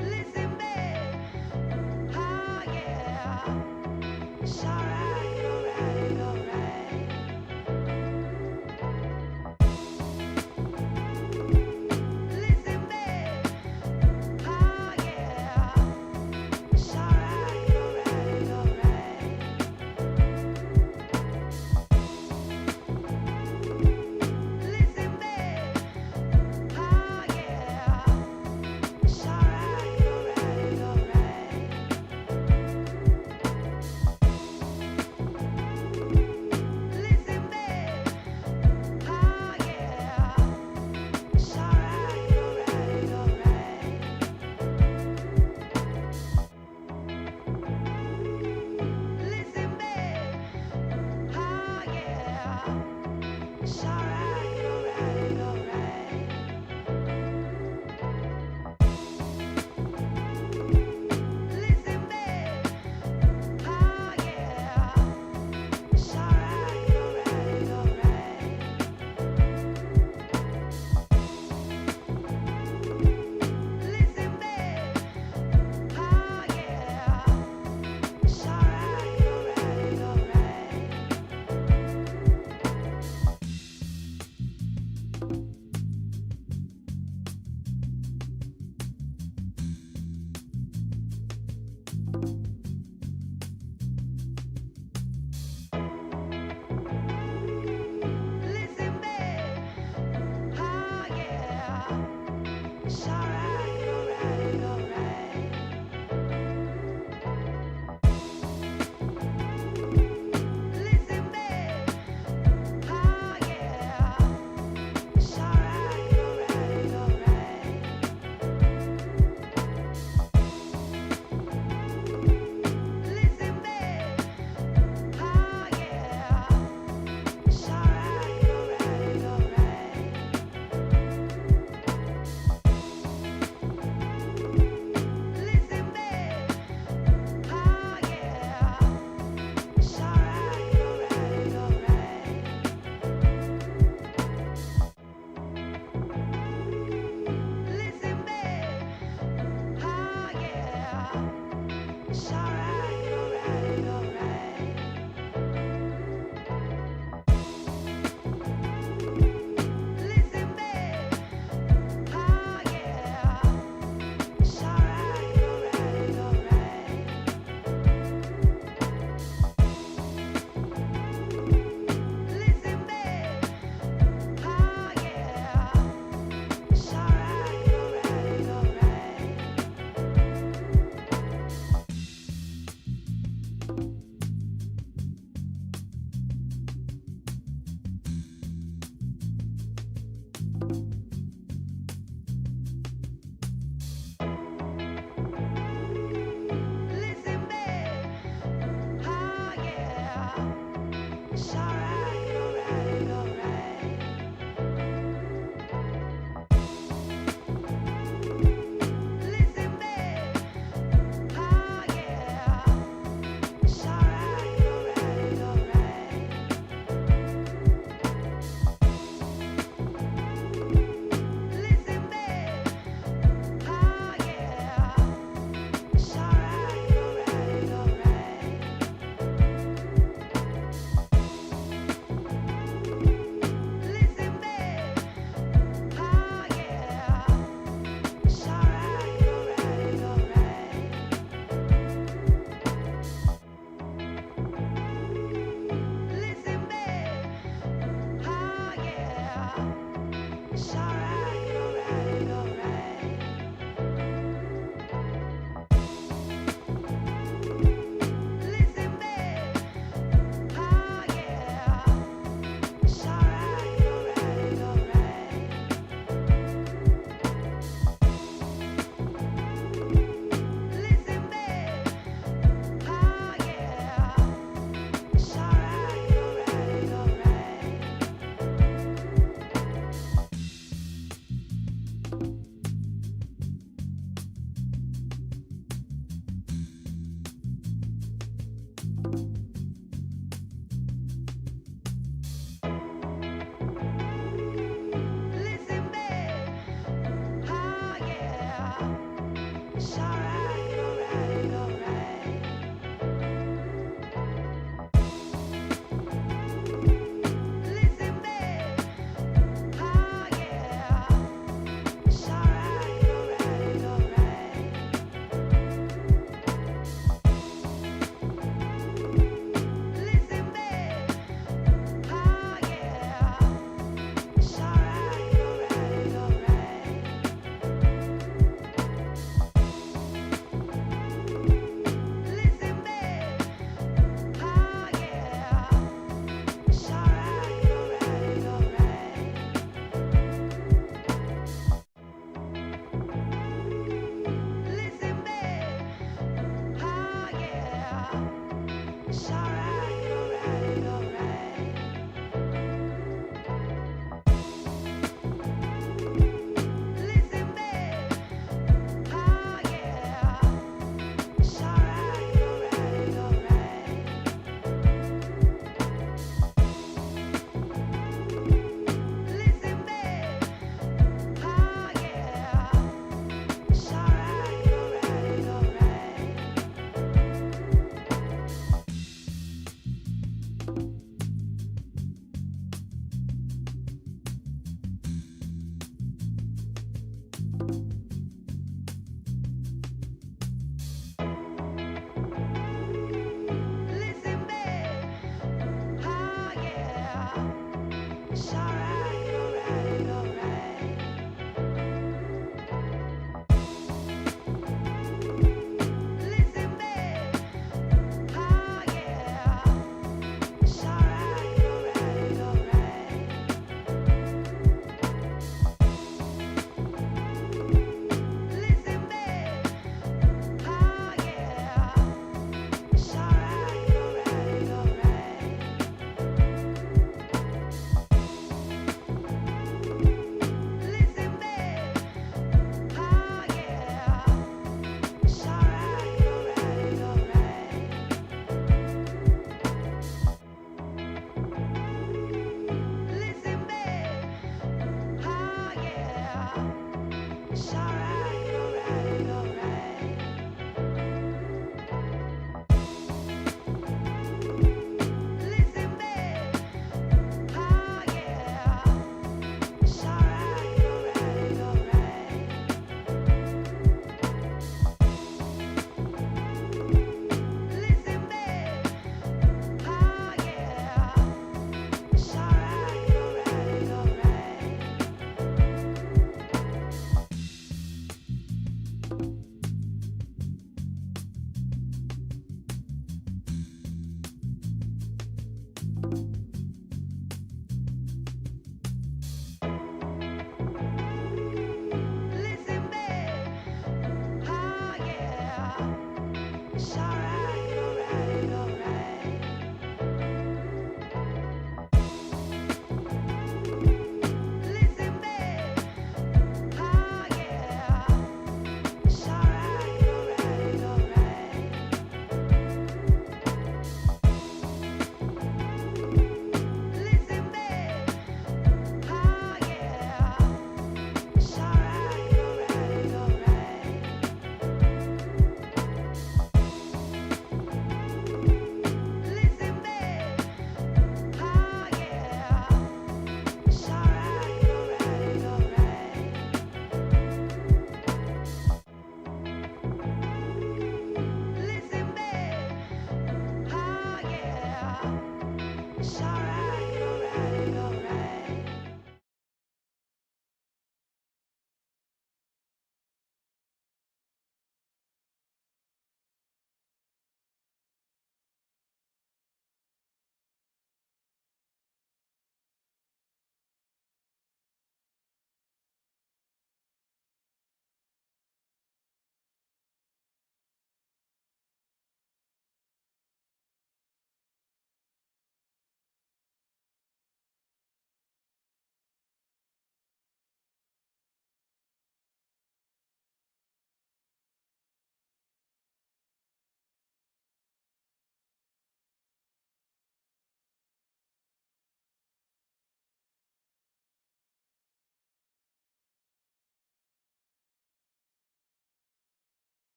Listen, babe. Oh, yeah. It's alright, alright, alright. Listen, babe. Oh, yeah. It's alright, alright, alright. Listen, babe. Oh, yeah. It's alright, alright, alright. Listen, babe. Oh, yeah. It's alright, alright, alright. Listen, babe. Oh, yeah. It's alright, alright, alright. Listen, babe. Oh, yeah. It's alright, alright, alright. Listen, babe. Oh, yeah. It's alright, alright, alright.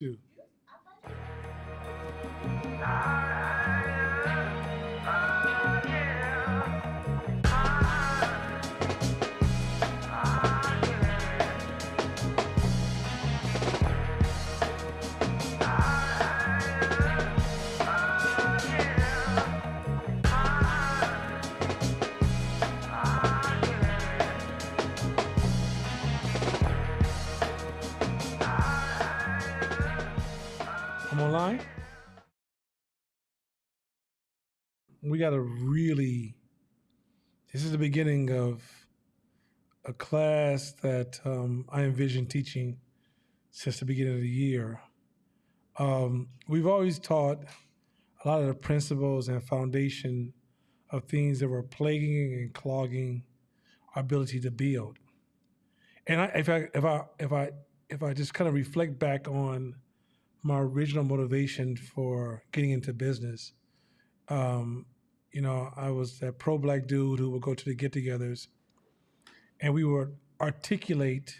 Yeah. fine. We got to really, this is the beginning of a class that I envision teaching since the beginning of the year. We've always taught a lot of the principles and foundation of things that were plaguing and clogging our ability to build. And if I just kind of reflect back on my original motivation for getting into business, um, I was that pro-black dude who would go to the get-togethers, and we would articulate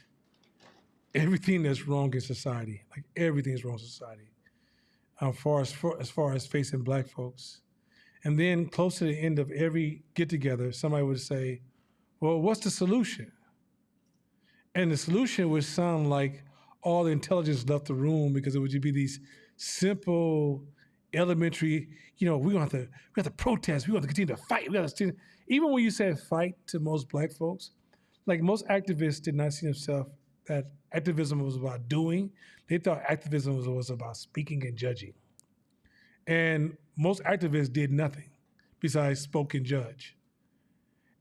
everything that's wrong in society, like everything is wrong in society, as far as facing black folks. And then close to the end of every get-together, somebody would say, "Well, what's the solution?" And the solution would sound like all the intelligence left the room, because it would just be these simple, elementary, we have to protest, we have to continue to fight, we have to, even when you said fight to most black folks, like most activists did not see themselves that activism was about doing. They thought activism was about speaking and judging. And most activists did nothing besides spoke and judge.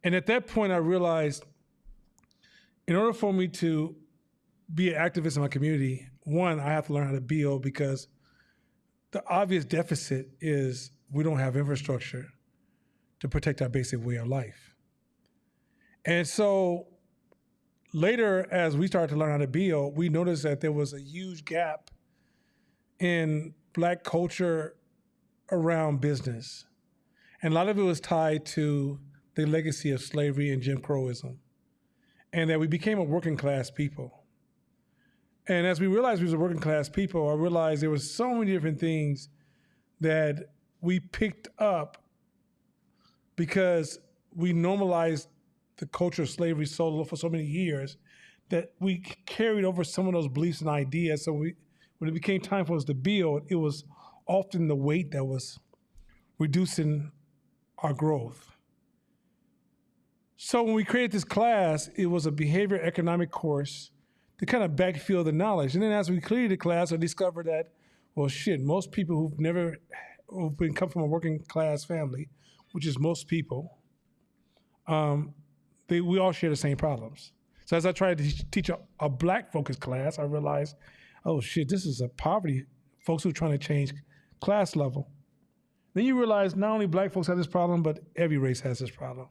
And at that point, I realized in order for me to be an activist in my community, one, I have to learn how to build, because the obvious deficit is we don't have infrastructure to protect our basic way of life. And so later, as we started to learn how to build, we noticed that there was a huge gap in black culture around business. And a lot of it was tied to the legacy of slavery and Jim Crowism, and that we became a working class people. And as we realized we was a working class people, I realized there was so many different things that we picked up because we normalized the culture of slavery for so many years that we carried over some of those beliefs and ideas. So when it became time for us to build, it was often the weight that was reducing our growth. So when we created this class, it was a behavior economic course to kind of backfill the knowledge. And then as we cleared the class, I discovered that, well, shit, most people who've come from a working class family, which is most people, we all share the same problems. So as I tried to teach a black focused class, I realized, oh shit, this is a poverty, folks who are trying to change class level. Then you realize not only black folks have this problem, but every race has this problem.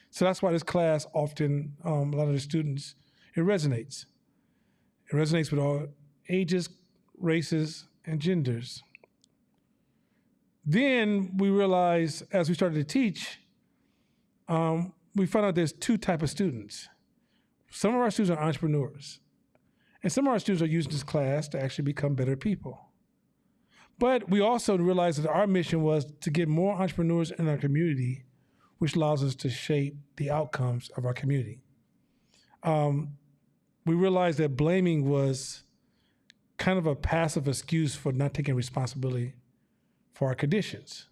So that's why this class often, a lot of the students, it resonates. It resonates with all ages, races, and genders. Then we realized, as we started to teach, we found out there's two types of students. Some of our students are entrepreneurs, and some of our students are using this class to actually become better people. But we also realized that our mission was to get more entrepreneurs in our community, which allows us to shape the outcomes of our community. We realized that blaming was kind of a passive excuse for not taking responsibility for our conditions.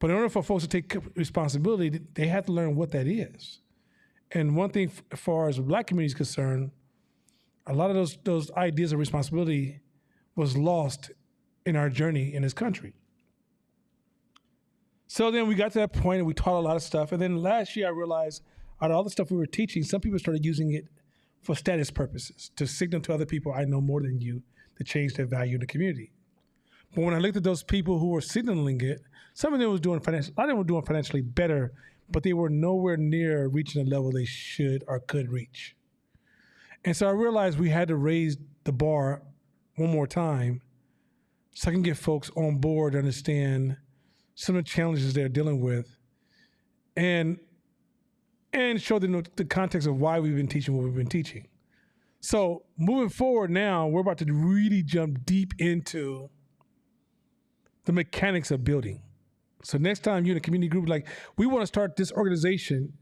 But in order for folks to take responsibility, they have to learn what that is. And one thing, as far as the black community is concerned, a lot of those ideas of responsibility was lost in our journey in this country. So then we got to that point and we taught a lot of stuff. And then last year I realized out of all the stuff we were teaching, some people started using it for status purposes, to signal to other people, I know more than you, to change their value in the community. But when I looked at those people who were signaling it, some of them was doing a lot of them were doing financially better, but they were nowhere near reaching the level they should or could reach. And so I realized we had to raise the bar one more time so I can get folks on board to understand some of the challenges they're dealing with and show them the context of why we've been teaching what we've been teaching. So moving forward now, we're about to really jump deep into the mechanics of building. So next time you're in a community group, like, we want to start this organization,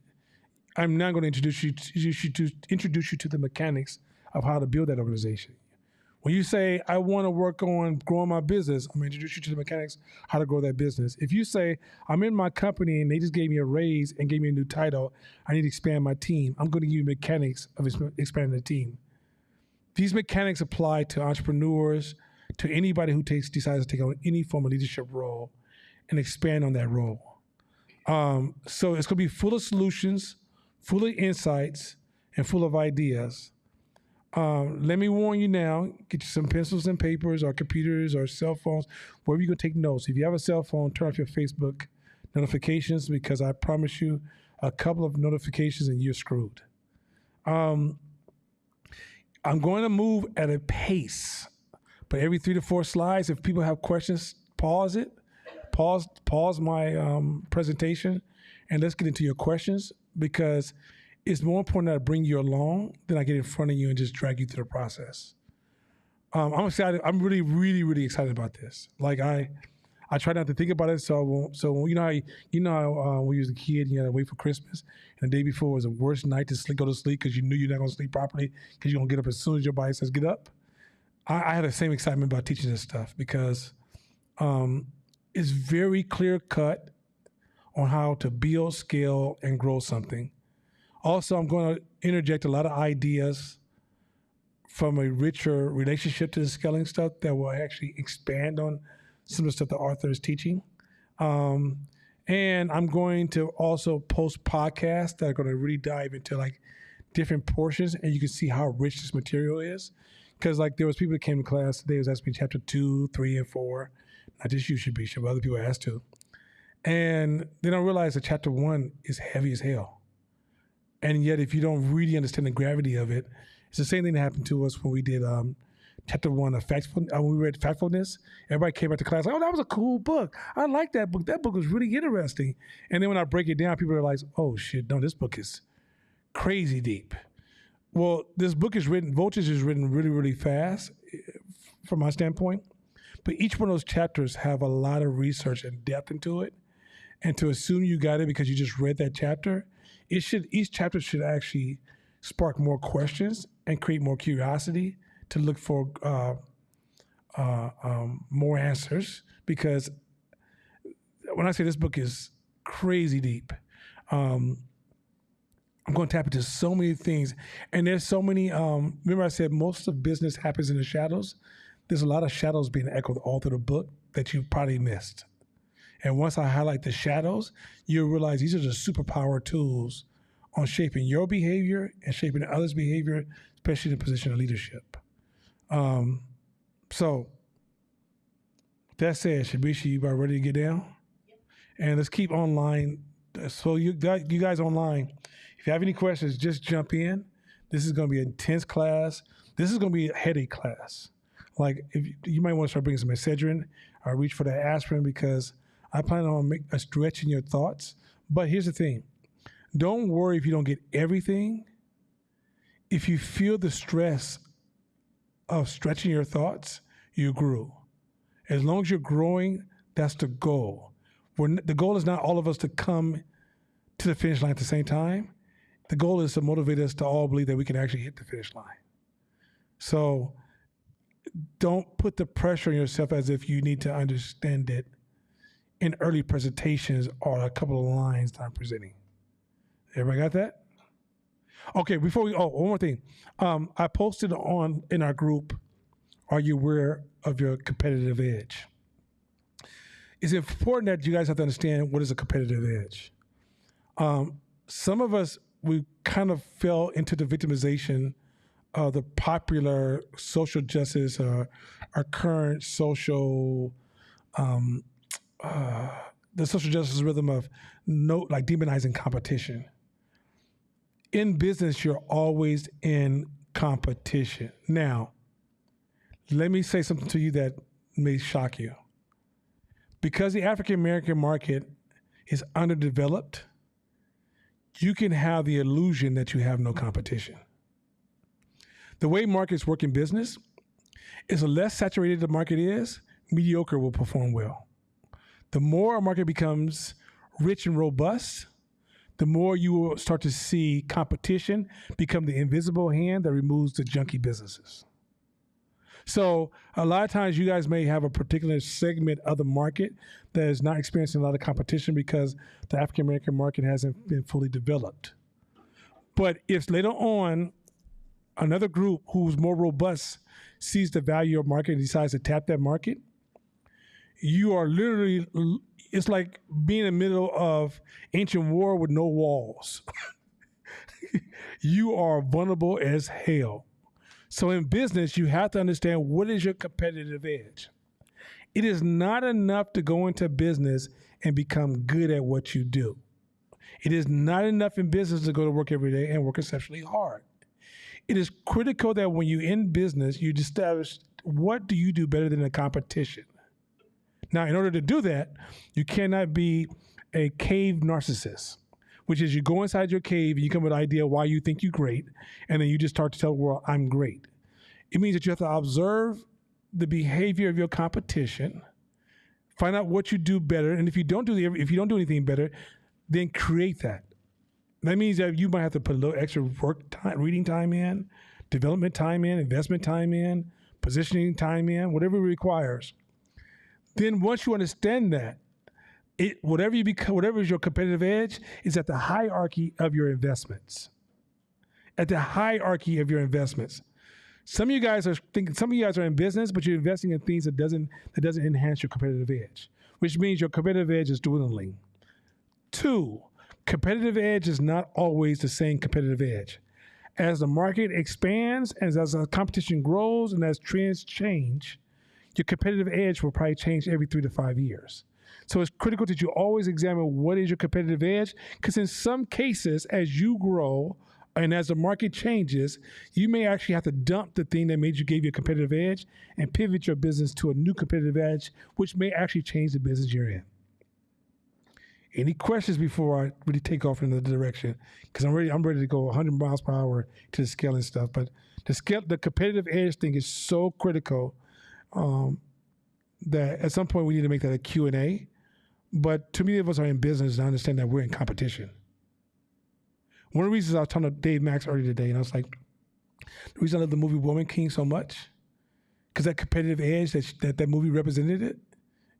I'm now going to introduce you to the mechanics of how to build that organization. When you say, I want to work on growing my business, I'm going to introduce you to the mechanics, how to grow that business. If you say, I'm in my company and they just gave me a raise and gave me a new title, I need to expand my team, I'm going to give you mechanics of expanding the team. These mechanics apply to entrepreneurs, to anybody who decides to take on any form of leadership role and expand on that role. So it's going to be full of solutions, full of insights, and full of ideas. Let me warn you now, get you some pencils and papers or computers or cell phones, wherever you can take notes. If you have a cell phone, turn off your Facebook notifications, because I promise you a couple of notifications and you're screwed. I'm going to move at a pace, but every 3 to 4 slides, if people have questions, pause it, pause my presentation, and let's get into your questions, because it's more important that I bring you along than I get in front of you and just drag you through the process. I'm excited. I'm really, really, really excited about this. Like I try not to think about it, so I won't. So you know how when you was a kid, you had to wait for Christmas, and the day before was the worst night to go to sleep because you knew you're not going to sleep properly because you're going to get up as soon as your body says get up. I had the same excitement about teaching this stuff because it's very clear cut on how to build, scale, and grow something. Also, I'm going to interject a lot of ideas from a richer relationship to the scaling stuff that will actually expand on some of the stuff that Arthur is teaching. And I'm going to also post podcasts that are going to really dive into like different portions, and you can see how rich this material is. Because like there was people that came to class today was asking me chapter 2, 3, and 4. Not just you should be, but other people asked too. And they don't realize that chapter 1 is heavy as hell. And yet, if you don't really understand the gravity of it, it's the same thing that happened to us when we did chapter 1 of Factfulness. When we read Factfulness, everybody came back to class like, "Oh, that was a cool book. I like that book. That book was really interesting." And then when I break it down, people are like, "Oh shit, no, this book is crazy deep." Well, this book is written. Voltage is written really, really fast, from my standpoint. But each one of those chapters have a lot of research and depth into it. And to assume you got it because you just read that chapter, each chapter should actually spark more questions and create more curiosity to look for more answers. Because when I say this book is crazy deep, I'm going to tap into so many things. And there's so many, remember I said most of business happens in the shadows? There's a lot of shadows being echoed all through the book that you probably missed. And once I highlight the shadows, you'll realize these are the superpower tools on shaping your behavior and shaping others' behavior, especially in the position of leadership. So, that said, Shabisha, you about ready to get down? Yep. And let's keep online. So you guys online, if you have any questions, just jump in. This is going to be an intense class. This is going to be a headache class. Like, if you might want to start bringing some Excedrin or reach for that aspirin, because I plan on stretching your thoughts. But here's the thing. Don't worry if you don't get everything. If you feel the stress of stretching your thoughts, you grew. As long as you're growing, that's the goal. The goal is not all of us to come to the finish line at the same time. The goal is to motivate us to all believe that we can actually hit the finish line. So don't put the pressure on yourself as if you need to understand it in early presentations or a couple of lines that I'm presenting. Everybody got that? Okay, one more thing. I posted in our group, are you aware of your competitive edge? It's important that you guys have to understand what is a competitive edge. Some of us, we kind of fell into the victimization of the popular social justice, our current social, the social justice rhythm of demonizing competition. In business, you're always in competition. Now, let me say something to you that may shock you. Because the African American market is underdeveloped, you can have the illusion that you have no competition. The way markets work in business is the less saturated the market is, mediocre will perform well. The more a market becomes rich and robust, the more you will start to see competition become the invisible hand that removes the junky businesses. So a lot of times you guys may have a particular segment of the market that is not experiencing a lot of competition because the African American market hasn't been fully developed. But if later on another group who's more robust sees the value of market and decides to tap that market, you are literally, it's like being in the middle of ancient war with no walls. You are vulnerable as hell. So in business, you have to understand what is your competitive edge. It is not enough to go into business and become good at what you do. It is not enough in business to go to work every day and work exceptionally hard. It is critical that when you're in business, you establish what do you do better than the competition. Now, in order to do that, you cannot be a cave narcissist, which is you go inside your cave and you come with an idea why you think you're great, and then you just start to tell the world, I'm great. It means that you have to observe the behavior of your competition, find out what you do better, and if you don't do anything better, then create that. That means that you might have to put a little extra work time, reading time in, development time in, investment time in, positioning time in, whatever it requires. Then once you understand that, whatever is your competitive edge is at the hierarchy of your investments. At the hierarchy of your investments. Some of you guys are in business, but you're investing in things that doesn't enhance your competitive edge, which means your competitive edge is dwindling. 2, competitive edge is not always the same competitive edge. As the market expands, as the competition grows, and as trends change, your competitive edge will probably change every 3 to 5 years. So it's critical that you always examine what is your competitive edge, because in some cases, as you grow and as the market changes, you may actually have to dump the thing that gave you a competitive edge and pivot your business to a new competitive edge, which may actually change the business you're in. Any questions before I really take off in the direction? Because I'm ready to go 100 miles per hour to the scaling stuff. But the competitive edge thing is so critical that at some point we need to make that a Q&A. But too many of us are in business and understand that we're in competition. One of the reasons I was talking to Dave Max earlier today, and I was like, the reason I love the movie Woman King so much, because that competitive edge that movie represented it,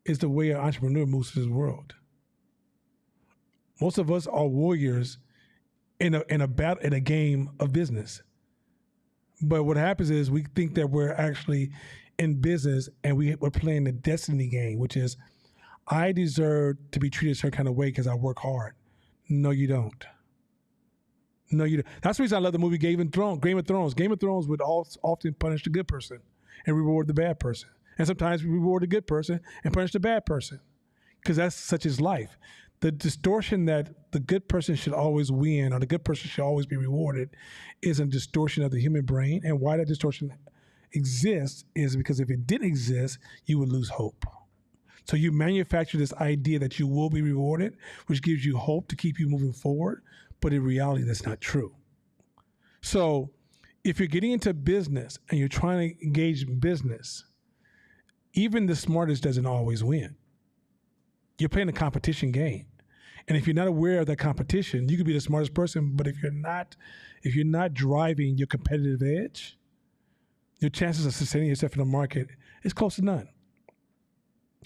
is the way an entrepreneur moves through this world. Most of us are warriors in a game of business. But what happens is we think that we're actually in business and we're playing the destiny game, which is, I deserve to be treated a certain kind of way because I work hard. No, you don't. No, you don't. That's the reason I love the movie Game of Thrones. Game of Thrones would often punish the good person and reward the bad person. And sometimes we reward the good person and punish the bad person, because that's such is life. The distortion that the good person should always win or the good person should always be rewarded is a distortion of the human brain. And why that distortion exists is because if it didn't exist, you would lose hope. So you manufacture this idea that you will be rewarded, which gives you hope to keep you moving forward. But in reality, that's not true. So if you're getting into business and you're trying to engage in business, even the smartest doesn't always win. You're playing a competition game. And if you're not aware of that competition, you could be the smartest person, but if you're not driving your competitive edge, your chances of sustaining yourself in the market is close to none.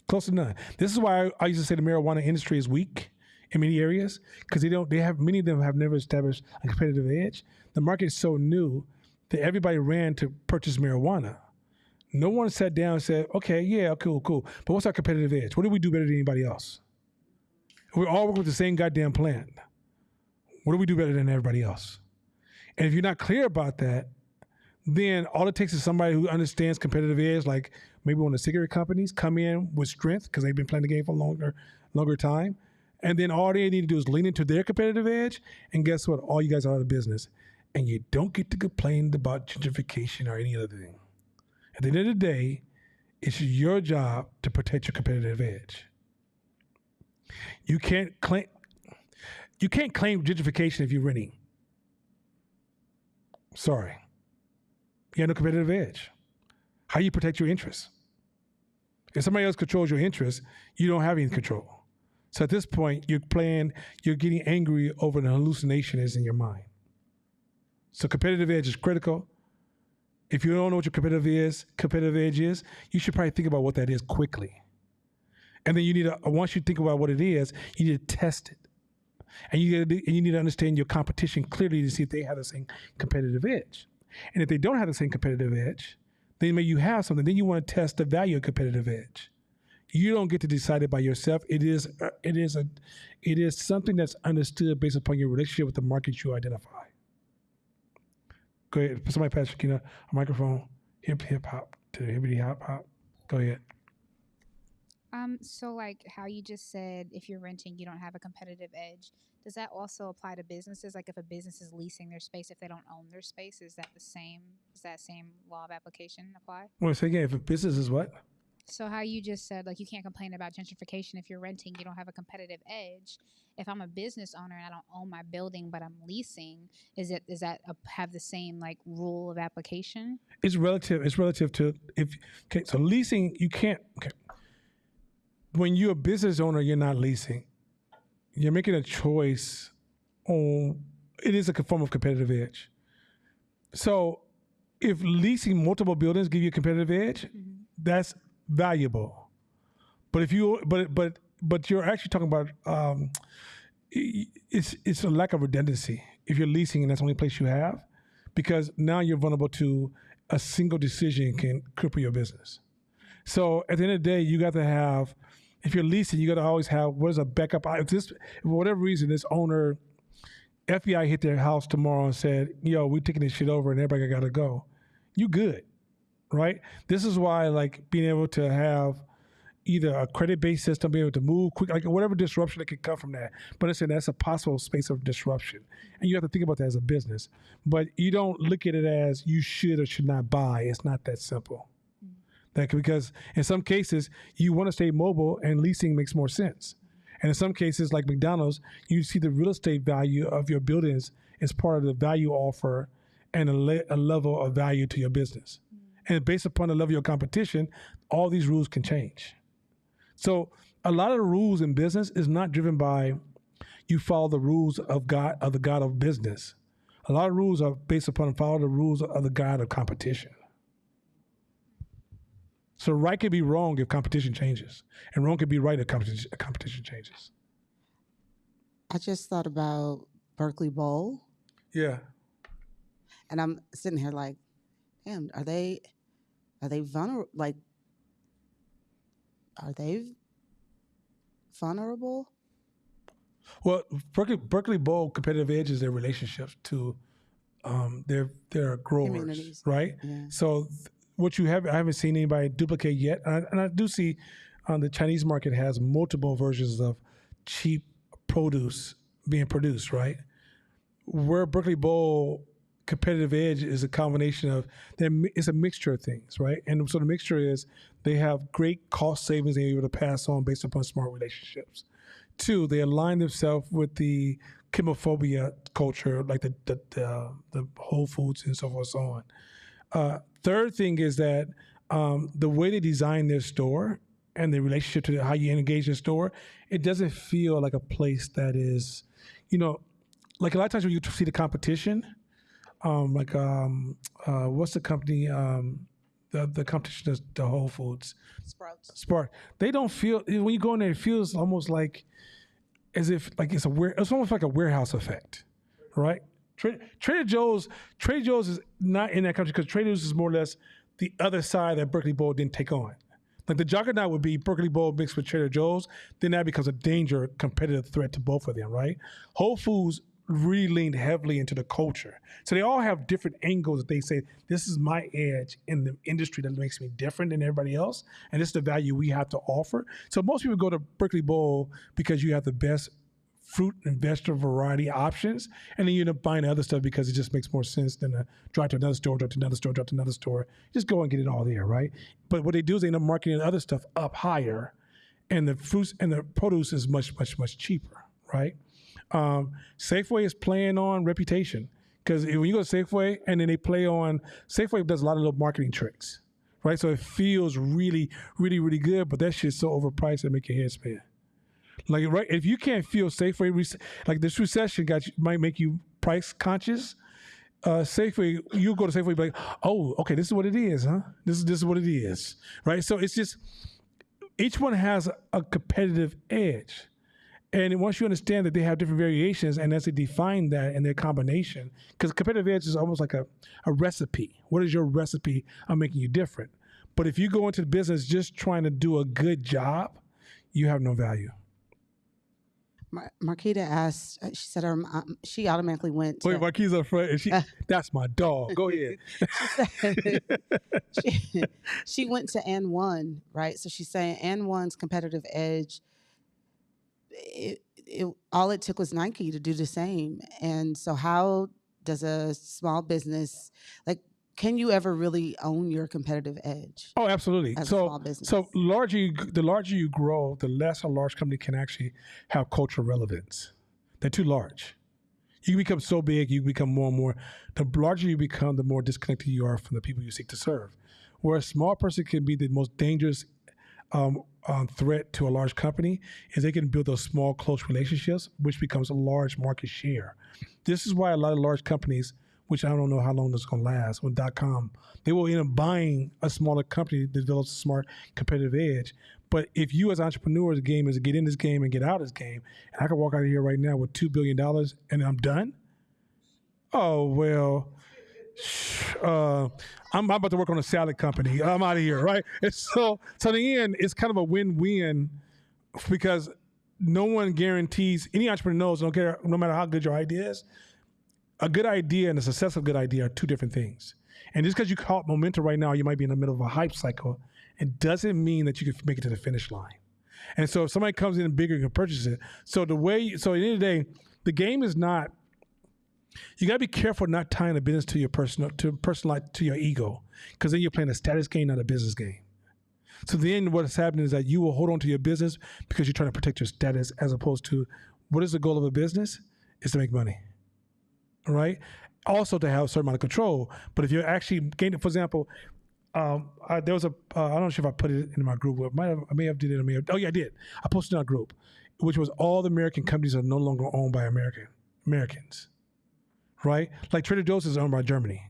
Close to none. This is why I used to say the marijuana industry is weak in many areas, because many of them have never established a competitive edge. The market is so new that everybody ran to purchase marijuana. No one sat down and said, okay, yeah, cool. But what's our competitive edge? What do we do better than anybody else? We all work with the same goddamn plan. What do we do better than everybody else? And if you're not clear about that, then all it takes is somebody who understands competitive edge, like maybe one of the cigarette companies, come in with strength because they've been playing the game for a longer time. And then all they need to do is lean into their competitive edge. And guess what? All you guys are out of business. And you don't get to complain about gentrification or any other thing. At the end of the day, it's your job to protect your competitive edge. You can't claim gentrification if you're renting. Sorry. You have no competitive edge. How do you protect your interests? If somebody else controls your interests, you don't have any control. So at this point, you're getting angry over the hallucination that's in your mind. So competitive edge is critical. If you don't know what your competitive edge is, you should probably think about what that is quickly. And then once you think about what it is, you need to test it. And you need to understand your competition clearly to see if they have the same competitive edge. And if they don't have the same competitive edge, then maybe you have something. Then you want to test the value of competitive edge. You don't get to decide it by yourself. It is something that's understood based upon your relationship with the market you identify. Go ahead. Somebody pass Shakina a microphone. Hip hop to the hippity hop hop. Go ahead. So like how you just said, if you're renting, you don't have a competitive edge. Does that also apply to businesses? Like if a business is leasing their space, if they don't own their space, is that the same? Does that same law of application apply? Well, say again, if a business is what? So how you just said, like you can't complain about gentrification if you're renting, you don't have a competitive edge. If I'm a business owner and I don't own my building but I'm leasing, have the same like rule of application? It's relative. It's relative to if. Okay, so leasing, you can't. Okay, when you're a business owner, you're not leasing. You're making a choice on. It is a form of competitive edge. So, if leasing multiple buildings give you a competitive edge, that's valuable. But if you but you're actually talking about it's a lack of redundancy if you're leasing and that's the only place you have, because now you're vulnerable to a single decision can cripple your business. So at the end of the day, you got to have, if you're leasing, you got to always have what is a backup. If for whatever reason, this owner, FBI hit their house tomorrow and said, "Yo, we're taking this shit over and everybody got to go," you good, right? This is why like being able to have either a credit-based system, being able to move quick, like whatever disruption that could come from that. But I said that's a possible space of disruption, and you have to think about that as a business. But you don't look at it as you should or should not buy. It's not that simple. Because in some cases you want to stay mobile, and leasing makes more sense. And in some cases, like McDonald's, you see the real estate value of your buildings as part of the value offer and a level of value to your business. And based upon the level of your competition, all these rules can change. So a lot of the rules in business is not driven by you follow the rules of God, of the God of business. A lot of rules are based upon follow the rules of the God of competition. So right could be wrong if competition changes, and wrong could be right if competition changes. I just thought about Berkeley Bowl, Yeah. and I'm sitting here like, damn, are they vulnerable? Like, are they vulnerable? Well, Berkeley Bowl competitive edge is their relationships to their growers, Communities. right? Yeah. So what you have, I haven't seen anybody duplicate yet, and I do see the Chinese market has multiple versions of cheap produce being produced, right? Where Berkeley Bowl competitive edge is a combination of it's a mixture of things, right? And so the mixture is they have great cost savings they're able to pass on based upon smart relationships. Two, they align themselves with the chemophobia culture, like the Whole Foods and so forth and so on. Third thing is that the way they design their store and the relationship to how you engage in store, it doesn't feel like a place that is, like a lot of times when you see the competition, what's the company, the competition is the Whole Foods. Sprouts. Spark. They don't feel, when you go in there, it feels almost like as if like it's almost like a warehouse effect, right? Trader Joe's is not in that country because Trader Joe's is more or less the other side that Berkeley Bowl didn't take on. Like the juggernaut would be Berkeley Bowl mixed with Trader Joe's, then that becomes a danger, competitive threat to both of them, right? Whole Foods really leaned heavily into the culture. So they all have different angles that they say, this is my edge in the industry that makes me different than everybody else, and this is the value we have to offer. So most people go to Berkeley Bowl because you have the best fruit and vegetable variety options, and then you end up buying other stuff because it just makes more sense than to drive to another store, drive to another store, drive to another store. Just go and get it all there, right? But what they do is they end up marketing other stuff up higher, and the fruits and the produce is much, much, much cheaper, right? Safeway is playing on reputation because when you go to Safeway and then they play on, Safeway does a lot of little marketing tricks, right? So it feels really, really, really good, but that shit's so overpriced that make your head spin. Like, right, if you can't feel Safeway, like this recession might make you price conscious. Safeway, you go to Safeway, be like, oh, okay, this is what it is, huh? This is what it is, right? So it's just each one has a competitive edge, And once you understand that they have different variations, and as they define that and their combination, because competitive edge is almost like a recipe. What is your recipe of making you different? But if you go into the business just trying to do a good job, you have no value. Marquita asked, she said she automatically went to, Wait, Marquise up front, and that's my dog. Go ahead. she went to N1, right? So she's saying N1's competitive edge, all it took was Nike to do the same. And so how does a small business, like, can you ever really own your competitive edge Oh, absolutely. as a small business? So the larger you grow, the less a large company can actually have cultural relevance. They're too large. You become so big, you become more and more. The larger you become, the more disconnected you are from the people you seek to serve. Where a small person can be the most dangerous threat to a large company is they can build those small, close relationships, which becomes a large market share. This is why a lot of large companies, which I don't know how long this is going to last, with .com, they will end up buying a smaller company that develops a smart competitive edge. But if you as entrepreneurs, the game is to get in this game and get out of this game, and I can walk out of here right now with $2 billion and I'm done, oh, well, I'm about to work on a salad company. I'm out of here, right? And so in the end, it's kind of a win-win because no one guarantees, any entrepreneur knows, no matter how good your idea is, a good idea and a success of a good idea are two different things. And just because you caught momentum right now, you might be in the middle of a hype cycle. It doesn't mean that you can make it to the finish line. And so if somebody comes in bigger and can purchase it. So at the end of the day, the game is not, you got to be careful not tying the business to your to your ego, because then you're playing a status game, not a business game. So then what's happening is that you will hold on to your business because you're trying to protect your status, as opposed to what is the goal of a business? Is to make money. Right? Also to have a certain amount of control. But if you're actually gaining, for example, there was I'm not sure if I put it in my group. I may have did it. Oh yeah, I did. I posted in our group, which was all the American companies are no longer owned by Americans. Right? Like Trader Joe's is owned by Germany.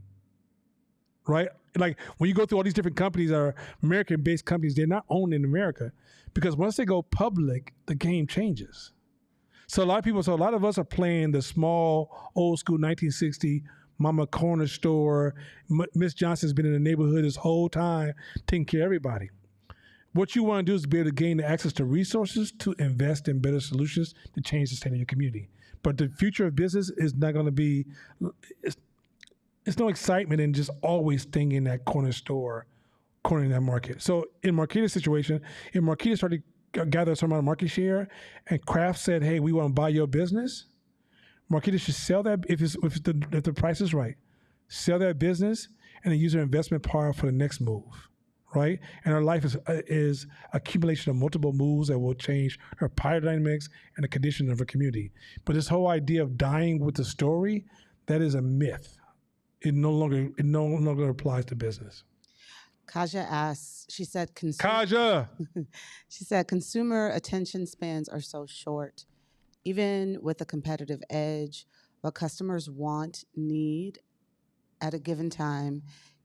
Right? Like when you go through all these different companies that are American-based companies, they're not owned in America, because once they go public, the game changes. So a lot of us are playing the small, old school 1960 mama corner store. Miss Johnson's been in the neighborhood this whole time, taking care of everybody. What you want to do is be able to gain the access to resources to invest in better solutions to change the state of your community. But the future of business is not going to be, it's no excitement in just always staying in that corner store, cornering that market. So in Marquita's situation, if Marquita started gather some amount of market share, and Kraft said, "Hey, we want to buy your business," Marquita should sell that if the price is right, sell that business, and then use her investment power for the next move, right? And her life is accumulation of multiple moves that will change her power dynamics and the condition of her community. But this whole idea of dying with the story, that is a myth. It no longer applies to business. Kaja asks, she said, she said, consumer attention spans are so short. Even with a competitive edge, what customers want, need at a given time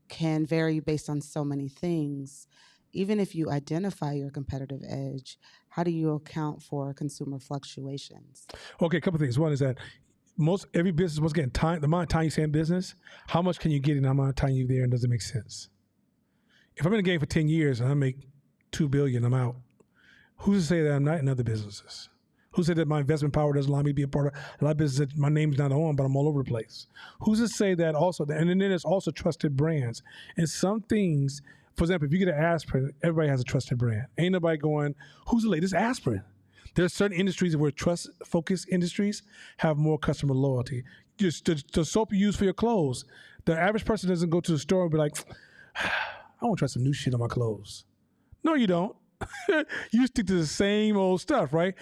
can vary based on so many things. Even if you identify your competitive edge, how do you account for consumer fluctuations? Okay, a couple things. One is that every business, once again, the amount of time you stay in business, how much can you get in the amount of time you're there, and does it make sense? If I'm in the game for 10 years and I make $2 billion, I'm out. Who's to say that I'm not in other businesses? Who said that my investment power doesn't allow me to be a part of a lot of businesses that my name's not on, but I'm all over the place? Who's to say that also? And then there's also trusted brands. And some things, for example, if you get an aspirin, everybody has a trusted brand. Ain't nobody going, who's the latest aspirin? There are certain industries where trust-focused industries have more customer loyalty. Just the soap you use for your clothes. The average person doesn't go to the store and be like, I want to try some new shit on my clothes. No, you don't. You stick to the same old stuff, right?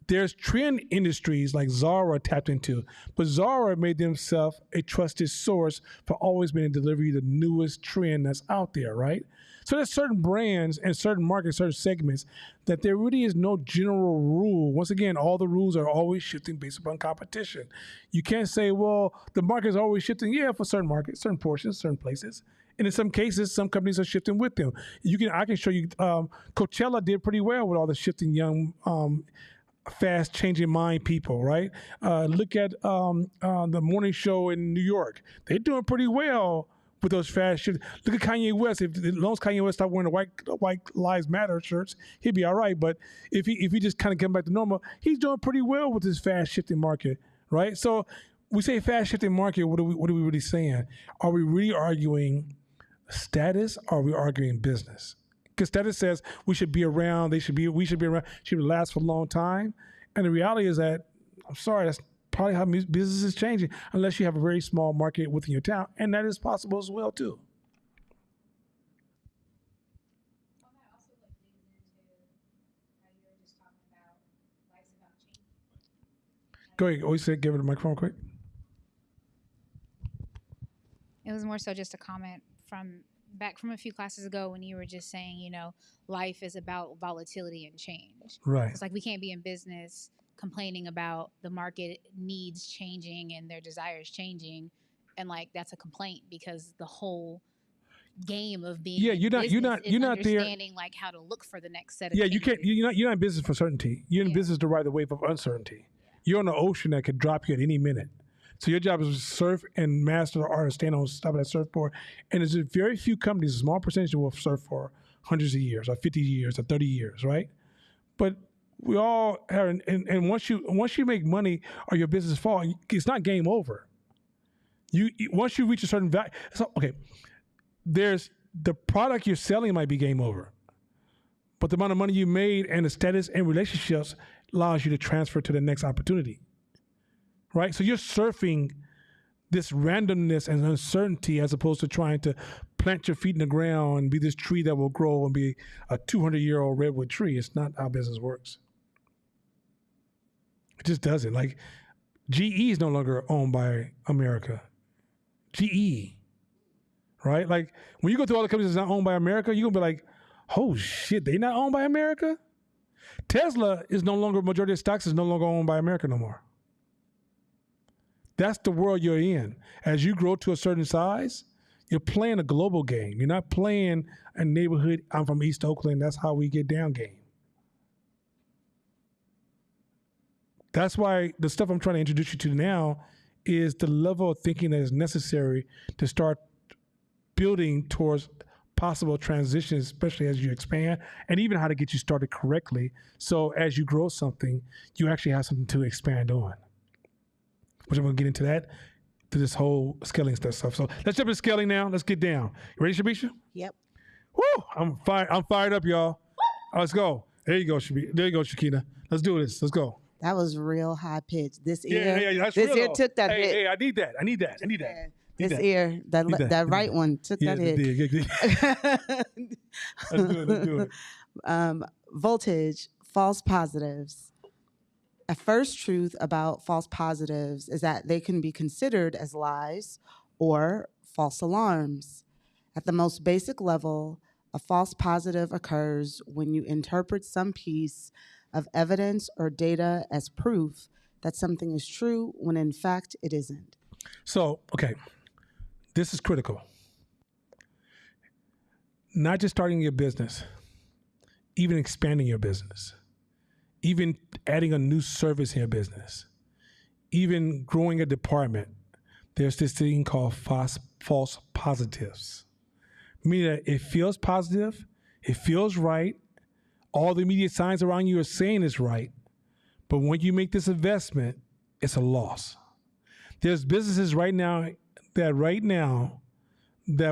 There's trend industries like Zara tapped into, but Zara made themselves a trusted source for always being delivering the newest trend that's out there, right? So there's certain brands and certain markets, certain segments that there really is no general rule. Once again, all the rules are always shifting based upon competition. You can't say, well, the market is always shifting. Yeah, for certain markets, certain portions, certain places. And in some cases, some companies are shifting with them. I can show you, Coachella did pretty well with all the shifting young fast changing mind people, right? Look at the morning show in New York. They're doing pretty well with those fast shifts. Look at Kanye West. If as long as Kanye West stop wearing the white Lives Matter shirts, he'd be all right. But if he just kind of come back to normal, he's doing pretty well with this fast shifting market, right? So we say fast shifting market. What are we really saying? Are we really arguing status? Or are we arguing business? Because status says we should be around. We should be around. Should last for a long time. And the reality is that, I'm sorry, that's probably how business is changing, unless you have a very small market within your town, and that is possible as well too. Go ahead. Always say, give it a microphone quick. It was more so just a comment from a few classes ago when you were just saying, you know, life is about volatility and change. Right. It's like we can't be in business complaining about the market needs changing and their desires changing, and like that's a complaint, because the whole game of being you're not there understanding like how to look for the next set of changes. You're not in business for certainty. You're in business to ride the wave of uncertainty. You're on the ocean that could drop you at any minute. So your job is to surf and master the art of staying on top of that surfboard. And there's very few companies, a small percentage, that will surf for hundreds of years, or 50 years, or 30 years, right? But we all have, and once you make money or your business fall, it's not game over. Once you reach a certain value, so okay, there's the product you're selling might be game over, but the amount of money you made and the status and relationships allows you to transfer to the next opportunity. Right? So you're surfing this randomness and uncertainty as opposed to trying to plant your feet in the ground and be this tree that will grow and be a 200-year-old redwood tree. It's not how business works. It just doesn't. Like, GE is no longer owned by America. GE. Right? Like, when you go through all the companies that's not owned by America, you're going to be like, oh shit, they not owned by America? Tesla is no longer, majority of stocks is no longer owned by America no more. That's the world you're in. As you grow to a certain size, you're playing a global game. You're not playing a neighborhood, I'm from East Oakland, that's how we get down game. That's why the stuff I'm trying to introduce you to now is the level of thinking that is necessary to start building towards possible transitions, especially as you expand, and even how to get you started correctly. So as you grow something, you actually have something to expand on. Which I'm going to get into that, to this whole scaling stuff. So let's jump into scaling now. Let's get down. You ready, Shabisha? Yep. Woo! I'm fired up, y'all. Let's go. There you go, Shabisha. There you go, Shakina. Let's do this. Let's go. That was real high pitch. This ear, that's this real, ear though. took that hit. Hey, I need that. This ear, that right one took that hit. Let's do it. Voltage, false positives. A first truth about false positives is that they can be considered as lies or false alarms. At the most basic level, a false positive occurs when you interpret some piece of evidence or data as proof that something is true when in fact it isn't. So, okay, this is critical. Not just starting your business, even expanding your business, even adding a new service in your business, even growing a department. There's this thing called false positives. Meaning that it feels positive, it feels right, all the immediate signs around you are saying it's right, but when you make this investment, it's a loss. There's businesses right now that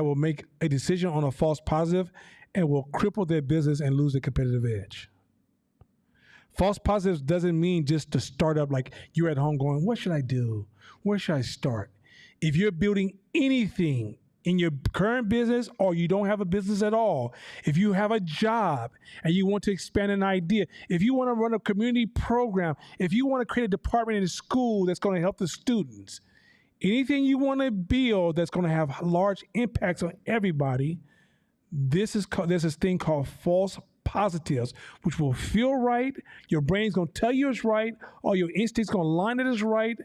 will make a decision on a false positive and will cripple their business and lose their competitive edge. False positives doesn't mean just to start up like you're at home going, what should I do? Where should I start? If you're building anything in your current business or you don't have a business at all, if you have a job and you want to expand an idea, if you want to run a community program, if you want to create a department in a school that's going to help the students, anything you want to build that's going to have large impacts on everybody, there's this thing called false positives, which will feel right. Your brain's going to tell you it's right. All your instincts going to line it as right.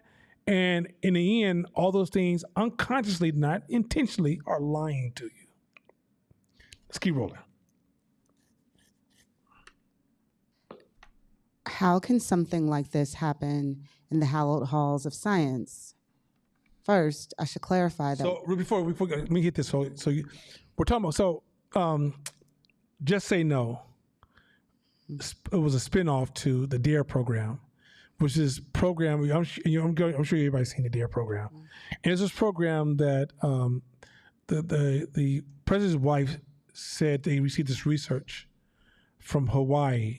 And in the end, all those things unconsciously, not intentionally, are lying to you. Let's keep rolling. How can something like this happen in the hallowed halls of science? First, I should clarify that. So before let me hit this. We're talking about Just Say No. It was a spinoff to the DARE program, which is program. I'm sure everybody's seen the DARE program, and it's this program that the president's wife said they received this research from Hawaii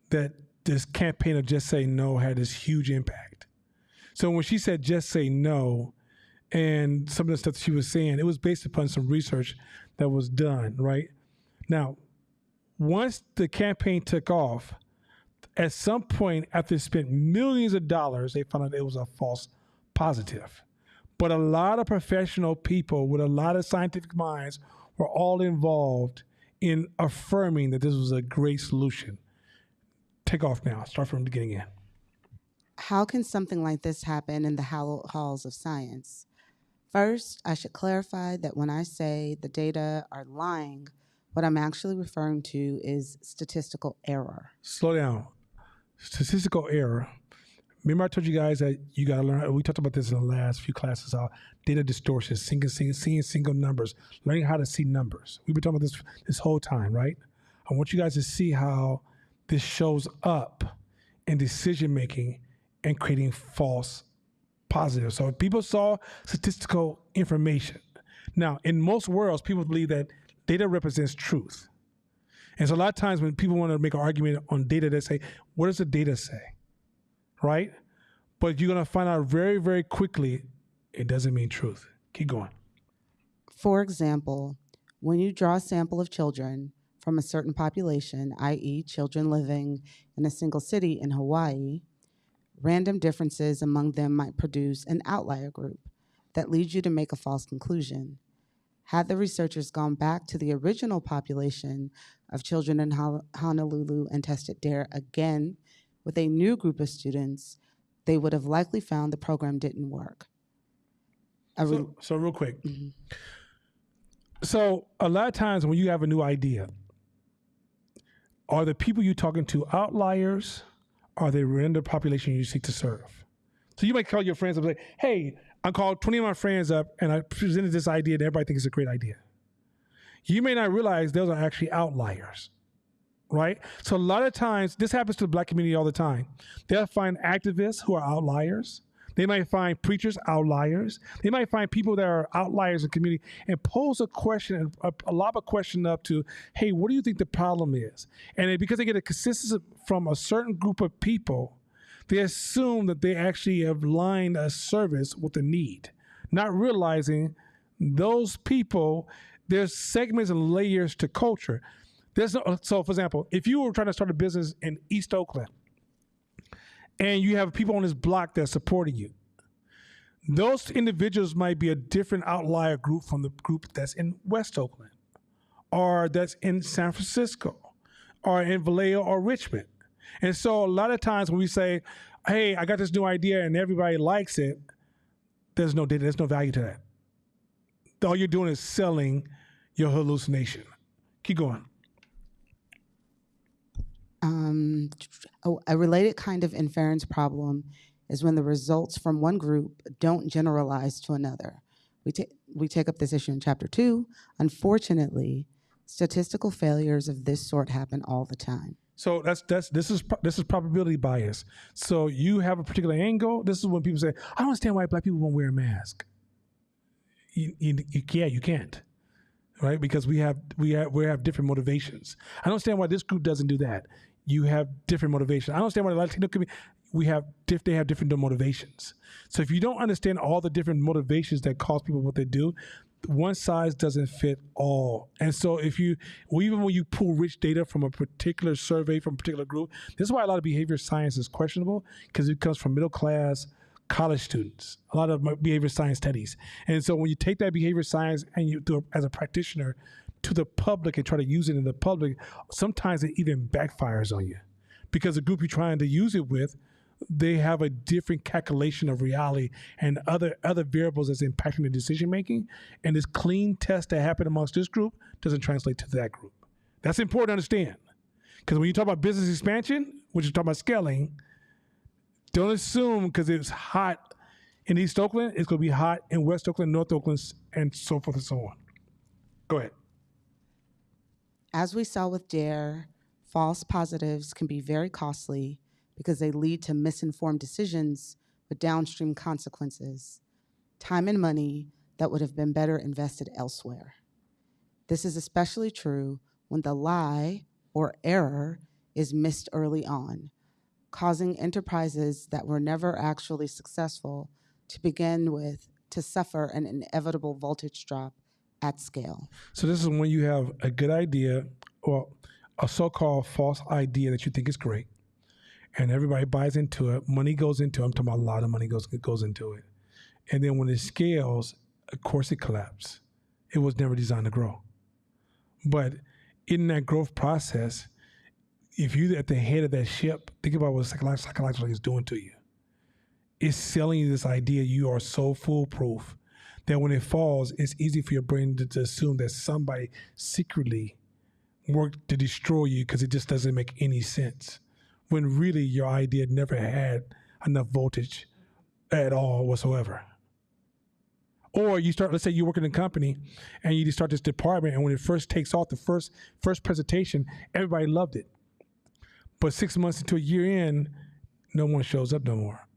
that this campaign of Just Say No had this huge impact. So when she said Just Say No, and some of the stuff that she was saying, it was based upon some research that was done, right? Now, once the campaign took off, at some point after they spent millions of dollars, they found out it was a false positive. But a lot of professional people with a lot of scientific minds were all involved in affirming that this was a great solution. Take off now. Start from the beginning again. How can something like this happen in the hallowed halls of science? First, I should clarify that when I say the data are lying, what I'm actually referring to is statistical error. Slow down. Statistical error. Remember I told you guys that you got to learn, we talked about this in the last few classes, how data distortion, seeing single numbers, learning how to see numbers. We've been talking about this whole time, right? I want you guys to see how this shows up in decision-making and creating false positives. So people saw statistical information. Now, in most worlds, people believe that data represents truth. And so a lot of times when people want to make an argument on data, they say, what does the data say? Right? But you're going to find out very, very quickly, it doesn't mean truth. Keep going. For example, when you draw a sample of children from a certain population, i.e. children living in a single city in Hawaii, random differences among them might produce an outlier group that leads you to make a false conclusion. Had the researchers gone back to the original population of children in Honolulu and tested DARE again with a new group of students, they would have likely found the program didn't work. So real quick. So a lot of times when you have a new idea, are the people you're talking to outliers? Or are they random population you seek to serve? So you might call your friends up and say, hey, I called 20 of my friends up and I presented this idea and everybody thinks it's a great idea. You may not realize those are actually outliers, right? So a lot of times, this happens to the Black community all the time. They'll find activists who are outliers. They might find preachers outliers. They might find people that are outliers in the community and pose a question, a lob a question up to, hey, what do you think the problem is? And because they get a consensus from a certain group of people, they assume that they actually have aligned a service with a need, not realizing those people, there's segments and layers to culture. So for example, if you were trying to start a business in East Oakland and you have people on this block that are supporting you, those individuals might be a different outlier group from the group that's in West Oakland or that's in San Francisco or in Vallejo or Richmond. And so a lot of times when we say, hey, I got this new idea and everybody likes it, there's no data, there's no value to that. All you're doing is selling your hallucination. Keep going. A related kind of inference problem is when the results from one group don't generalize to another. We take up this issue in Chapter 2. Unfortunately, statistical failures of this sort happen all the time. So this is probability bias. So you have a particular angle. This is when people say, I don't understand why Black people won't wear a mask. You can't, right? Because we have different motivations. I don't understand why this group doesn't do that. You have different motivations. I don't understand why the Latino community, they have different motivations. So if you don't understand all the different motivations that cause people what they do, one size doesn't fit all. And so even when you pull rich data from a particular survey from a particular group, this is why a lot of behavior science is questionable, because it comes from middle class college students, a lot of behavior science studies. And so when you take that behavior science and you do it as a practitioner to the public and try to use it in the public, sometimes it even backfires on you, because the group you're trying to use it with, they have a different calculation of reality and other variables that's impacting the decision making. And this clean test that happened amongst this group doesn't translate to that group. That's important to understand, because when you talk about business expansion, which is talking about scaling, don't assume because it's hot in East Oakland, it's going to be hot in West Oakland, North Oakland, and so forth and so on. Go ahead. As we saw with DARE, false positives can be very costly because they lead to misinformed decisions with downstream consequences, time and money that would have been better invested elsewhere. This is especially true when the lie or error is missed early on, causing enterprises that were never actually successful to begin with to suffer an inevitable voltage drop at scale. So this is when you have a good idea or a so-called false idea that you think is great, and everybody buys into it, money goes into it. I'm talking about a lot of money goes into it. And then when it scales, of course it collapses. It was never designed to grow. But in that growth process, if you're at the head of that ship, think about what psychologically is doing to you. It's selling you this idea you are so foolproof that when it falls, it's easy for your brain to assume that somebody secretly worked to destroy you because it just doesn't make any sense. When really your idea never had enough voltage at all whatsoever. Or you start, let's say you work in a company and you just start this department, and when it first takes off, the first presentation, everybody loved it. But 6 months into a year in, no one shows up no more.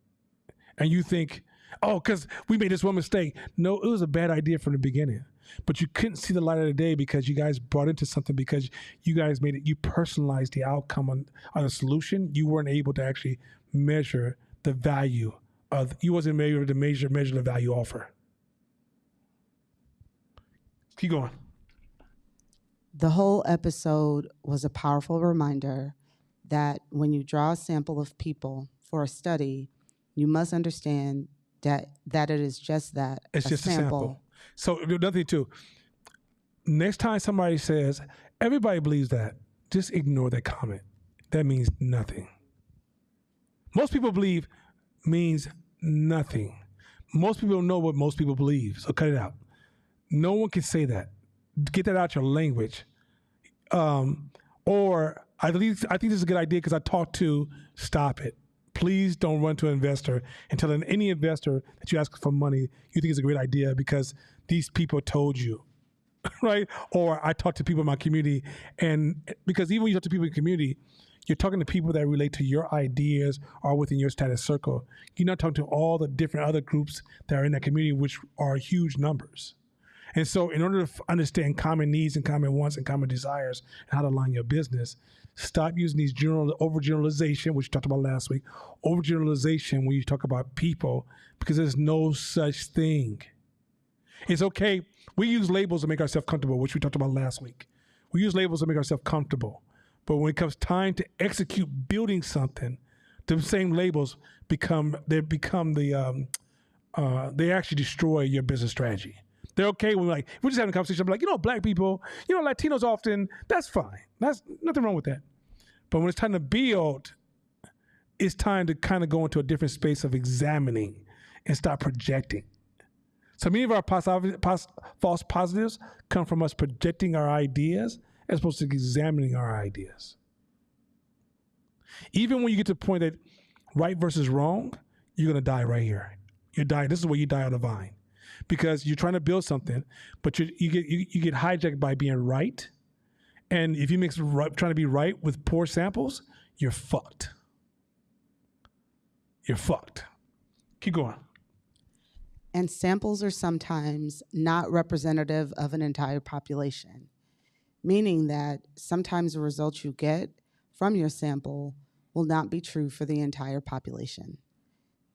And you think, oh, because we made this one mistake. No, it was a bad idea from the beginning. But you couldn't see the light of the day because you guys brought into something, because you guys made it, you personalized the outcome on the solution. You weren't able to actually measure the value of, you wasn't able to measure the value offer. Keep going. The whole episode was a powerful reminder that when you draw a sample of people for a study, you must understand that it is just that. It's just a sample. So nothing too. Next time somebody says, everybody believes that, just ignore that comment. That means nothing. Most people believe means nothing. Most people don't know what most people believe, so cut it out. No one can say that. Get that out your language. Or I think this is a good idea because I talked to, stop it. Please don't run to an investor and tell any investor that you ask for money you think is a great idea because these people told you, right? Or I talk to people in my community, and because even when you talk to people in the community, you're talking to people that relate to your ideas or within your status circle. You're not talking to all the different other groups that are in that community, which are huge numbers. And so in order to understand common needs and common wants and common desires and how to align your business, stop using these overgeneralization, which we talked about last week, overgeneralization when you talk about people, because there's no such thing. It's okay. We use labels to make ourselves comfortable, which we talked about last week. We use labels to make ourselves comfortable. But when it comes time to execute building something, the same labels they actually destroy your business strategy. They're okay when we're just having a conversation. I'm like, black people, Latinos often, that's fine. That's nothing wrong with that. But when it's time to build, it's time to kind of go into a different space of examining and stop projecting. So many of our false positives come from us projecting our ideas as opposed to examining our ideas. Even when you get to the point that right versus wrong, you're going to die right here. This is where you die on the vine. Because you're trying to build something, but you get hijacked by being right. And if you mix trying to be right with poor samples, you're fucked. You're fucked. Keep going. And samples are sometimes not representative of an entire population, meaning that sometimes the results you get from your sample will not be true for the entire population.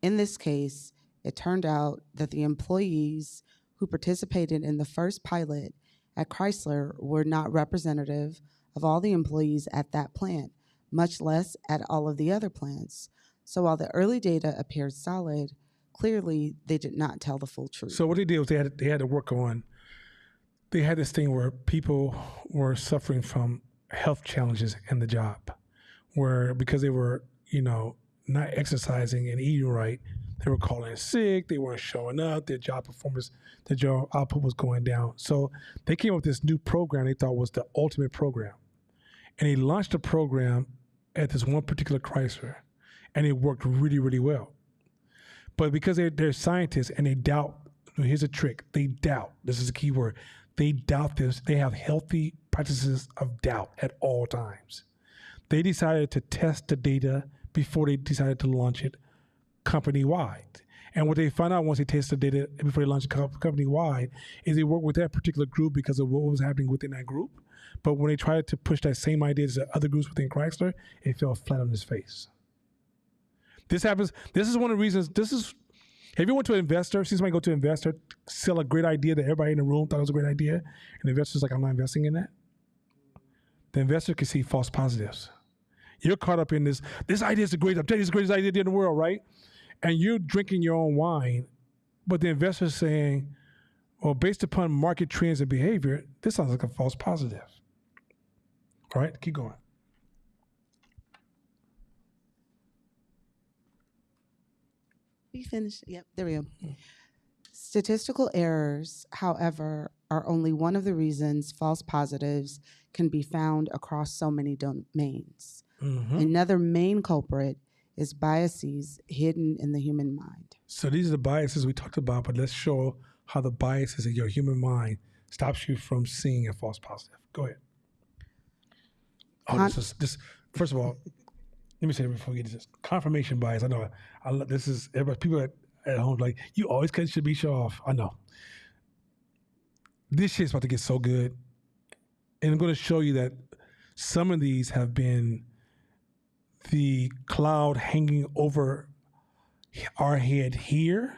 In this case, it turned out that the employees who participated in the first pilot at Chrysler were not representative of all the employees at that plant, much less at all of the other plants. So while the early data appeared solid, clearly they did not tell the full truth. So what they did was they had to work on, they had this thing where people were suffering from health challenges in the job, where because they were, not exercising and eating right, they were calling in sick, they weren't showing up, their job performance, their job output was going down. So they came up with this new program they thought was the ultimate program. And they launched a program at this one particular Chrysler, and it worked really, really well. But because they're scientists and they doubt, here's a trick, they doubt, this is a key word, they doubt this, they have healthy practices of doubt at all times. They decided to test the data before they decided to launch it company-wide. And what they found out once they tested the data before they launched it company-wide is they worked with that particular group because of what was happening within that group. But when they tried to push that same idea to other groups within Chrysler, it fell flat on its face. This happens, this is one of the reasons, have you went to an investor, see somebody go to an investor, sell a great idea that everybody in the room thought was a great idea, and the investor's like, I'm not investing in that? The investor can see false positives. You're caught up in this idea is the greatest, I'm telling you, it's the greatest idea in the world, right? And you're drinking your own wine, but the investor's saying, well, based upon market trends and behavior, this sounds like a false positive. All right, keep going. We finished. Yep, there we go. Statistical errors, however, are only one of the reasons false positives can be found across so many domains. Mm-hmm. Another main culprit is biases hidden in the human mind. So these are the biases we talked about, but let's show how the biases in your human mind stops you from seeing a false positive. Go ahead. Oh, this. First of all, let me say it before we get to this. Confirmation bias. I know. This is everybody. People at home like you always should be show off. I know. This shit's about to get so good, and I'm going to show you that some of these have been the cloud hanging over our head here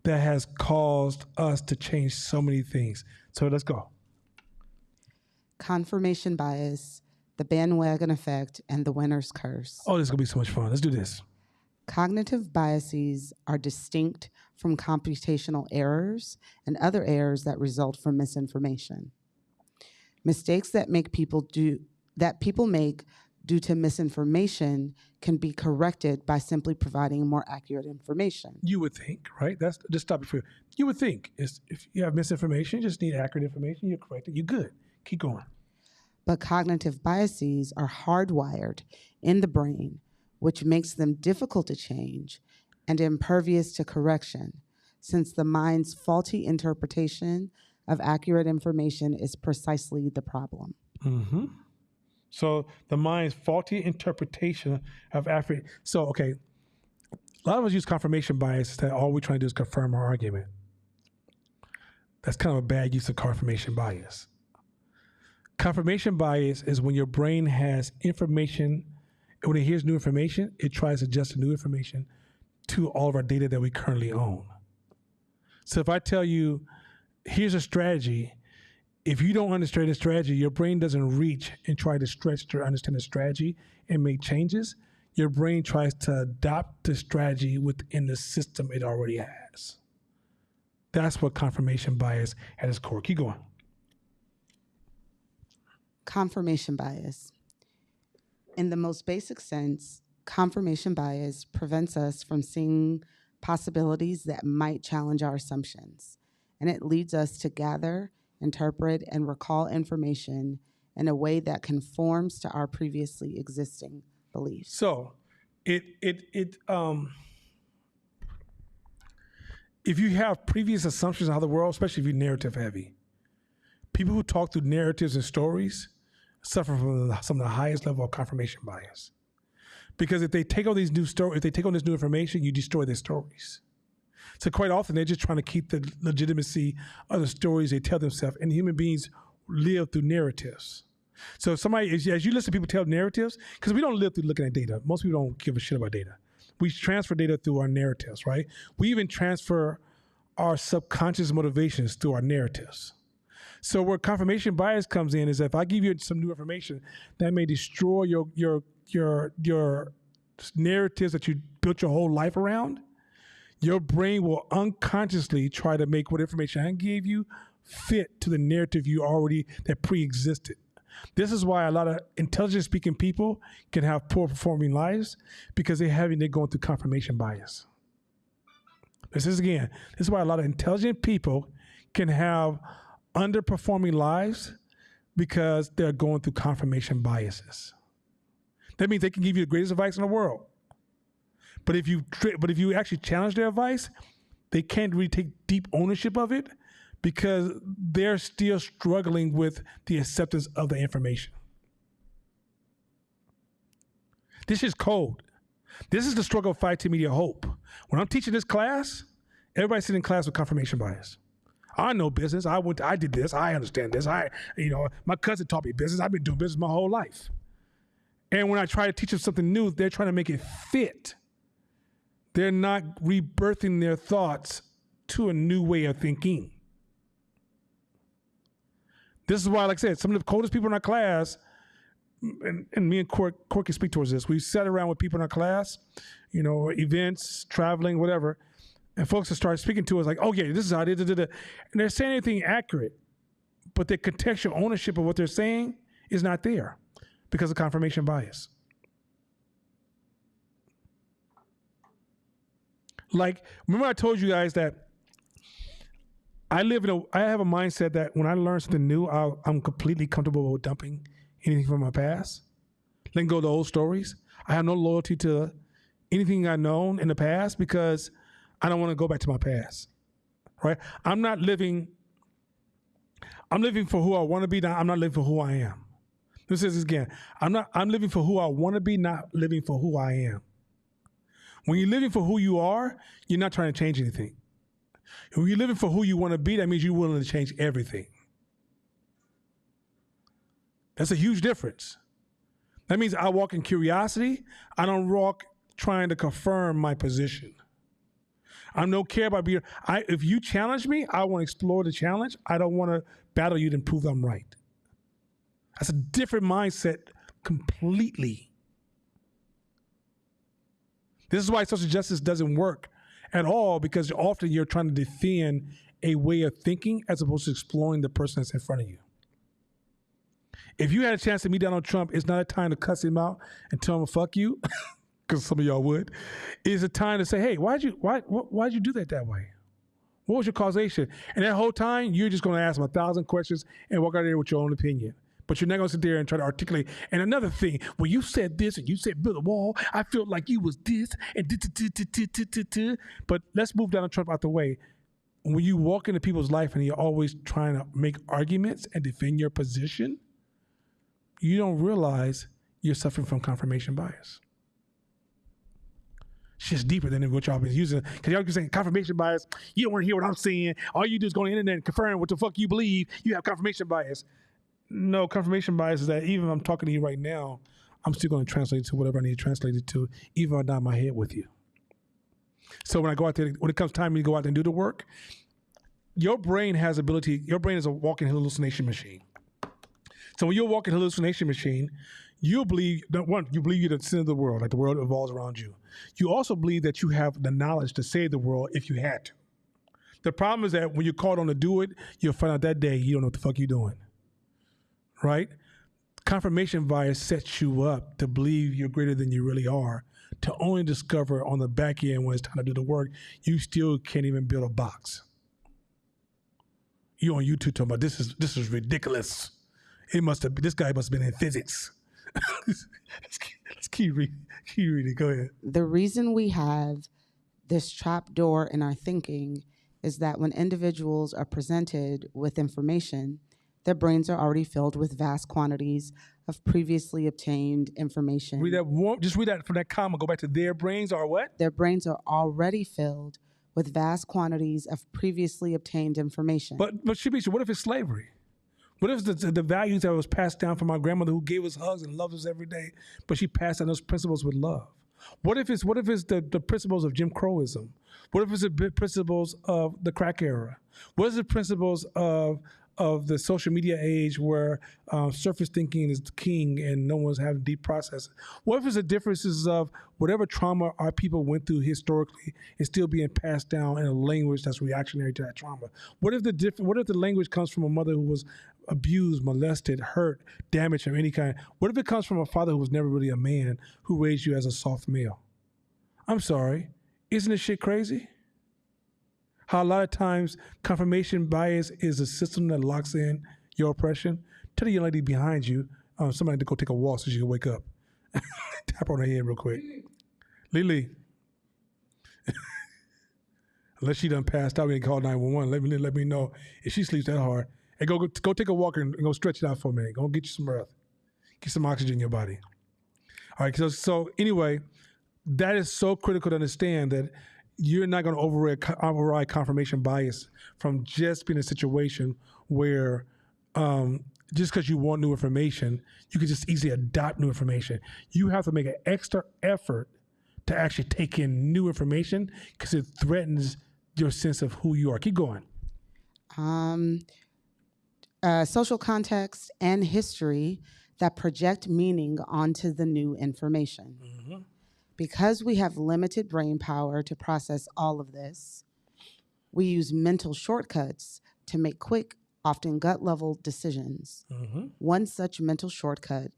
that has caused us to change so many things. So let's go. Confirmation bias, the bandwagon effect, and the winner's curse. Oh, this is going to be so much fun. Let's do this. Cognitive biases are distinct from computational errors and other errors that result from misinformation. Mistakes that people make due to misinformation can be corrected by simply providing more accurate information. You would think, right? That's just stop it for you. You would think if you have misinformation, you just need accurate information, you're corrected, you're good. Keep going. But cognitive biases are hardwired in the brain, which makes them difficult to change and impervious to correction, since the mind's faulty interpretation of accurate information is precisely the problem. Mm-hmm. So the mind's faulty interpretation of accurate. So, okay, a lot of us use confirmation bias that all we're trying to do is confirm our argument. That's kind of a bad use of confirmation bias. Confirmation bias is when your brain has information, when it hears new information, it tries to adjust the new information to all of our data that we currently own. So if I tell you, here's a strategy, if you don't understand the strategy, your brain doesn't reach and try to stretch to understand the strategy and make changes. Your brain tries to adopt the strategy within the system it already has. That's what confirmation bias at its core. Keep going. Confirmation bias. In the most basic sense, confirmation bias prevents us from seeing possibilities that might challenge our assumptions, and it leads us to gather, interpret, and recall information in a way that conforms to our previously existing beliefs. So, if you have previous assumptions on how the world, especially if you're narrative heavy, people who talk through narratives and stories suffer from some of the highest level of confirmation bias. Because if they take on these new stories, if they take on this new information, you destroy their stories. So quite often they're just trying to keep the legitimacy of the stories they tell themselves, and human beings live through narratives. So somebody, as you listen to people tell narratives, because we don't live through looking at data. Most people don't give a shit about data. We transfer data through our narratives, right? We even transfer our subconscious motivations through our narratives. So where confirmation bias comes in is that if I give you some new information that may destroy your narratives that you built your whole life around, your brain will unconsciously try to make what information I gave you fit to the narrative you already, that pre-existed. This is why a lot of intelligent speaking people can have poor performing lives, because they're going through confirmation bias. This is why a lot of intelligent people can have underperforming lives, because they're going through confirmation biases. That means they can give you the greatest advice in the world. But if you actually challenge their advice, they can't really take deep ownership of it because they're still struggling with the acceptance of the information. This is cold. This is the struggle of 5T Media Hope. When I'm teaching this class, everybody's sitting in class with confirmation bias. I know business. I did this. I understand this. My cousin taught me business. I've been doing business my whole life. And when I try to teach them something new, they're trying to make it fit. They're not rebirthing their thoughts to a new way of thinking. This is why, like I said, some of the coldest people in our class, and me and Court can speak towards this. We sat around with people in our class, events, traveling, whatever, and folks have started speaking to us like, oh yeah, this is how it is, and they're saying anything accurate, but their contextual ownership of what they're saying is not there because of confirmation bias. Like, remember I told you guys that I have a mindset that when I learn something new, I'm completely comfortable with dumping anything from my past, letting go of the old stories. I have no loyalty to anything I've known in the past because I don't want to go back to my past, right? I'm living for who I want to be. Now I'm not living for who I am. This is again, I'm living for who I want to be, not living for who I am. When you're living for who you are, you're not trying to change anything. When you're living for who you want to be, that means you're willing to change everything. That's a huge difference. That means I walk in curiosity. I don't walk trying to confirm my position. I don't care about being, if you challenge me, I want to explore the challenge. I don't want to battle you to prove I'm right. That's a different mindset completely. This is why social justice doesn't work at all, because often you're trying to defend a way of thinking as opposed to exploring the person that's in front of you. If you had a chance to meet Donald Trump, it's not a time to cuss him out and tell him fuck you, because some of y'all would. It's a time to say, hey, why'd you do that way? What was your causation? And that whole time, you're just going to ask him 1,000 questions and walk out of there with your own opinion. But you're not going to sit there and try to articulate. And another thing, when you said this and you said build a wall, I felt like you was this and But let's move Donald Trump out the way. When you walk into people's life and you're always trying to make arguments and defend your position, you don't realize you're suffering from confirmation bias. Shit's deeper than what y'all been using. Because y'all be saying confirmation bias, you don't want to hear what I'm saying. All you do is go on the internet and confirm what the fuck you believe. You have confirmation bias. No, confirmation bias is that even if I'm talking to you right now, I'm still going to translate it to whatever I need to translate it to, even if I nod my head with you. So when I go out there, when it comes time to go out there and do the work, your brain is a walking hallucination machine. So when you're a walking hallucination machine, you believe you're the center of the world, like the world revolves around you. You also believe that you have the knowledge to save the world if you had to. The problem is that when you're called on to do it, you'll find out that day you don't know what the fuck you're doing. Right? Confirmation bias sets you up to believe you're greater than you really are, to only discover on the back end when it's time to do the work, you still can't even build a box. You on YouTube talking about this is ridiculous. This guy must have been in physics. Let's keep reading. Go ahead. The reason we have this trap door in our thinking is that when individuals are presented with information, their brains are already filled with vast quantities of previously obtained information. Just read that from that comma. Go back to their brains are what? Their brains are already filled with vast quantities of previously obtained information. But Shabisha, what if it's slavery? What if the values that was passed down from our grandmother who gave us hugs and loved us every day, but she passed down those principles with love? What if it's the principles of Jim Crowism? What if it's the principles of the crack era? What is the principles of the social media age where surface thinking is king and no one's having deep processes? What if it's the differences of whatever trauma our people went through historically is still being passed down in a language that's reactionary to that trauma? What if the language comes from a mother who was abused, molested, hurt, damaged of any kind? What if it comes from a father who was never really a man, who raised you as a soft male? I'm sorry, isn't this shit crazy? How a lot of times confirmation bias is a system that locks in your oppression. Tell the young lady behind you, somebody to go take a walk so she can wake up. Tap her on the head real quick. Lily. Unless she done passed out, we can call 911. Let me know if she sleeps that hard. And go take a walk and go stretch it out for a minute. Go get you some breath. Get some oxygen in your body. All right, so anyway, that is so critical to understand that you're not going to override confirmation bias from just being in a situation where just because you want new information, you can just easily adopt new information. You have to make an extra effort to actually take in new information because it threatens your sense of who you are. Keep going. Social context and history that project meaning onto the new information. Mm-hmm. Because we have limited brain power to process all of this, we use mental shortcuts to make quick, often gut-level decisions. Mm-hmm. One such mental shortcut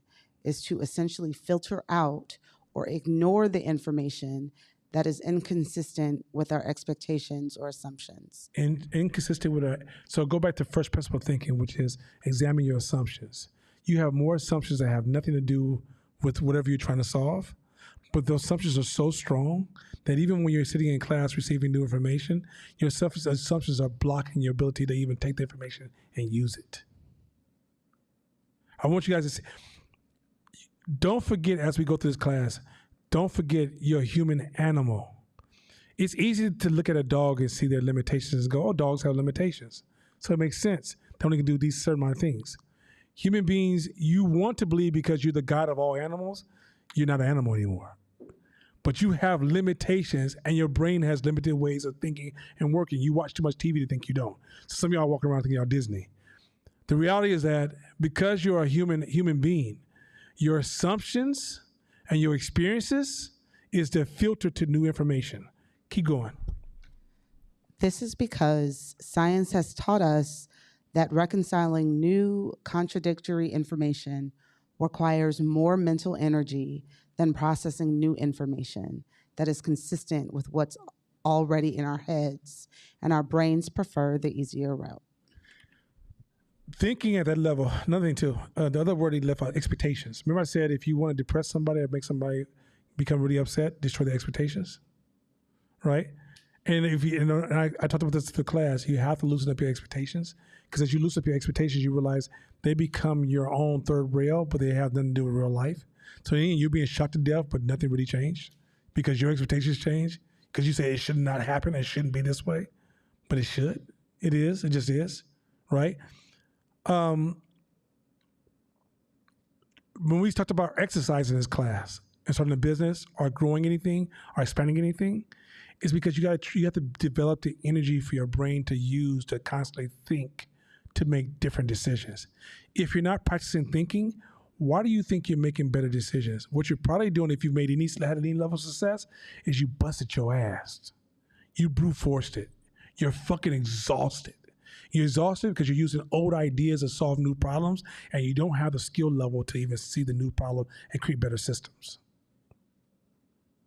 is to essentially filter out or ignore the information that is inconsistent with our expectations or assumptions. Inconsistent with so go back to first principle thinking, which is examine your assumptions. You have more assumptions that have nothing to do with whatever you're trying to solve, but those assumptions are so strong that even when you're sitting in class receiving new information, your assumptions are blocking your ability to even take the information and use it. I want you guys to see, don't forget as we go through this class, don't forget you're a human animal. It's easy to look at a dog and see their limitations and go, oh, dogs have limitations. So it makes sense. They only can do these certain amount of things. Human beings, you want to believe because you're the God of all animals, you're not an animal anymore. But you have limitations and your brain has limited ways of thinking and working. You watch too much TV to think you don't. So some of y'all walking around thinking y'all Disney. The reality is that because you're a human being, your assumptions and your experiences is the filter to new information. Keep going. This is because science has taught us that reconciling new contradictory information requires more mental energy than processing new information that is consistent with what's already in our heads, and our brains prefer the easier route. Thinking at that level, another thing too, the other word he left out, expectations. Remember I said if you want to depress somebody or make somebody become really upset, destroy their expectations, right? And if you, and I talked about this to the class, you have to loosen up your expectations, because as you loosen up your expectations, you realize they become your own third rail, but they have nothing to do with real life. So you're being shocked to death, but nothing really changed because your expectations change, because you say it should not happen, it shouldn't be this way, but it should. It is, it just is, right? When we talked about exercise in this class and starting a business or growing anything or expanding anything, is because you have to develop the energy for your brain to use to constantly think, to make different decisions. If you're not practicing thinking, why do you think you're making better decisions? What you're probably doing, if you've had any level of success, is you busted your ass. You brute forced it. You're fucking exhausted. You're exhausted because you're using old ideas to solve new problems, and you don't have the skill level to even see the new problem and create better systems.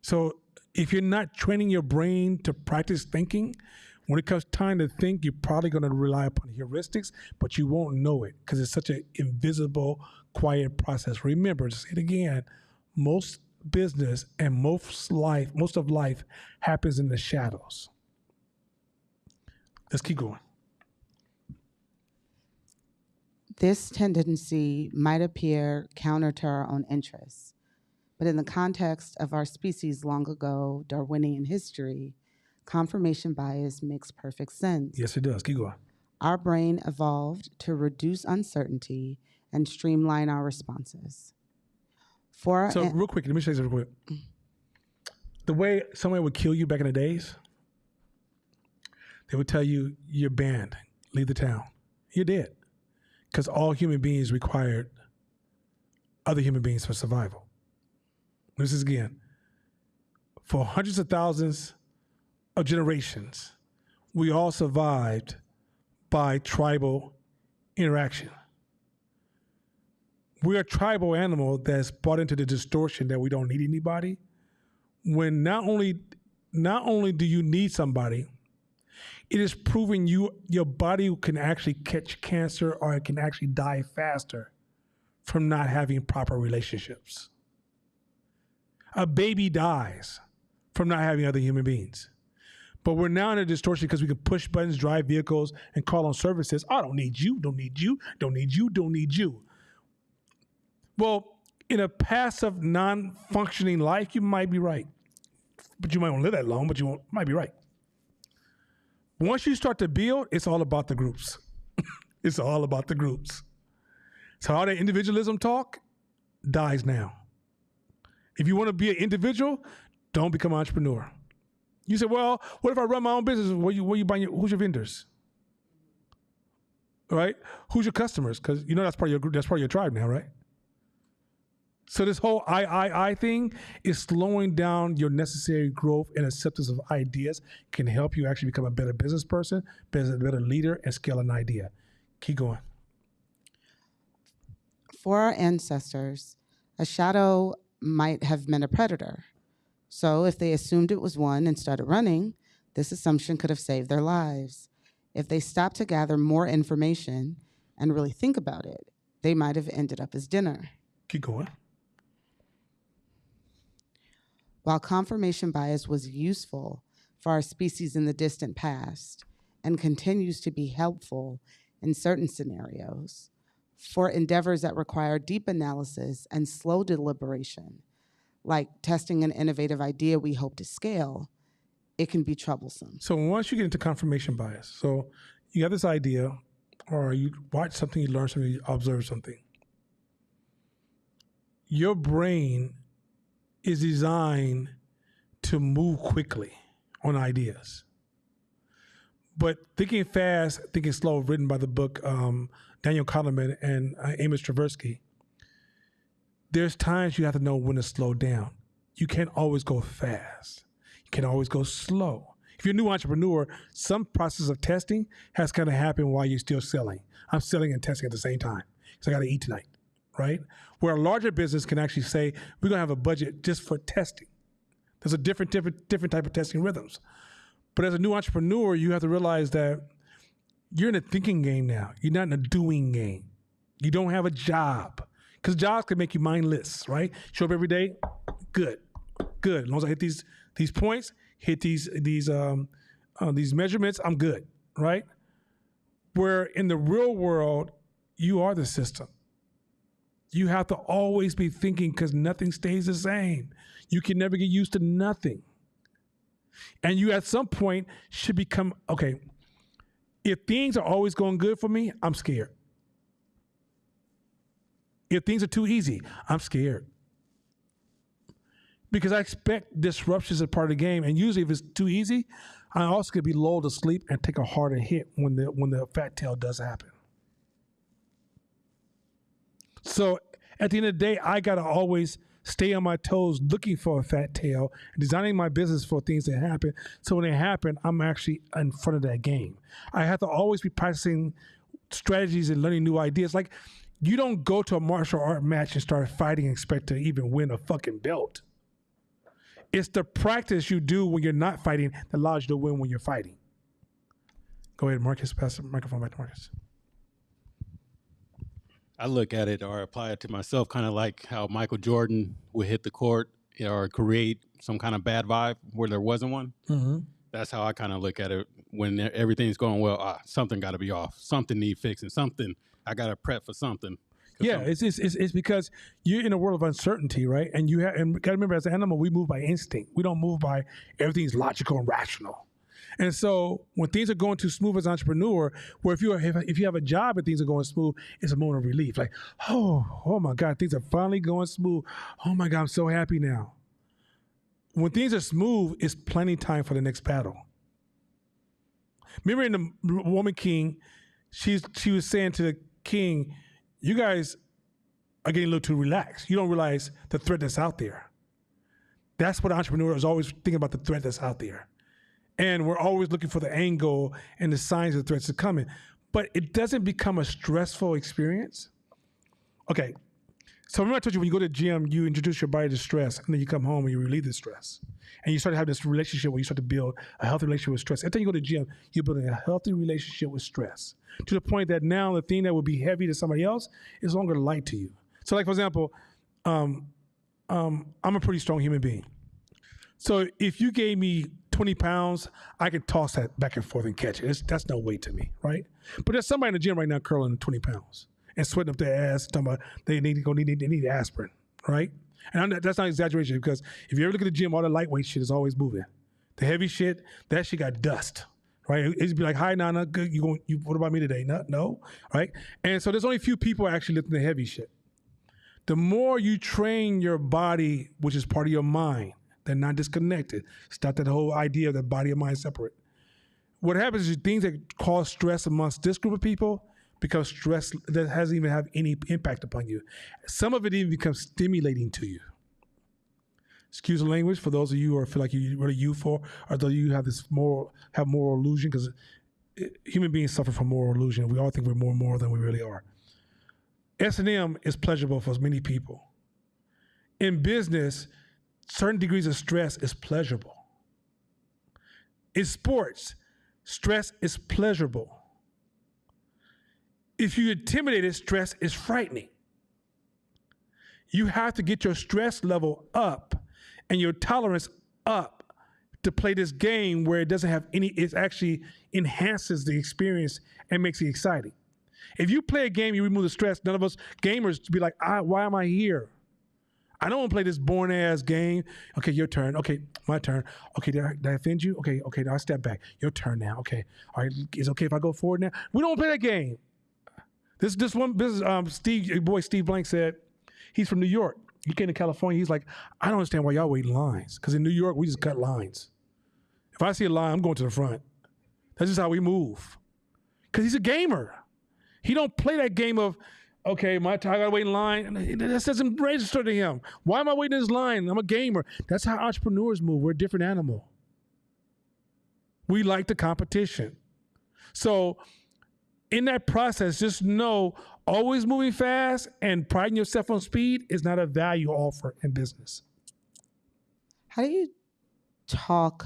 So if you're not training your brain to practice thinking, when it comes time to think, you're probably going to rely upon heuristics, but you won't know it because it's such an invisible, quiet process. Remember, to say it again, most business and most of life happens in the shadows. Let's keep going. This tendency might appear counter to our own interests, but in the context of our species' long ago Darwinian history, confirmation bias makes perfect sense. Yes, it does. Keep going. Our brain evolved to reduce uncertainty and streamline our responses. Real quick, let me say this real quick. The way somebody would kill you back in the days, they would tell you, you're banned, leave the town. You're dead. Because all human beings required other human beings for survival. This is again, for hundreds of thousands of generations, we all survived by tribal interaction. We're a tribal animal that's bought into the distortion that we don't need anybody. When not only do you need somebody, it is proving your body can actually catch cancer, or it can actually die faster from not having proper relationships. A baby dies from not having other human beings. But we're now in a distortion because we can push buttons, drive vehicles, and call on services. I don't need you, don't need you, don't need you, don't need you. Well, in a passive, non-functioning life, you might be right. But you might not live that long, but you might be right. Once you start to build, it's all about the groups. It's all about the groups. So all that individualism talk dies now. If you want to be an individual, don't become an entrepreneur. You say, well, what if I run my own business? Where you buying who's your vendors? Right? Who's your customers? Because you know that's part of your group, that's part of your tribe now, right? So this whole I thing is slowing down your necessary growth and acceptance of ideas can help you actually become a better business person, better leader, and scale an idea. Keep going. For our ancestors, a shadow might have been a predator. So if they assumed it was one and started running, this assumption could have saved their lives. If they stopped to gather more information and really think about it, they might have ended up as dinner. Keep going. While confirmation bias was useful for our species in the distant past and continues to be helpful in certain scenarios, for endeavors that require deep analysis and slow deliberation, like testing an innovative idea we hope to scale, it can be troublesome. So once you get into confirmation bias, so you have this idea, or you watch something, you learn something, you observe something. Your brain is designed to move quickly on ideas. But Thinking Fast, Thinking Slow, written by the book Daniel Kahneman and Amos Tversky, there's times you have to know when to slow down. You can't always go fast. You can always go slow. If you're a new entrepreneur, some process of testing has kind of happened while you're still selling. I'm selling and testing at the same time because I got to eat tonight, right? Where a larger business can actually say, we're going to have a budget just for testing. There's a different type of testing rhythms. But as a new entrepreneur, you have to realize that you're in a thinking game now. You're not in a doing game. You don't have a job. Because jobs can make you mindless, right? Show up every day, good. As long as I hit these points, hit these measurements, I'm good, right? Where in the real world, you are the system. You have to always be thinking because nothing stays the same. You can never get used to nothing. And you at some point should become, okay, if things are always going good for me, I'm scared. If things are too easy, I'm scared. Because I expect disruptions as part of the game. And usually if it's too easy, I also could be lulled to sleep and take a harder hit when the fat tail does happen. So at the end of the day, I got to always stay on my toes looking for a fat tail, designing my business for things that happen. So when they happen, I'm actually in front of that game. I have to always be practicing strategies and learning new ideas. Like, you don't go to a martial art match and start fighting and expect to even win a fucking belt. It's the practice you do when you're not fighting that allows you to win when you're fighting. Go ahead, Marcus. Pass the microphone back to Marcus. I look at it or apply it to myself kind of like how Michael Jordan would hit the court or create some kind of bad vibe where there wasn't one. Mm-hmm. That's how I kind of look at it when everything's going well. Something got to be off. Something need fixing. Something. I got to prep for something. Yeah, it's because you're in a world of uncertainty, right? And you got to remember, as an animal, we move by instinct. We don't move by everything's logical and rational. And so when things are going too smooth as an entrepreneur, where if you have a job and things are going smooth, it's a moment of relief. Like, oh my God, things are finally going smooth. Oh my God, I'm so happy now. When things are smooth, it's planning time for the next battle. Remember in the Woman King, she was saying to the king, you guys are getting a little too relaxed. You don't realize the threat that's out there. That's what an entrepreneur is always thinking about, the threat that's out there. And we're always looking for the angle and the signs of the threats are coming. But it doesn't become a stressful experience. Okay, so remember I told you when you go to the gym, you introduce your body to stress, and then you come home and you relieve the stress. And you start having this relationship where you start to build a healthy relationship with stress. Every time you go to the gym, you're building a healthy relationship with stress, to the point that now the thing that would be heavy to somebody else is no longer light to you. So like, for example, I'm a pretty strong human being. So if you gave me 20 pounds, I could toss that back and forth and catch it. That's no weight to me, right? But there's somebody in the gym right now curling 20 pounds and sweating up their ass, talking about they need aspirin, right? And that's not exaggeration, because if you ever look at the gym, all the lightweight shit is always moving. The heavy shit, that shit got dust, right? It'd be like, hi, Nana, good. What about me today? No, right? And so there's only a few people actually lifting the heavy shit. The more you train your body, which is part of your mind, they're not disconnected. Stop that whole idea of the body and mind separate. What happens is things that cause stress amongst this group of people because stress that hasn't even have any impact upon you. Some of it even becomes stimulating to you. Excuse the language for those of you who feel like you're really youthful, or those of you who have moral illusion, because human beings suffer from moral illusion. We all think we're more moral than we really are. S&M is pleasurable for many people. In business, certain degrees of stress is pleasurable. In sports, stress is pleasurable. If you're intimidated, stress is frightening. You have to get your stress level up and your tolerance up to play this game where it doesn't have any, it actually enhances the experience and makes it exciting. If you play a game, you remove the stress, none of us gamers be like, why am I here? I don't want to play this boring ass game. Okay, your turn. Okay, my turn. Okay, did I offend you? Okay, now I step back. Your turn now. Okay, all right, is it okay if I go forward now? We don't play that game. Steve Blank said, he's from New York. He came to California. He's like, I don't understand why y'all wait in lines. Because in New York, we just cut lines. If I see a line, I'm going to the front. That's just how we move. Because he's a gamer. He don't play that game of, okay, my time, I gotta wait in line. That doesn't register to him. Why am I waiting in this line? I'm a gamer. That's how entrepreneurs move. We're a different animal. We like the competition. So in that process, just know always moving fast and priding yourself on speed is not a value offer in business. How do you talk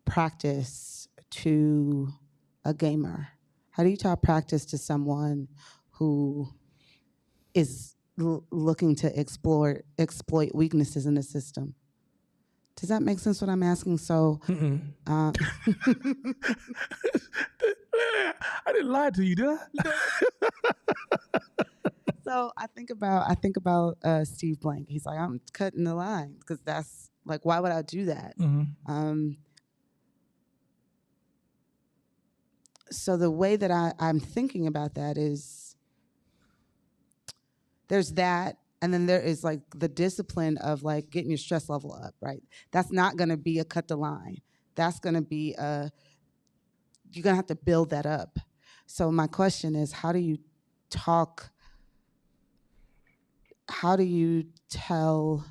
practice to a gamer? How do you talk practice to someone who is looking to exploit weaknesses in the system? Does that make sense what I'm asking? So, I didn't lie to you, did I? So I think about Steve Blank. He's like, I'm cutting the line because that's like, why would I do that? So the way that I'm thinking about that is there's that, and then there is like the discipline of like getting your stress level up, right? That's not going to be a cut the line. That's going to be you're going to have to build that up. So my question is, how do you tell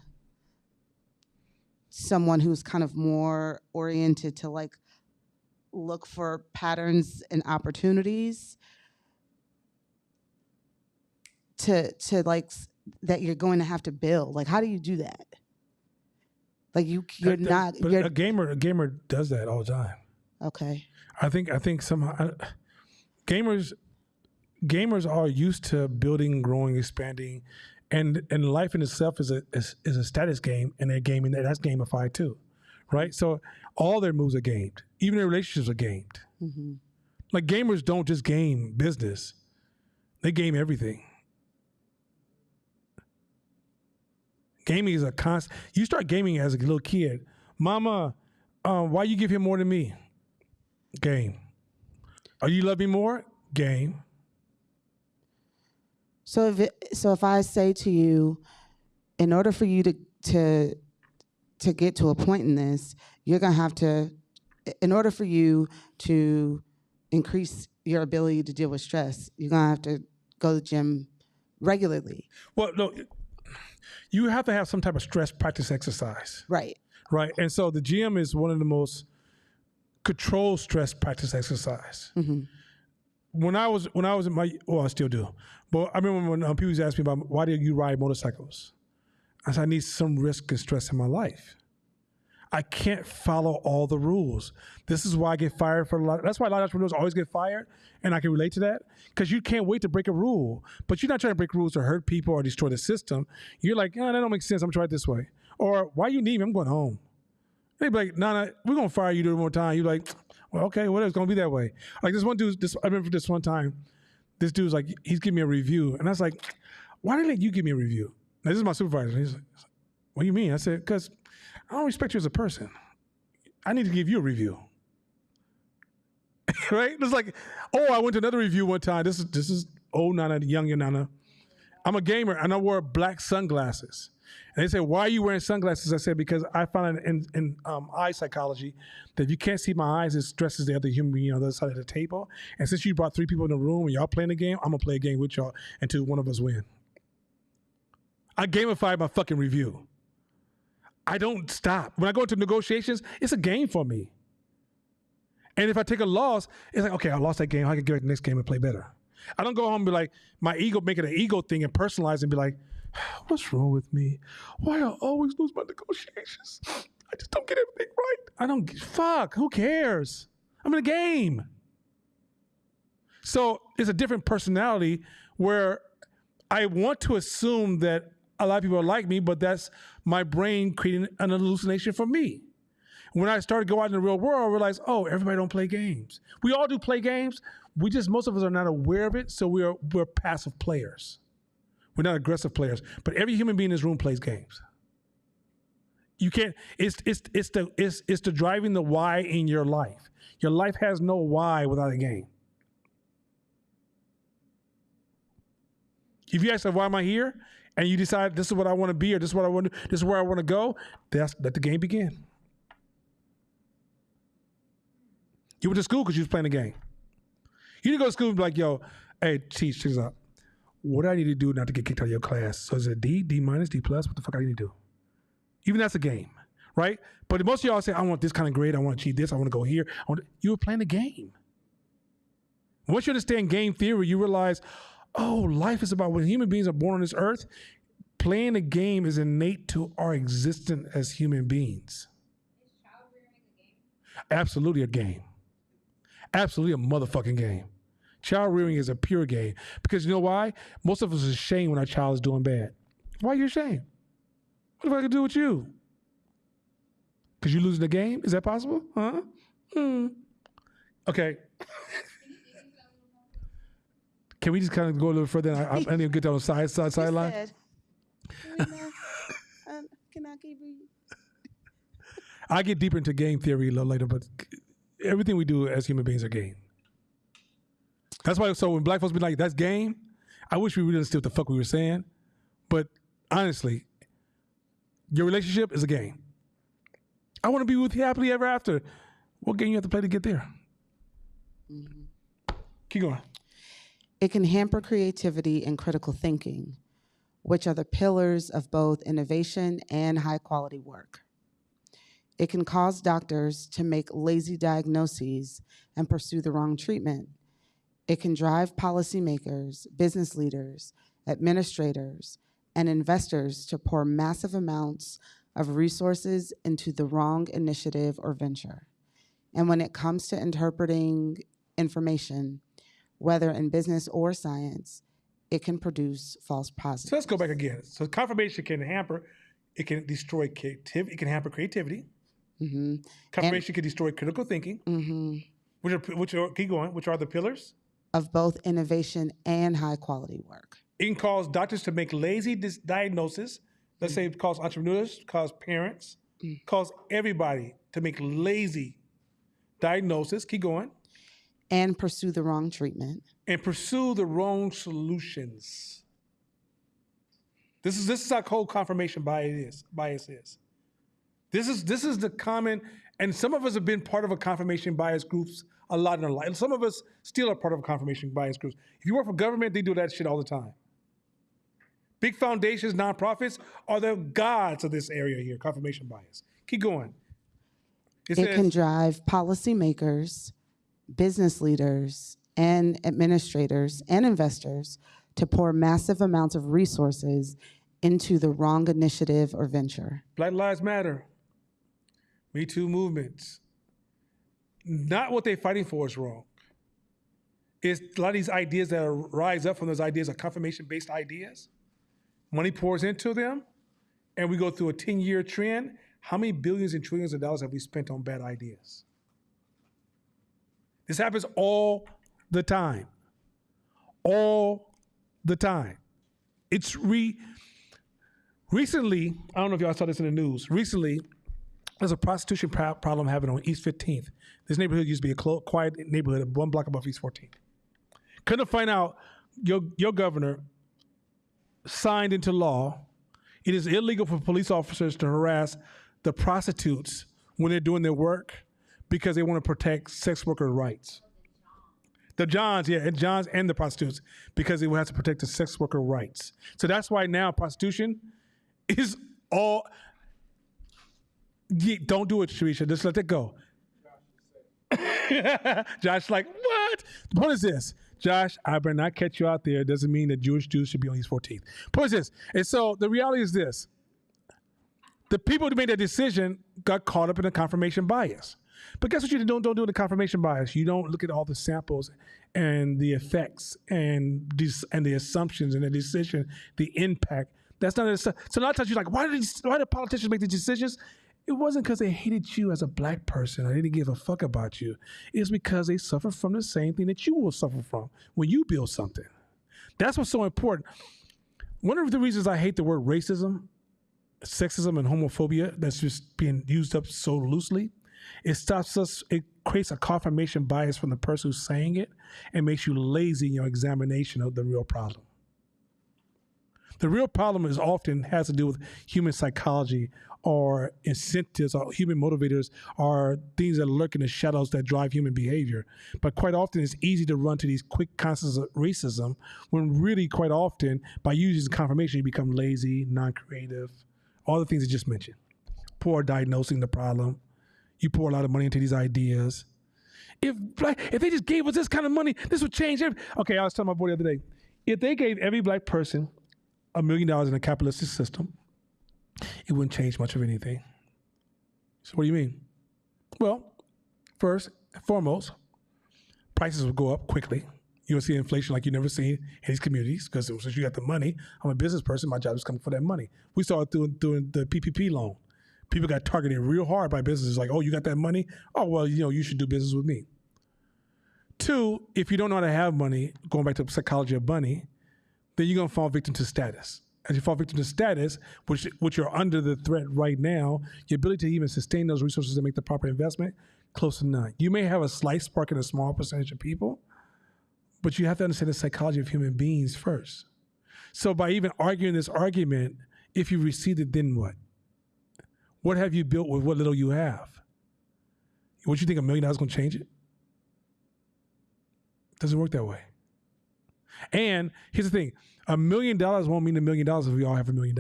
someone who's kind of more oriented to like look for patterns and opportunities to like that you're going to have to build? Like, how do you do that? Like you're not. But you're, a gamer does that all the time. Okay. I think somehow gamers are used to building, growing, expanding, and life in itself is a status game, and they're gaming that's gamified too, right? So all their moves are gamed, even their relationships are gamed. Mm-hmm. Like gamers don't just game business; they game everything. Gaming is a constant. You start gaming as a little kid. Mama, why you give him more than me? Game. Are you love me more? Game. So if I say to you, in order for you to get to a point in this, you're gonna have to, in order for you to increase your ability to deal with stress, you're gonna have to go to the gym regularly. Well, no, you have to have some type of stress practice exercise. Right. Right. And so the gym is one of the most controlled stress practice exercise. Mm-hmm. When I was in my, well, I still do, but I remember when people used to ask me about why do you ride motorcycles? I said, I need some risk and stress in my life. I can't follow all the rules. This is why I get fired for a lot. That's why a lot of entrepreneurs always get fired, and I can relate to that, because you can't wait to break a rule. But you're not trying to break rules to hurt people or destroy the system. You're like, that don't make sense. I'm trying it this way. Or, why you need me? I'm going home. They be like, no, we're going to fire you one more time. You're like, well, okay, whatever. It's going to be that way. Like this one dude, I remember this one time, this dude's like, he's giving me a review. And I was like, why did they let you give me a review? Now, this is my supervisor. He's like, what do you mean? I said, because I don't respect you as a person. I need to give you a review. Right? It's like, I went to another review one time. This is old Nana, young Nana. I'm a gamer, and I wore black sunglasses. And they said, why are you wearing sunglasses? I said, because I found in eye psychology that if you can't see my eyes, it stresses the other human being on the other side of the table. And since you brought 3 people in the room and y'all playing a game, I'm going to play a game with y'all until one of us win. I gamified my fucking review. I don't stop. When I go into negotiations, it's a game for me. And if I take a loss, it's like, okay, I lost that game. I can get back the next game and play better. I don't go home and be like, my ego, make it an ego thing and personalize and be like, what's wrong with me? Why do I always lose my negotiations? I just don't get everything right. Fuck, who cares? I'm in a game. So it's a different personality where I want to assume that a lot of people are like me, but that's my brain creating an hallucination for me. When I started to go out in the real world, I realized, everybody don't play games. We all do play games. Most of us are not aware of it, so we're passive players. We're not aggressive players. But every human being in this room plays games. You can't. It's the driving the why in your life. Your life has no why without a game. If you ask, why am I here? And you decide this is what I want to be, or this is what I want to, this is where I want to go, let the game begin. You went to school because you was playing a game. You didn't go to school and be like, yo, hey, check this out. What do I need to do not to get kicked out of your class? So is it D, D minus, D plus? What the fuck I need to do? Even that's a game, right? But most of y'all say, I want this kind of grade. I want to achieve this. I want to go here. You were playing a game. Once you understand game theory, you realize, life is about when human beings are born on this earth, playing a game is innate to our existence as human beings. Is child rearing a game? Absolutely a game. Absolutely a motherfucking game. Child rearing is a pure game. Because you know why? Most of us are ashamed when our child is doing bad. Why are you ashamed? What have I to do with you? Because you're losing the game? Is that possible? Huh? Okay. Can we just kind of go a little further? I need to get on the sideline. Can I keep reading? I get deeper into game theory a little later, but everything we do as human beings are game. That's why, so when black folks be like, that's game, I wish we really understood what the fuck we were saying. But honestly, your relationship is a game. I want to be with you happily ever after. What game you have to play to get there? Mm-hmm. Keep going. It can hamper creativity and critical thinking, which are the pillars of both innovation and high-quality work. It can cause doctors to make lazy diagnoses and pursue the wrong treatment. It can drive policymakers, business leaders, administrators, and investors to pour massive amounts of resources into the wrong initiative or venture. And when it comes to interpreting information, whether in business or science, it can produce false positives. So let's go back again. So confirmation can hamper, it can destroy creativity, it can hamper creativity. Mm-hmm. Confirmation can destroy critical thinking. Mm-hmm. Keep going, which are the pillars? Of both innovation and high quality work. It can cause doctors to make lazy diagnoses. Let's say it cause entrepreneurs, cause parents, cause everybody to make lazy diagnoses. Keep going. And pursue the wrong treatment. And pursue the wrong solutions. This is how cold confirmation bias is. This is the common, and some of us have been part of a confirmation bias groups a lot in our life. Some of us still are part of a confirmation bias groups. If you work for government, they do that shit all the time. Big foundations, nonprofits are the gods of this area here, confirmation bias. Keep going. It can drive policymakers, business leaders, and administrators and investors to pour massive amounts of resources into the wrong initiative or venture. Black Lives Matter. Me Too movements. Not what they're fighting for is wrong. It's a lot of these ideas that rise up from those ideas are confirmation-based ideas. Money pours into them, and we go through a 10-year trend. How many billions and trillions of dollars have we spent on bad ideas? This happens all the time. All the time. It's recently, I don't know if y'all saw this in the news, recently, there's a prostitution problem happening on East 15th. This neighborhood used to be a quiet neighborhood 1 block above East 14th. Couldn't find out your governor signed into law, it is illegal for police officers to harass the prostitutes when they're doing their work because they want to protect sex workers' rights. The Johns and the prostitutes, because they will have to protect the sex worker rights. So that's why now prostitution is all, don't do it, Sharisha, just let it go. Josh like, what? The point is this, Josh, I better not catch you out there. It doesn't mean that Jewish Jews should be on East 14th. Point is this, and so the reality is this, the people who made that decision got caught up in the confirmation bias. But guess what you don't do the confirmation bias? You don't look at all the samples and the effects and the assumptions and the decision, the impact. That's not so a lot of times you're like, why do politicians make these decisions? It wasn't because they hated you as a black person or they didn't give a fuck about you. It's because they suffer from the same thing that you will suffer from when you build something. That's what's so important. One of the reasons I hate the word racism, sexism, and homophobia that's just being used up so loosely, it creates a confirmation bias from the person who's saying it and makes you lazy in your examination of the real problem. The real problem has to do with human psychology or incentives or human motivators or things that lurk in the shadows that drive human behavior. But quite often it's easy to run to these quick concepts of racism when really quite often by using confirmation you become lazy, non-creative, all the things I just mentioned. Poor diagnosing the problem. You pour a lot of money into these ideas. If they just gave us this kind of money, this would change everything. Okay, I was telling my boy the other day, if they gave every black person $1 million in a capitalistic system, it wouldn't change much of anything. So what do you mean? Well, first and foremost, prices will go up quickly. You'll see inflation like you've never seen in these communities because since you got the money, I'm a business person, my job is coming for that money. We saw it doing the PPP loan. People got targeted real hard by businesses like, oh, you got that money? Oh, well, you should do business with me. 2, if you don't know how to have money, going back to the psychology of money, then you're going to fall victim to status. As you fall victim to status, which you're under the threat right now, your ability to even sustain those resources and make the proper investment, close to none. You may have a slight spark in a small percentage of people, but you have to understand the psychology of human beings first. So by even arguing this argument, if you receive it, then what? What have you built with what little you have? What you think $1 million is going to change it? Doesn't work that way. And here's the thing, $1 million won't mean $1 million if we all have $1 million.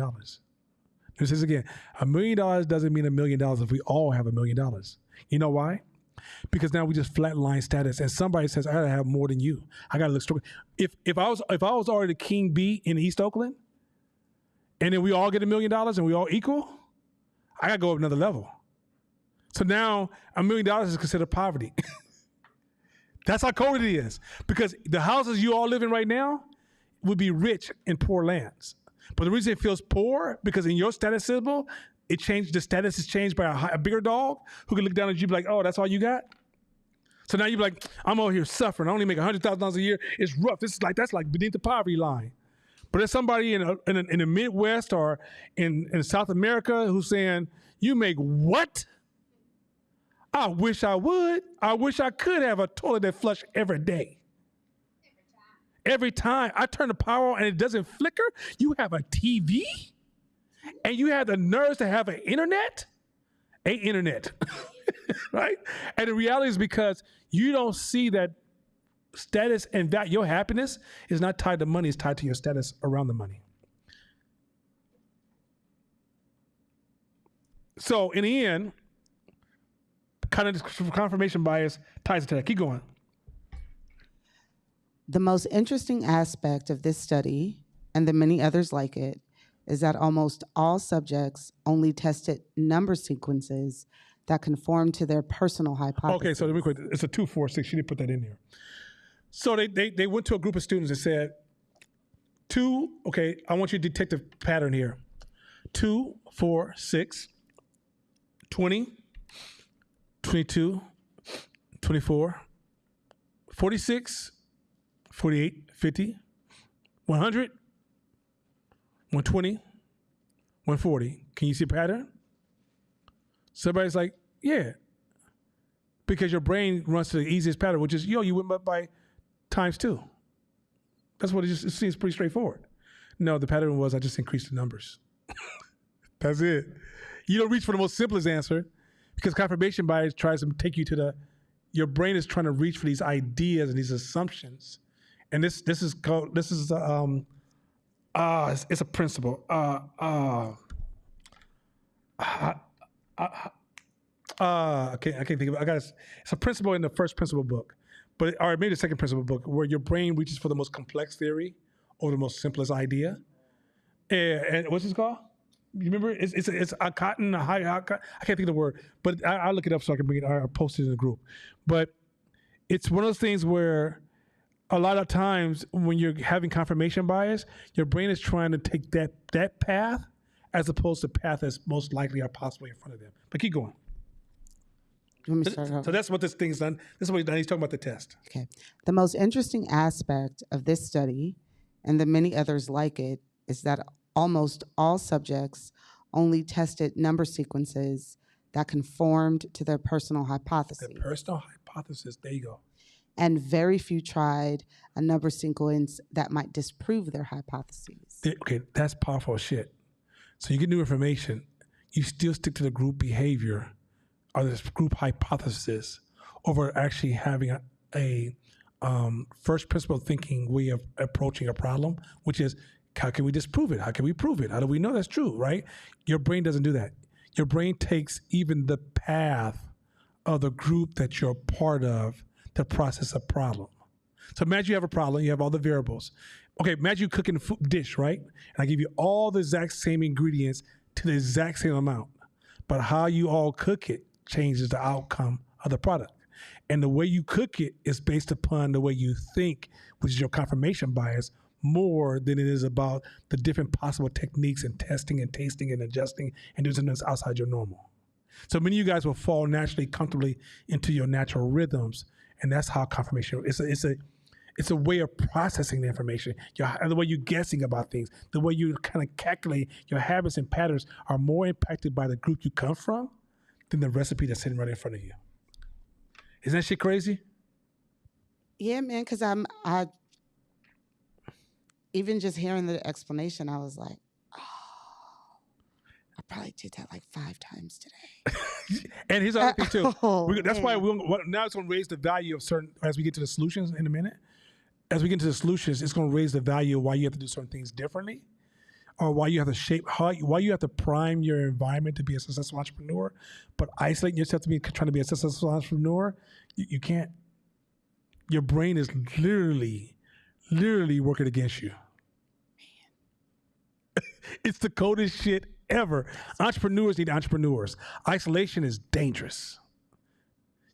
This is again, $1 million doesn't mean $1 million if we all have $1 million. You know why? Because now we just flatline status, and somebody says, I gotta have more than you. I gotta look strong. If I was already the king bee in East Oakland, and then we all get $1 million and we all equal, I gotta go up another level. So now $1 million is considered poverty. That's how cold it is. Because the houses you all live in right now would be rich in poor lands. But the reason it feels poor, because in your status symbol, the status is changed by a bigger dog who can look down at you and be like, oh, that's all you got? So now you're like, I'm over here suffering. I only make $100,000 a year. It's rough. That's like beneath the poverty line. But there's somebody in the Midwest or in South America who's saying, you make what? I wish I would. I wish I could have a toilet that flush every day. Every time I turn the power on and it doesn't flicker, you have a TV and you have the nerves to have an internet, right? And the reality is because you don't see that status and that your happiness is not tied to money, it's tied to your status around the money. So in the end, kind of confirmation bias ties into that. Keep going. The most interesting aspect of this study, and the many others like it, is that almost all subjects only tested number sequences that conform to their personal hypothesis. Okay, so let me quick. It's a 2, 4, 6. She didn't put that in there. So they went to a group of students and said, I want you to detect a pattern here. 2, 4, 6, 20, 22, 24, 46, 48, 50, 100, 120, 140. Can you see a pattern? So everybody's like, yeah. Because your brain runs to the easiest pattern, which is, you went up by times 2. That's what it seems pretty straightforward. No, the pattern was I just increased the numbers. That's it. You don't reach for the most simplest answer because confirmation bias tries to take you to your brain is trying to reach for these ideas and these assumptions. And it's a principle. I can't think of it. It's a principle in the first principle book, or maybe the second principle book, where your brain reaches for the most complex theory over the most simplest idea. And what's this called? You remember? It's a cotton, a high. I can't think of the word, but I'll look it up so I can bring it. I'll post it in the group. But it's one of those things where a lot of times when you're having confirmation bias, your brain is trying to take that path as opposed to path that's most likely or possibly in front of them. But keep going. You want me to start over? So that's what this thing's done. This is what he's done. He's talking about the test. Okay. The most interesting aspect of this study, and the many others like it, is that almost all subjects only tested number sequences that conformed to their personal hypothesis. The personal hypothesis. There you go. And very few tried a number sequence that might disprove their hypotheses. Okay, that's powerful shit. So you get new information, you still stick to the group behavior or this group hypothesis over actually having a first principle thinking way of approaching a problem, which is, how can we disprove it? How can we prove it? How do we know that's true, right? Your brain doesn't do that. Your brain takes even the path of the group that you're part of to process a problem. So imagine you have a problem, you have all the variables. Okay, imagine you cooking a dish, right? And I give you all the exact same ingredients to the exact same amount. But how you all cook it changes the outcome of the product. And the way you cook it is based upon the way you think, which is your confirmation bias, more than it is about the different possible techniques and testing and tasting and adjusting and doing something that's outside your normal. So many of you guys will fall naturally, comfortably into your natural rhythms, and that's how confirmation. It's a way of processing the information. The way you're guessing about things, the way you kind of calculate your habits and patterns are more impacted by the group you come from than the recipe that's sitting right in front of you. Isn't that shit crazy? Yeah, man. Because I even just hearing the explanation, I was like, oh, I probably did that like 5 times today. And here's the other thing too. That's man. why now it's going to raise the value of certain, as we get to the solutions in a minute. As we get into the solutions, it's going to raise the value of why you have to do certain things differently, or why you have to shape, why you have to prime your environment to be a successful entrepreneur, but isolating yourself to be trying to be a successful entrepreneur, you can't. Your brain is literally working against you. It's the coldest shit ever. Entrepreneurs need entrepreneurs. Isolation is dangerous.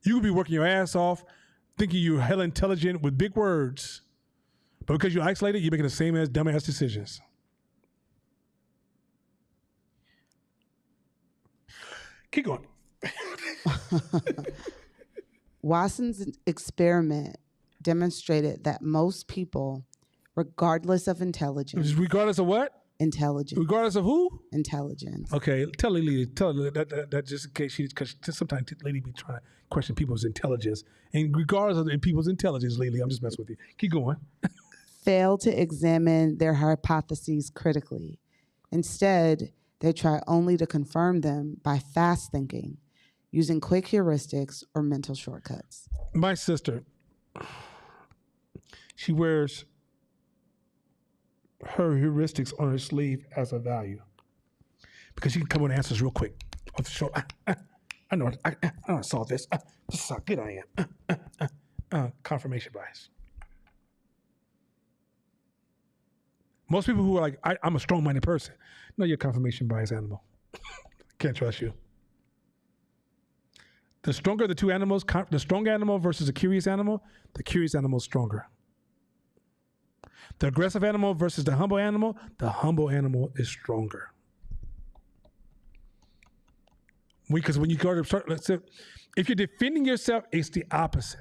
You could be working your ass off, thinking you're hella intelligent with big words, but because you're isolated, you're making the same as dumbass decisions. Keep going. Watson's experiment demonstrated that most people, regardless of intelligence, Regardless of what? intelligence, Regardless of who? intelligence, Okay, tell Lily that just in case because sometimes Lily be trying to question people's intelligence. And regardless of people's intelligence, Lily, I'm just messing with you. Keep going. fail to examine their hypotheses critically. Instead, they try only to confirm them by fast thinking, using quick heuristics or mental shortcuts. My sister, she wears her heuristics on her sleeve as a value because she can come with answers real quick. Off the show, I know I saw this. This is how good I am. Confirmation bias. Most people who are like, I'm a strong-minded person. No, you're a confirmation bias animal. Can't trust you. The stronger the two animals, the strong animal versus the curious animal is stronger. The aggressive animal versus the humble animal is stronger. Because when you go to, let's say, if you're defending yourself, it's the opposite.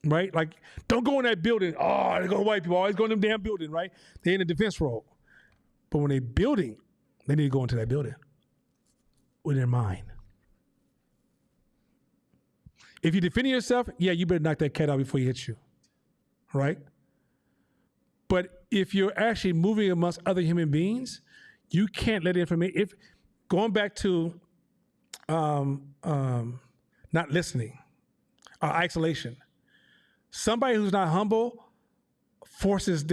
Right? Like, don't go in that building. Oh, they go white people, always go in them damn building, right? They're in a defense role. But when they're building, they need to go into that building with their mind. If you're defending yourself, yeah, you better knock that cat out before he hits you. Right? But if you're actually moving amongst other human beings, you can't let information, if going back to not listening, isolation. Somebody who's not humble forces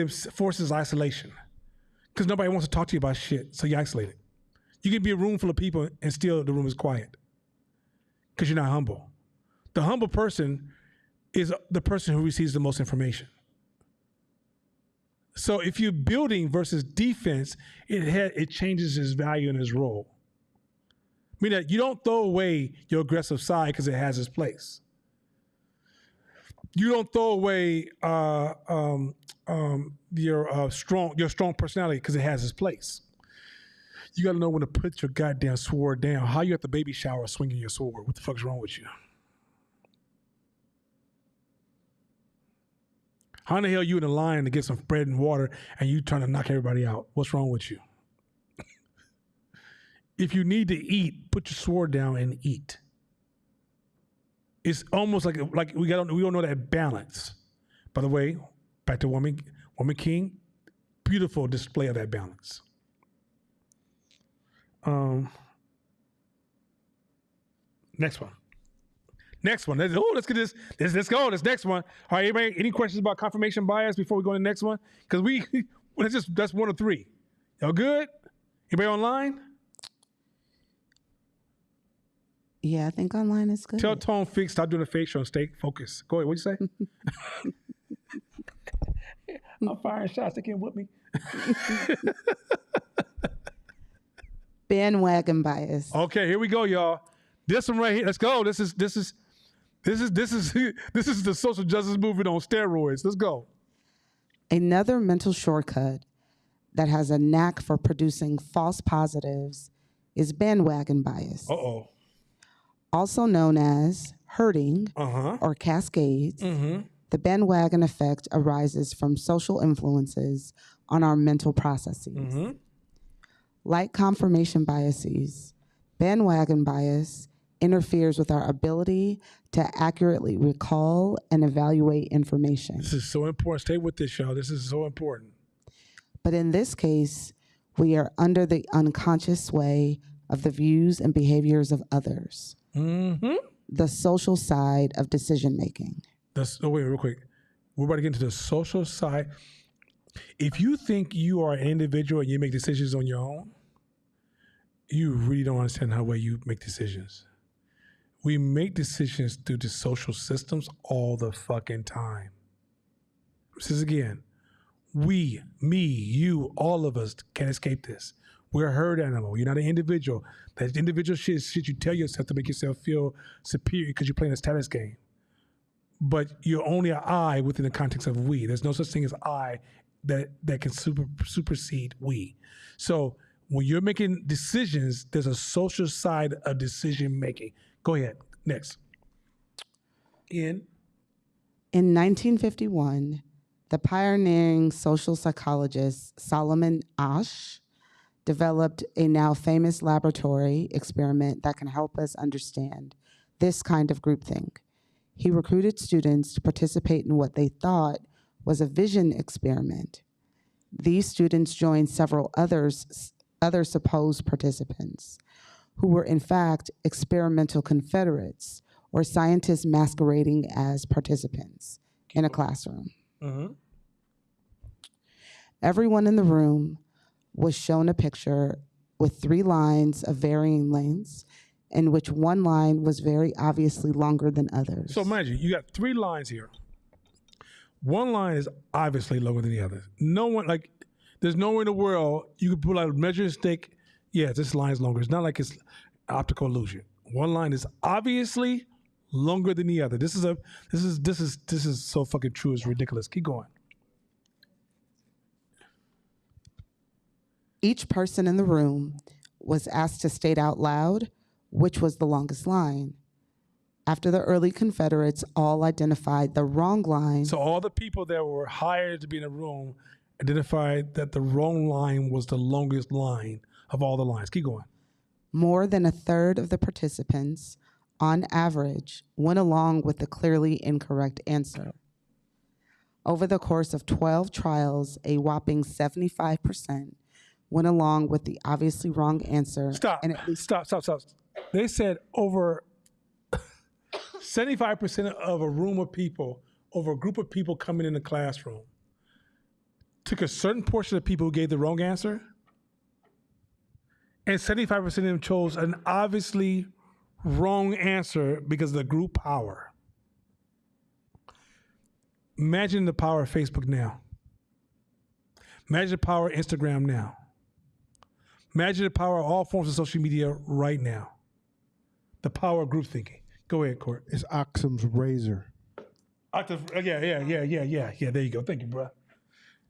isolation because nobody wants to talk to you about shit, so you isolate it. You can be a room full of people and still the room is quiet because you're not humble. The humble person is the person who receives the most information. So if you're building versus defense, it changes his value and his role. I mean that you don't throw away your aggressive side because it has its place. You don't throw away your strong personality because it has its place. You got to know when to put your goddamn sword down. How you at the baby shower swinging your sword? What the fuck's wrong with you? How in the hell you in the line to get some bread and water and you trying to knock everybody out? What's wrong with you? If you need to eat, put your sword down and eat. It's almost like we don't know that balance. By the way, back to Woman King, beautiful display of that balance. Next one. Let's get this. Let's go. This next one. All right, anybody, any questions about confirmation bias before we go to the next one? Because that's one of three. Y'all good? Anybody online? Yeah, I think online is good. Tell Tone Fix, stop doing a fake show and stay focused. Go ahead, what'd you say? I'm firing shots, they can't whip me. Bandwagon bias. Okay, here we go, y'all. This one right here, let's go. This is the social justice movement on steroids. Let's go. Another mental shortcut that has a knack for producing false positives is bandwagon bias. Uh-oh. Also known as herding or cascades, the bandwagon effect arises from social influences on our mental processes. Like confirmation biases, bandwagon bias interferes with our ability to accurately recall and evaluate information. This is so important. Stay with this, y'all. This is so important. But in this case, we are under the unconscious sway of the views and behaviors of others. The social side of decision making. Wait, real quick. We're about to get into the social side. If you think you are an individual and you make decisions on your own, you really don't understand how well you make decisions. We make decisions through the social systems all the fucking time. This is again, we, me, you, all of us can't escape this. We're a herd animal. You're not an individual. That individual shit is shit you tell yourself to make yourself feel superior because you're playing a status game. But you're only an I within the context of we. There's no such thing as I that can supersede we. So when you're making decisions, there's a social side of decision making. Go ahead. Next. In 1951, the pioneering social psychologist Solomon Asch developed a now famous laboratory experiment that can help us understand this kind of groupthink. He recruited students to participate in what they thought was a vision experiment. These students joined several other supposed participants who were in fact experimental Confederates or scientists masquerading as participants in a classroom. Everyone in the room was shown a picture with 3 lines of varying lengths, in which one line was very obviously longer than others. So mind you, you got 3 lines here. One line is obviously longer than the other. There's nowhere in the world you could pull out a measuring stick. Yeah, this line is longer. It's not like it's optical illusion. One line is obviously longer than the other. This is so fucking true. It's ridiculous. Keep going. Each person in the room was asked to state out loud which was the longest line. After the early Confederates all identified the wrong line. So all the people that were hired to be in a room identified that the wrong line was the longest line of all the lines. Keep going. More than a third of the participants, on average, went along with the clearly incorrect answer. Over the course of 12 trials, a whopping 75% went along with the obviously wrong answer. Stop. Stop. They said over 75% of a room of people, over a group of people coming in the classroom, took a certain portion of people who gave the wrong answer, and 75% of them chose an obviously wrong answer because of the group power. Imagine the power of Facebook now. Imagine the power of Instagram now. Imagine the power of all forms of social media right now. The power of group thinking. Go ahead, Court. It's Occam's razor. Yeah. There you go. Thank you, bro.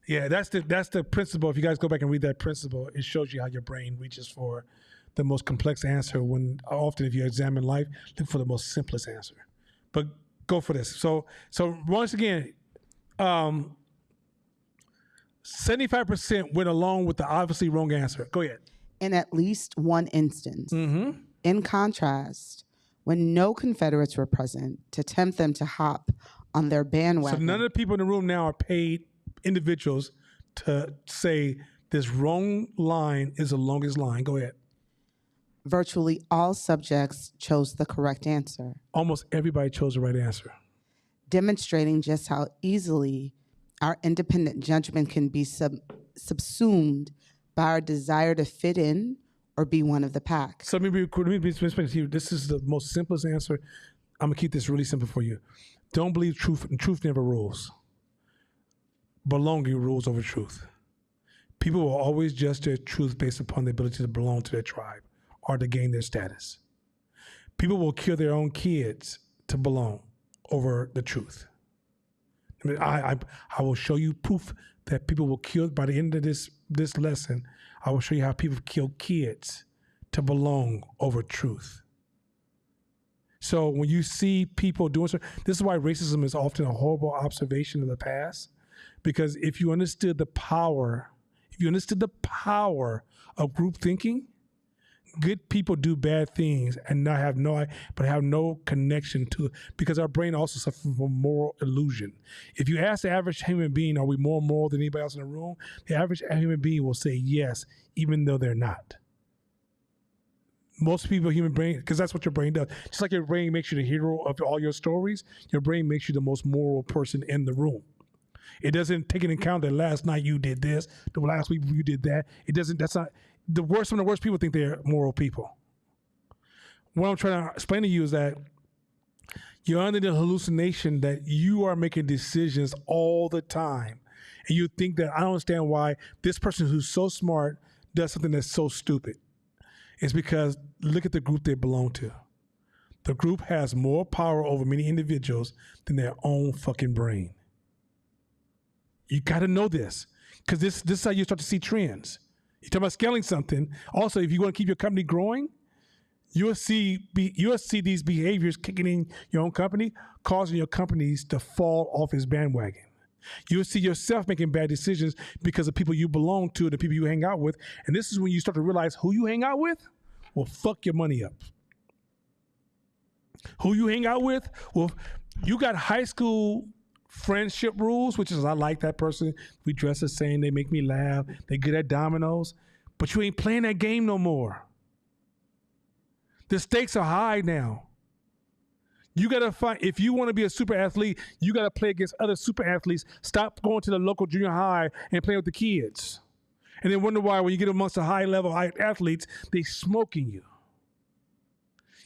Yeah, that's the principle. If you guys go back and read that principle, it shows you how your brain reaches for the most complex answer when often if you examine life, look for the most simplest answer. But go for this. So once again, 75% went along with the obviously wrong answer. Go ahead. In at least one instance. Mm-hmm. In contrast, when no Confederates were present to tempt them to hop on their bandwagon. So none of the people in the room now are paid individuals to say this wrong line is the longest line. Go ahead. Virtually all subjects chose the correct answer. Almost everybody chose the right answer. Demonstrating just how easily our independent judgment can be subsumed by our desire to fit in or be one of the pack. So let me explain to you. This is the most simplest answer. I'm going to keep this really simple for you. Don't believe truth, and truth never rules. Belonging rules over truth. People will always judge their truth based upon the ability to belong to their tribe or to gain their status. People will kill their own kids to belong over the truth. I mean, I will show you proof that people will kill by the end of this lesson. I will show you how people kill kids to belong over truth. So when you see people doing so, this is why racism is often a horrible observation of the past, because if you understood the power of group thinking, good people do bad things and have no connection to it, because our brain also suffers from moral illusion. If you ask the average human being, are we more moral than anybody else in the room? The average human being will say yes, even though they're not. Most people, human brain, because that's what your brain does. Just like your brain makes you the hero of all your stories, your brain makes you the most moral person in the room. It doesn't take into account that last night you did this, the last week you did that. That's not, the worst, some of the worst people think they're moral people. What I'm trying to explain to you is that you're under the hallucination that you are making decisions all the time. And you think that, I don't understand why this person who's so smart does something that's so stupid. It's because look at the group they belong to. The group has more power over many individuals than their own fucking brain. You got to know this, because this is how you start to see trends. You talk about scaling something. Also, if you want to keep your company growing, you'll see these behaviors kicking in your own company, causing your companies to fall off its bandwagon. You'll see yourself making bad decisions because of people you belong to, the people you hang out with. And this is when you start to realize who you hang out with will fuck your money up. Who you hang out with, well, you got high school friendship rules, which is I like that person. We dress the same. They make me laugh. They good at dominoes. But you ain't playing that game no more. The stakes are high now. You got to find, if you want to be a super athlete, you got to play against other super athletes. Stop going to the local junior high and playing with the kids. And then wonder why when you get amongst the high level athletes, they smoking you.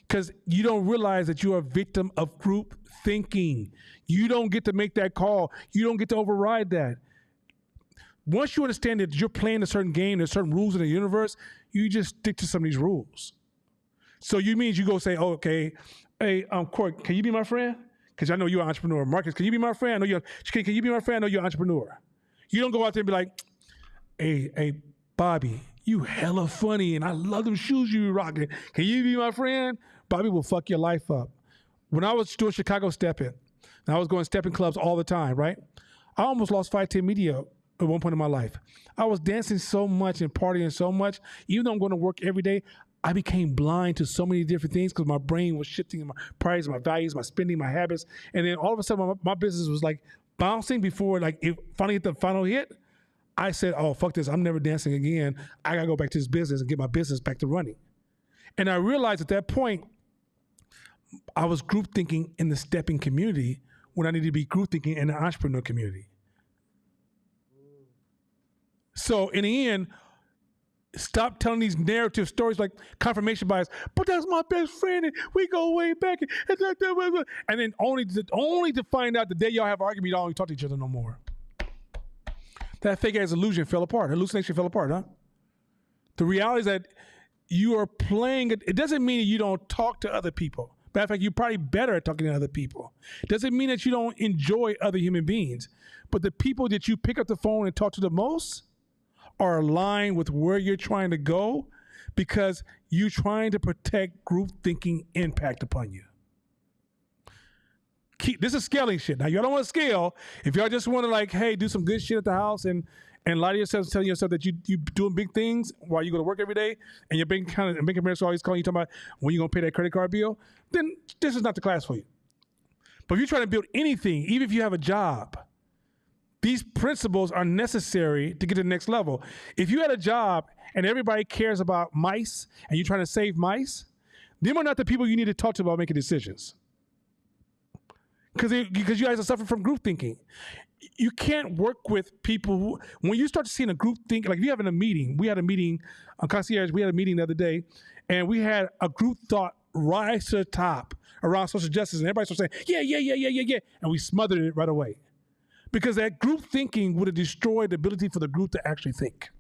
Because you don't realize that you're a victim of group thinking. You don't get to make that call. You don't get to override that. Once you understand that you're playing a certain game, there's certain rules in the universe, you just stick to some of these rules. So you means you go say, oh, okay, hey, Court, can you be my friend? Because I know you're an entrepreneur. Marcus, can you be my friend? I know can you be my friend? I know you're an entrepreneur. You don't go out there and be like, hey, Bobby, you hella funny and I love them shoes you rocking. Can you be my friend? Bobby will fuck your life up. When I was doing Chicago Stepping, and I was going stepping clubs all the time, right? I almost lost 510 Media at one point in my life. I was dancing so much and partying so much, even though I'm going to work every day, I became blind to so many different things because my brain was shifting in my priorities, my values, my spending, my habits. And then all of a sudden, my business was like bouncing before like it finally hit the final hit. I said, oh, fuck this. I'm never dancing again. I got to go back to this business and get my business back to running. And I realized at that point, I was group thinking in the stepping community when I needed to be group thinking in the entrepreneur community. So in the end, stop telling these narrative stories like confirmation bias, but that's my best friend and we go way back. And then only to find out the day y'all have an argument, y'all don't even talk to each other no more. That fake ass illusion fell apart. Hallucination fell apart, huh? The reality is that you are playing it. It doesn't mean that you don't talk to other people. Matter of fact, you're probably better at talking to other people. It doesn't mean that you don't enjoy other human beings. But the people that you pick up the phone and talk to the most are aligned with where you're trying to go because you're trying to protect group thinking impact upon you. This is scaling shit. Now, y'all don't want to scale. If y'all just want to like, hey, do some good shit at the house and lie to yourself, telling yourself that you doing big things while you go to work every day and you're being kind of making parents always calling you talking about when you're going to pay that credit card bill, then this is not the class for you. But if you're trying to build anything, even if you have a job, these principles are necessary to get to the next level. If you had a job and everybody cares about mice and you're trying to save mice, them are not the people you need to talk to about making decisions. Because you guys are suffering from group thinking. You can't work with people who, when you start to see in a group think, like if you have in a meeting, we had a meeting on Concierge, we had a meeting the other day, and we had a group thought rise to the top around social justice, and everybody started saying, yeah, and we smothered it right away. Because that group thinking would have destroyed the ability for the group to actually think.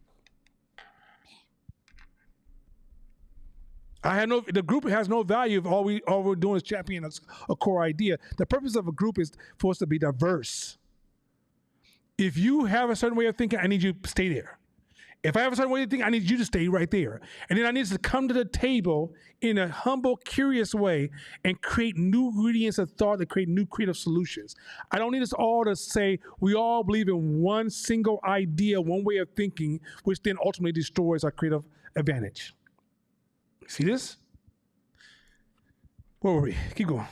The group has no value if all we're doing is championing a core idea. The purpose of a group is for us to be diverse. If you have a certain way of thinking, I need you to stay there. If I have a certain way of thinking, I need you to stay right there. And then I need us to come to the table in a humble, curious way and create new ingredients of thought that create new creative solutions. I don't need us all to say we all believe in one single idea, one way of thinking, which then ultimately destroys our creative advantage. See this? Where were we? Keep going.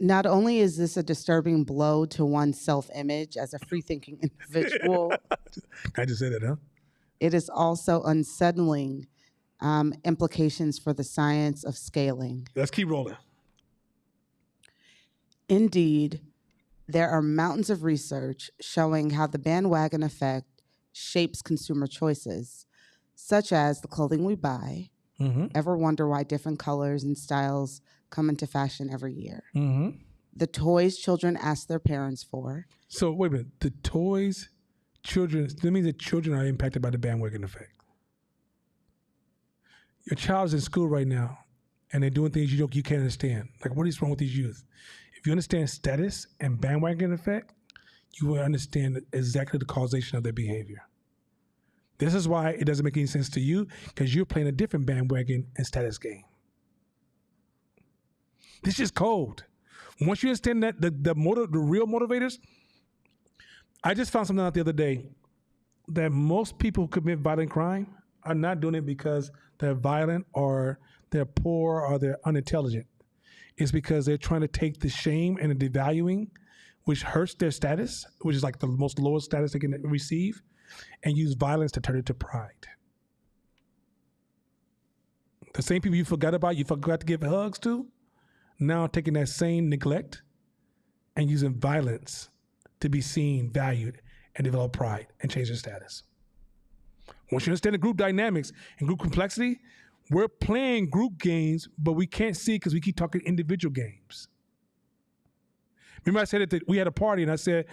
Not only is this a disturbing blow to one's self-image as a free-thinking individual, I just said it, huh? it is also unsettling implications for the science of scaling. Let's keep rolling. Indeed, there are mountains of research showing how the bandwagon effect shapes consumer choices, such as the clothing we buy. Mm-hmm. Ever wonder why different colors and styles come into fashion every year? Mm-hmm. The toys children ask their parents for. So wait a minute. The toys, children, that means that children are impacted by the bandwagon effect. Your child is in school right now and they're doing things you can't understand. Like, what is wrong with these youth? If you understand status and bandwagon effect, you will understand exactly the causation of their behavior. This is why it doesn't make any sense to you, because you're playing a different bandwagon and status game. This is cold. Once you understand that the real motivators, I just found something out the other day that most people who commit violent crime are not doing it because they're violent or they're poor or they're unintelligent. It's because they're trying to take the shame and the devaluing, which hurts their status, which is like the most lowest status they can receive, and use violence to turn it to pride. The same people you forgot to give hugs to, now taking that same neglect and using violence to be seen, valued, and develop pride and change their status. Once you understand the group dynamics and group complexity, we're playing group games, but we can't see because we keep talking individual games. Remember I said that we had a party and I said,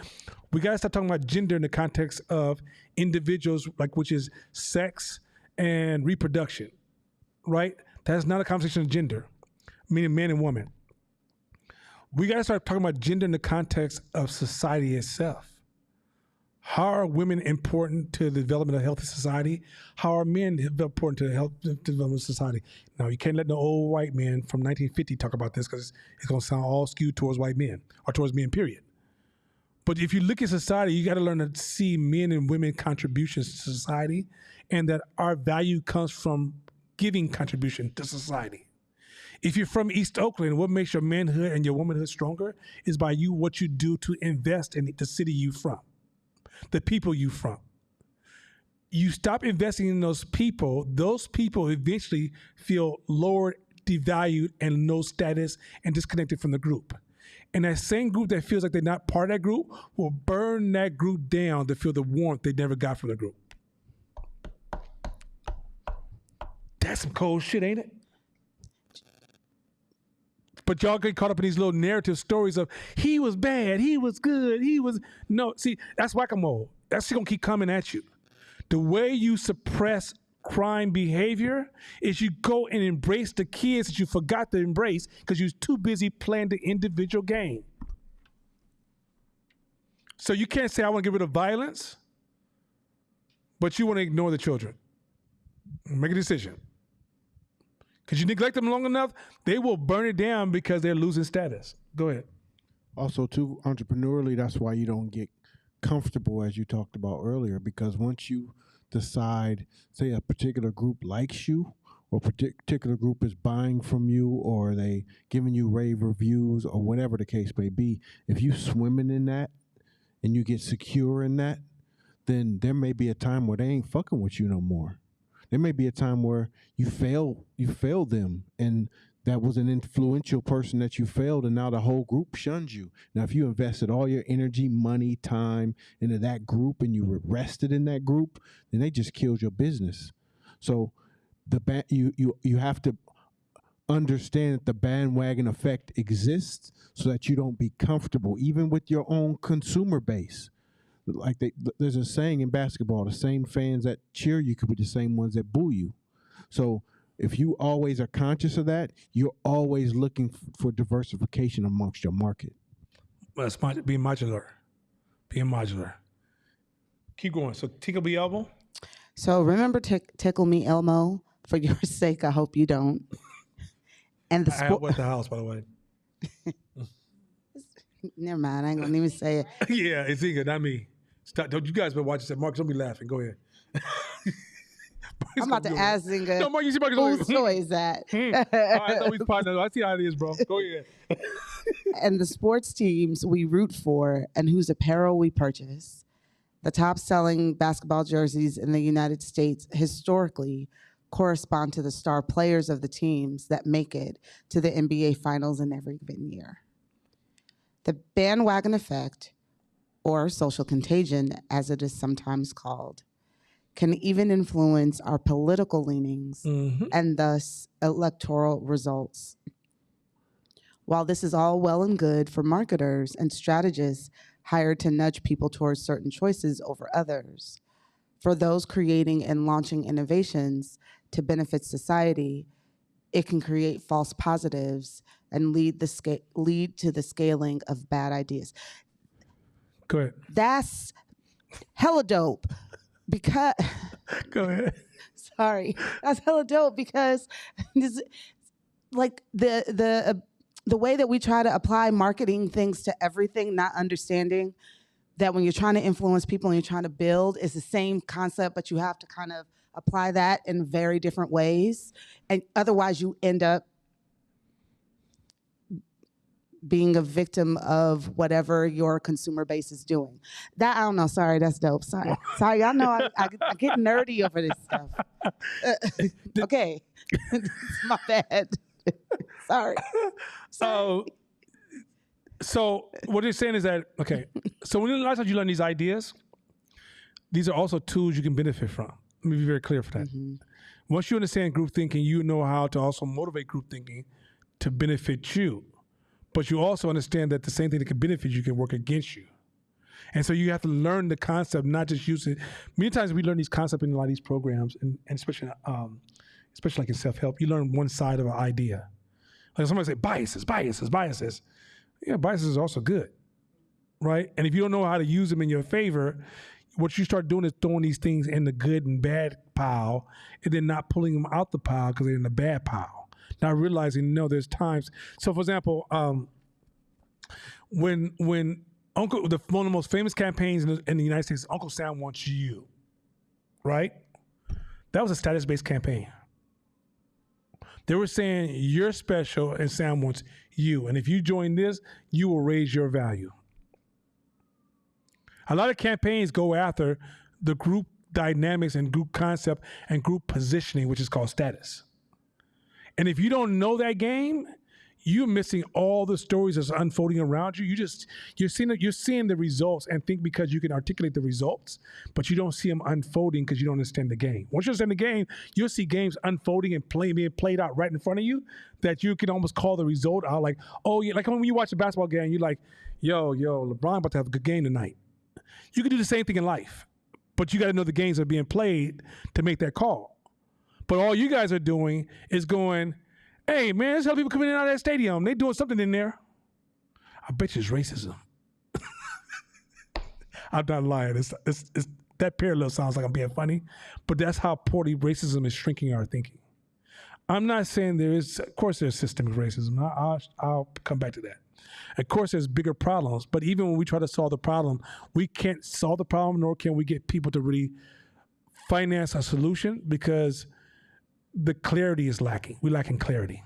we got to start talking about gender in the context of individuals, like which is sex and reproduction. right? That's not a conversation of gender, meaning man and woman. We got to start talking about gender in the context of society itself. How are women important to the development of a healthy society? How are men important to the health development of society? Now, you can't let the old white man from 1950 talk about this because it's going to sound all skewed towards white men or towards men, period. But if you look at society, you got to learn to see men and women contributions to society, and that our value comes from giving contribution to society. If you're from East Oakland, what makes your manhood and your womanhood stronger is by what you do to invest in the city you from, the people you from. You stop investing in those people eventually feel lowered, devalued, and no status and disconnected from the group. And that same group that feels like they're not part of that group will burn that group down to feel the warmth they never got from the group. That's some cold shit, ain't it? But y'all get caught up in these little narrative stories of he was bad, he was good, no. See, that's whack-a-mole. That's gonna keep coming at you. The way you suppress crime behavior is you go and embrace the kids that you forgot to embrace because you're too busy playing the individual game. So you can't say I want to get rid of violence, but you want to ignore the children. Make a decision. Because you neglect them long enough, they will burn it down because they're losing status. Go ahead. Also, too, entrepreneurially, that's why you don't get comfortable, as you talked about earlier, because once you decide, say a particular group likes you, or a particular group is buying from you, or they giving you rave reviews, or whatever the case may be, if you swimming in that and you get secure in that, then there may be a time where they ain't fucking with you no more. There may be a time where you fail them, and that was an influential person that you failed, and now the whole group shuns you. Now, if you invested all your energy, money, time into that group, and you were rested in that group, then they just killed your business. So you have to understand that the bandwagon effect exists so that you don't be comfortable, even with your own consumer base. Like there's a saying in basketball, the same fans that cheer you could be the same ones that boo you. So if you always are conscious of that, you're always looking for diversification amongst your market. That's being modular. Being modular. Keep going. So Tickle Me Elmo? So remember Tickle Me Elmo? For your sake, I hope you don't. And the I help at the house, by the way. Never mind. I ain't gonna even say it. Yeah, it's Inga, not me. Stop. Don't you guys been watching that? Marcus, don't be laughing. Go ahead. I'm about to ask Zinga. No, Marcus, whose toy is that? I know he's partner. I see how it is, bro. Go ahead. And the sports teams we root for and whose apparel we purchase. The top selling basketball jerseys in the United States historically correspond to the star players of the teams that make it to the NBA Finals in every given year. The bandwagon effect, or social contagion, as it is sometimes called, can even influence our political leanings and thus electoral results. While this is all well and good for marketers and strategists hired to nudge people towards certain choices over others, for those creating and launching innovations to benefit society, it can create false positives and lead to the scaling of bad ideas. Go ahead. That's hella dope because Go ahead. sorry, that's hella dope because this, like the way that we try to apply marketing things to everything, not understanding that when you're trying to influence people and you're trying to build, it's the same concept, but you have to kind of apply that in very different ways, and otherwise you end up being a victim of whatever your consumer base is doing. That, I don't know, sorry, that's dope. Sorry, y'all know I get nerdy over this stuff. Okay, my bad. Sorry. So what you're saying is that, okay, so when a lot of times you learn these ideas, these are also tools you can benefit from. Let me be very clear for that. Once you understand group thinking, you know how to also motivate group thinking to benefit you. But you also understand that the same thing that can benefit you can work against you. And so you have to learn the concept, not just use it. Many times we learn these concepts in a lot of these programs, and especially especially like in self-help, you learn one side of an idea. Like somebody say biases. Yeah, biases are also good, right? And if you don't know how to use them in your favor, what you start doing is throwing these things in the good and bad pile and then not pulling them out the pile because they're in the bad pile. Not realizing, no, there's times. So for example, when one of the most famous campaigns in the United States, Uncle Sam Wants You, right? That was a status-based campaign. They were saying, you're special and Sam wants you. And if you join this, you will raise your value. A lot of campaigns go after the group dynamics and group concept and group positioning, which is called status. And if you don't know that game, you're missing all the stories that's unfolding around you. You're seeing the results and think because you can articulate the results, but you don't see them unfolding because you don't understand the game. Once you understand the game, you'll see games unfolding and being played out right in front of you that you can almost call the result out. Like, oh yeah, like when you watch a basketball game, you're like, yo, LeBron about to have a good game tonight. You can do the same thing in life, but you got to know the games that are being played to make that call. But all you guys are doing is going, hey, man, there's hell people coming in and out of that stadium. They doing something in there. I bet you it's racism. I'm not lying. It's that parallel sounds like I'm being funny, but that's how poorly racism is shrinking our thinking. I'm not saying of course there's systemic racism. I'll come back to that. Of course there's bigger problems, but even when we try to solve the problem, we can't solve the problem, nor can we get people to really finance a solution because the clarity is lacking. We're lacking clarity.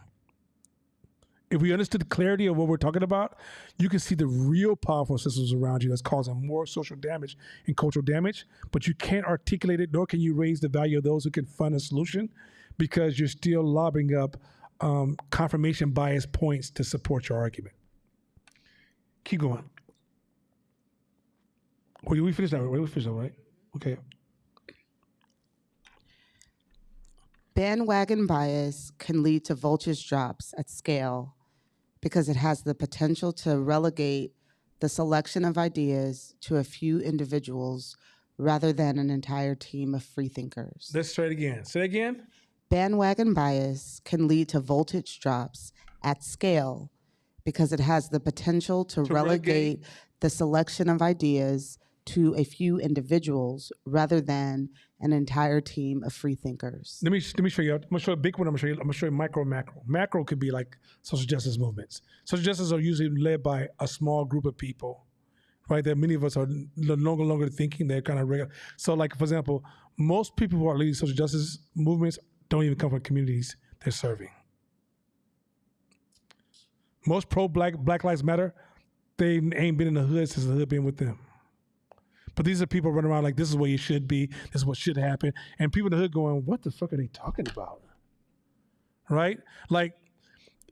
If we understood the clarity of what we're talking about, you can see the real powerful systems around you that's causing more social damage and cultural damage, but you can't articulate it, nor can you raise the value of those who can fund a solution because you're still lobbing up confirmation bias points to support your argument. Keep going. We finished that, right? We finished that, right? Okay. Bandwagon bias can lead to voltage drops at scale because it has the potential to relegate the selection of ideas to a few individuals rather than an entire team of free thinkers. Let's try it again. Say it again. Bandwagon bias can lead to voltage drops at scale because it has the potential to relegate the selection of ideas to a few individuals rather than an entire team of free thinkers. Let me show you. I'm gonna show you a big one. I'm gonna show you micro and macro. Macro could be like social justice movements. Social justice are usually led by a small group of people, right? That many of us are no longer thinking. They're kind of regular. So, like for example, most people who are leading social justice movements don't even come from communities they're serving. Most Black Lives Matter, they ain't been in the hood since the hood been with them. But these are people running around like, this is where you should be, this is what should happen. And people in the hood going, what the fuck are they talking about? Right? Like,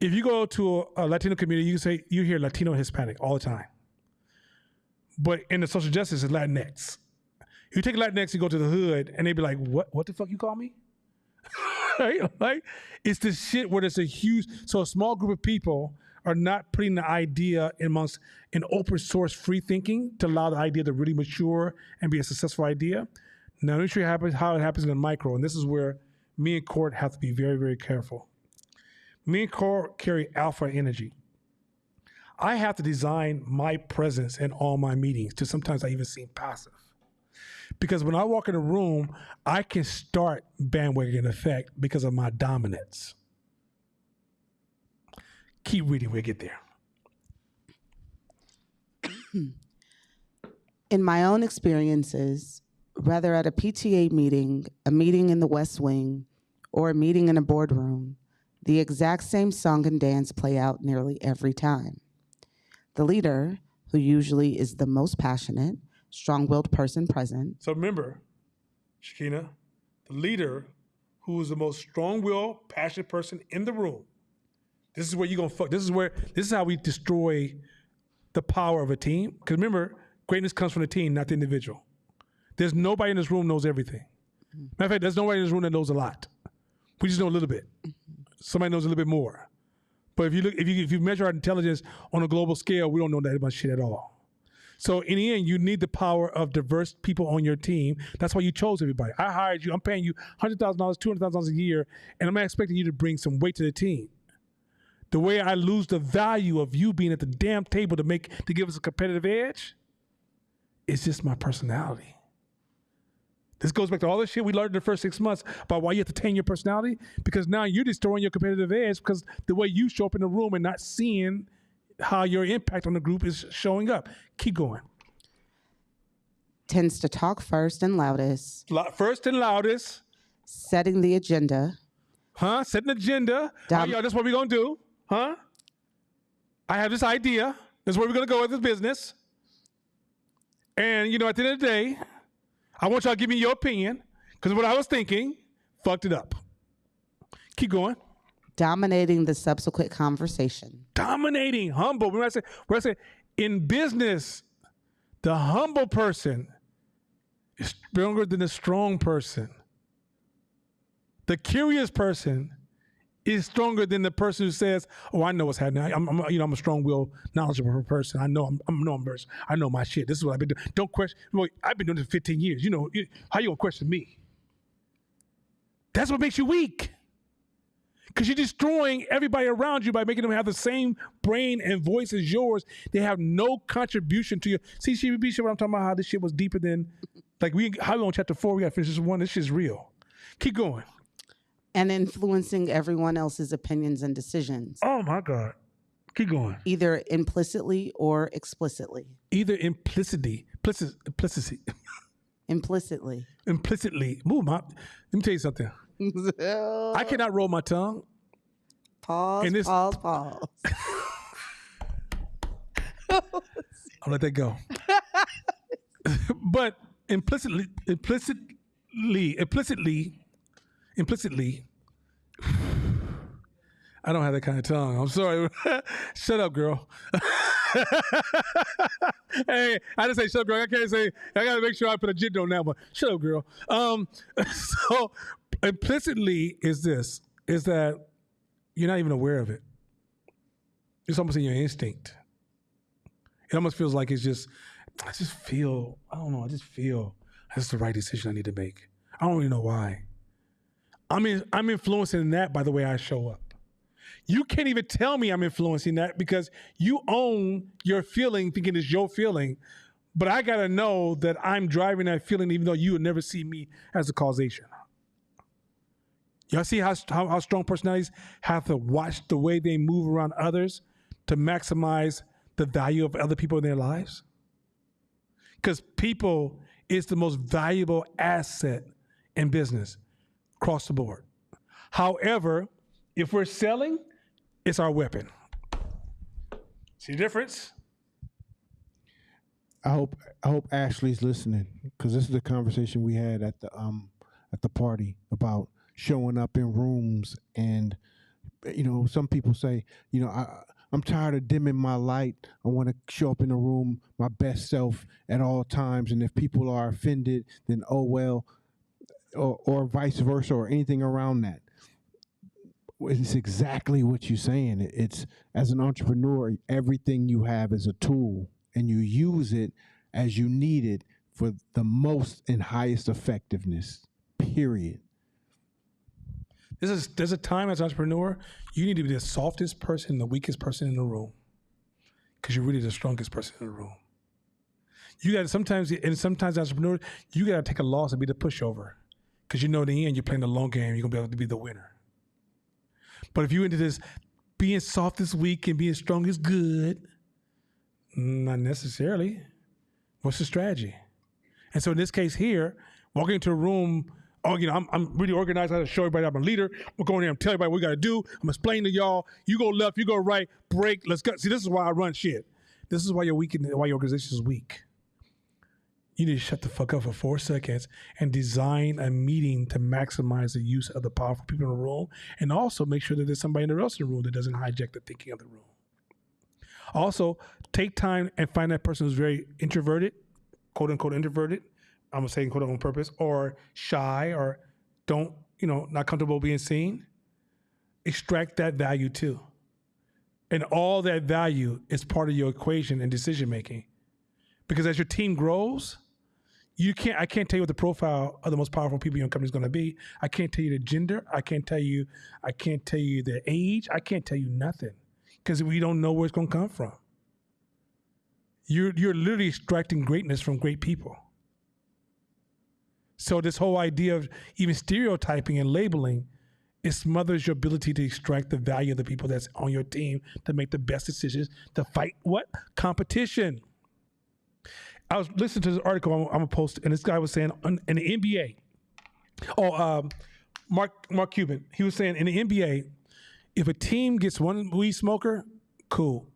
if you go to a Latino community, you hear Latino and Hispanic all the time. But in the social justice, it's Latinx. You take Latinx, you go to the hood, and they be like, what the fuck you call me? Right? Like, it's this shit where there's so a small group of people are not putting the idea amongst an open source free thinking to allow the idea to really mature and be a successful idea. Now, let me show you how it happens in the micro, and this is where me and Court have to be very, very careful. Me and Court carry alpha energy. I have to design my presence in all my meetings to sometimes I even seem passive. Because when I walk in a room, I can start bandwagon effect because of my dominance. Keep reading, we'll get there. In my own experiences, whether at a PTA meeting, a meeting in the West Wing, or a meeting in a boardroom, the exact same song and dance play out nearly every time. The leader, who usually is the most passionate, strong-willed person present. So remember, Shakina, the leader who is the most strong-willed, passionate person in the room. This is where you're gonna fuck. This is how we destroy the power of a team. Because remember, greatness comes from the team, not the individual. There's nobody in this room knows everything. Matter of fact, there's nobody in this room that knows a lot. We just know a little bit. Somebody knows a little bit more. But if you measure our intelligence on a global scale, we don't know that much shit at all. So in the end, you need the power of diverse people on your team. That's why you chose everybody. I hired you. I'm paying you $100,000, $200,000 a year, and I'm expecting you to bring some weight to the team. The way I lose the value of you being at the damn table to give us a competitive edge, it's just my personality. This goes back to all the shit we learned in the first 6 months about why you have to tame your personality, because now you're destroying your competitive edge because the way you show up in the room and not seeing how your impact on the group is showing up. Keep going. Tends to talk first and loudest. First and loudest. Setting the agenda. Huh? Setting the agenda. All right, y'all, this is what we're going to do. Huh? I have this idea. This is where we're going to go with this business. And, you know, at the end of the day, I want y'all to give me your opinion, because what I was thinking fucked it up. Keep going. Dominating the subsequent conversation. Dominating, humble. When I say in business, the humble person is stronger than the strong person. The curious person is stronger than the person who says, "Oh, I know what's happening. I'm a strong-willed, knowledgeable person. I know I'm versed. I know my shit. This is what I've been doing. Don't question. Well, I've been doing this for 15 years. You know, how you gonna question me?" That's what makes you weak. Because you're destroying everybody around you by making them have the same brain and voice as yours. They have no contribution to you. See, CBB shit, what I'm talking about, how this shit was deeper than, like, how we on chapter 4, we got to finish this one. This shit's real. Keep going. And influencing everyone else's opinions and decisions. Oh, my God. Keep going. Either implicitly or explicitly. Either implicitly. Implicitly. Move, let me tell you something. I cannot roll my tongue. Pause. I'll let that go. But implicitly, I don't have that kind of tongue. I'm sorry. Shut up, girl. Hey, I didn't say shut up, girl. I can't say, I got to make sure I put a gender on that one. Shut up, girl. So implicitly is that you're not even aware of it. It's almost in your instinct. It almost feels like that's the right decision I need to make. I don't really know why. I'm influencing that by the way I show up. You can't even tell me I'm influencing that because you own your feeling thinking it's your feeling, but I got to know that I'm driving that feeling even though you would never see me as a causation. Y'all see how strong personalities have to watch the way they move around others to maximize the value of other people in their lives? Because people is the most valuable asset in business across the board. However, if we're selling, it's our weapon. See the difference? I hope Ashley's listening, because this is the conversation we had at the party about showing up in rooms. And you know, some people say, you know, I'm tired of dimming my light. I want to show up in a room my best self at all times. And if people are offended, then oh well, or vice versa, or anything around that. It's exactly what you're saying. It's, as an entrepreneur, everything you have is a tool, and you use it as you need it for the most and highest effectiveness, period. There's a time as an entrepreneur, you need to be the softest person, the weakest person in the room, because you're really the strongest person in the room. You got to sometimes as entrepreneurs, you got to take a loss and be the pushover, because you know in the end you're playing the long game, you're going to be able to be the winner. But if you're into this being soft is weak and being strong is good, not necessarily. What's the strategy? And so in this case here, walking into a room, I'm really organized. I got to show everybody I'm a leader. We're going there and tell everybody what we got to do. I'm explaining to y'all, you go left, you go right, break, let's go. See, this is why I run shit. This is why you're weak and why your organization is weak. You need to shut the fuck up for 4 seconds and design a meeting to maximize the use of the powerful people in the room, and also make sure that there's somebody else in the room that doesn't hijack the thinking of the room. Also, take time and find that person who's very introverted, quote unquote introverted. I'm saying quote unquote on purpose, or shy, or not comfortable being seen. Extract that value too. And all that value is part of your equation in decision making. Because as your team grows, I can't tell you what the profile of the most powerful people in your company is going to be. I can't tell you the gender. I can't tell you the age. I can't tell you nothing because we don't know where it's going to come from. You're literally extracting greatness from great people. So this whole idea of even stereotyping and labeling, it smothers your ability to extract the value of the people that's on your team to make the best decisions to fight what? Competition. I was listening to this article I'm gonna post, and this guy was saying in the NBA. Mark Cuban. He was saying in the NBA, if a team gets one weed smoker, cool.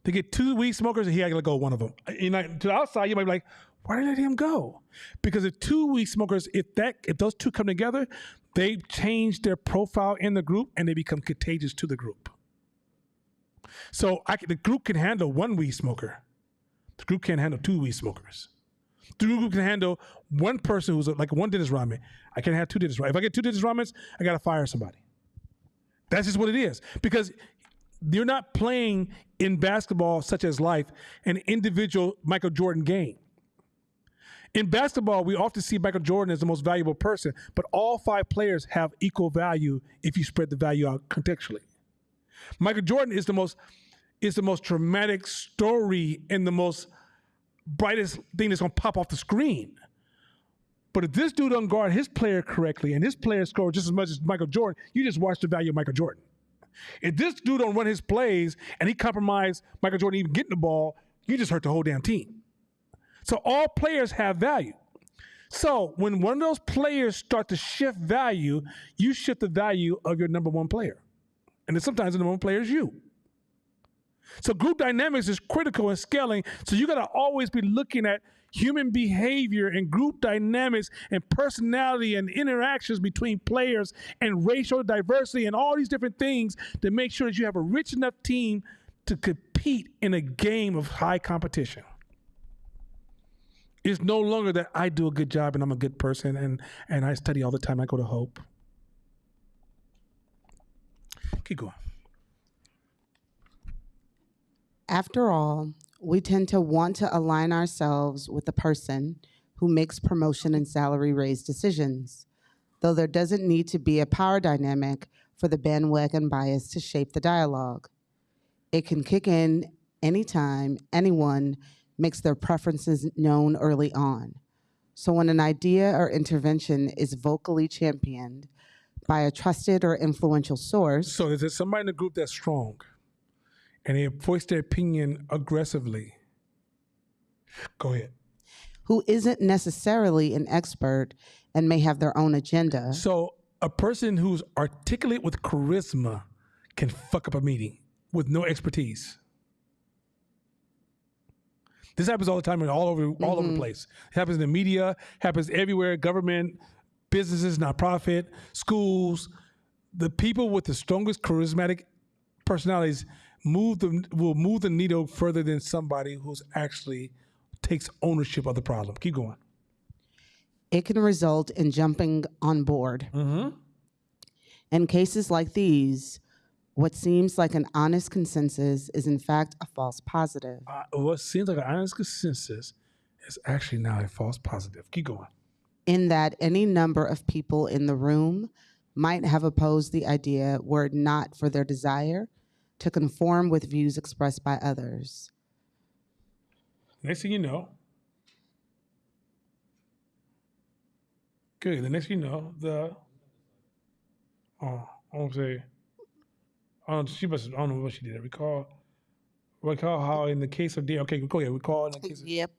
They get 2 weed smokers, and he had to let go of one of them. To the outside, you might be like, why did they let him go? Because if 2 weed smokers, if those two come together, they change their profile in the group and they become contagious to the group. So the group can handle 1 weed smoker. The group can't handle 2 weed smokers. The group can handle one person who's like one Dennis Rodman. I can't have 2 Dennis Rodmans. If I get 2 Dennis Rodmans, I got to fire somebody. That's just what it is. Because you're not playing in basketball, such as life, an individual Michael Jordan game. In basketball, we often see Michael Jordan as the most valuable person, but all 5 players have equal value if you spread the value out contextually. Michael Jordan is the most traumatic story and the most brightest thing that's going to pop off the screen. But if this dude doesn't guard his player correctly and his player score just as much as Michael Jordan, you just watch the value of Michael Jordan. If this dude don't run his plays and he compromised Michael Jordan even getting the ball, you just hurt the whole damn team. So all players have value. So when one of those players start to shift value, you shift the value of your number 1 player. And then sometimes the number 1 player is you. So group dynamics is critical in scaling. So you got to always be looking at human behavior and group dynamics and personality and interactions between players and racial diversity and all these different things to make sure that you have a rich enough team to compete in a game of high competition. It's no longer that I do a good job and I'm a good person and I study all the time. I go to Hope. Keep going. After all, we tend to want to align ourselves with the person who makes promotion and salary raise decisions, though there doesn't need to be a power dynamic for the bandwagon bias to shape the dialogue. It can kick in anytime anyone makes their preferences known early on. So when an idea or intervention is vocally championed by a trusted or influential source. So there's somebody in the group that's strong and they voice their opinion aggressively. Go ahead. Who isn't necessarily an expert and may have their own agenda. So a person who's articulate with charisma can fuck up a meeting with no expertise. This happens all the time and all over the place. It happens in the media, happens everywhere, government, businesses, nonprofit, schools. The people with the strongest charismatic personalities will move the needle further than somebody who's actually takes ownership of the problem. Keep going. It can result in jumping on board. In cases like these, what seems like an honest consensus is in fact a false positive. What seems like an honest consensus is actually now a false positive. Keep going. In that any number of people in the room might have opposed the idea were it not for their desire to conform with views expressed by others. Next thing you know, good. The next thing you know, she must. I don't know what she did. Recall how in the case of Dare. Okay, go ahead. Recall in the case of. Yep.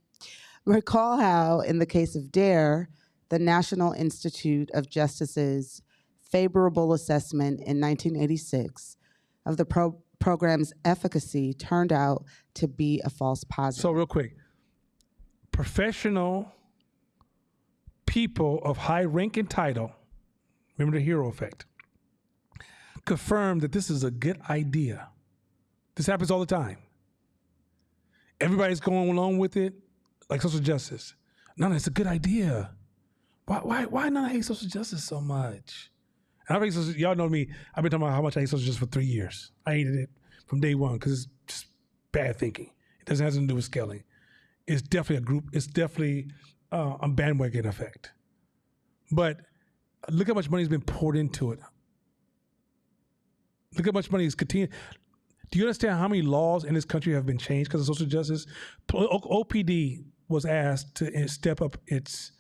Recall how in the case of Dare, the National Institute of Justice's favorable assessment in 1986 of the program's efficacy turned out to be a false positive. So real quick, professional people of high rank and title, remember the hero effect, confirmed that this is a good idea. This happens all the time. Everybody's going along with it, like social justice. No, it's a good idea. Why not hate social justice so much? And I think y'all know me. I've been talking about how much I hate social justice for 3 years. I hated it from day one because it's just bad thinking. It doesn't have to do with scaling. is definitely a group. It's definitely a bandwagon effect. But look how much money has been poured into it. Look how much money is continuing. Do you understand how many laws in this country have been changed because of social justice? OPD was asked to step up its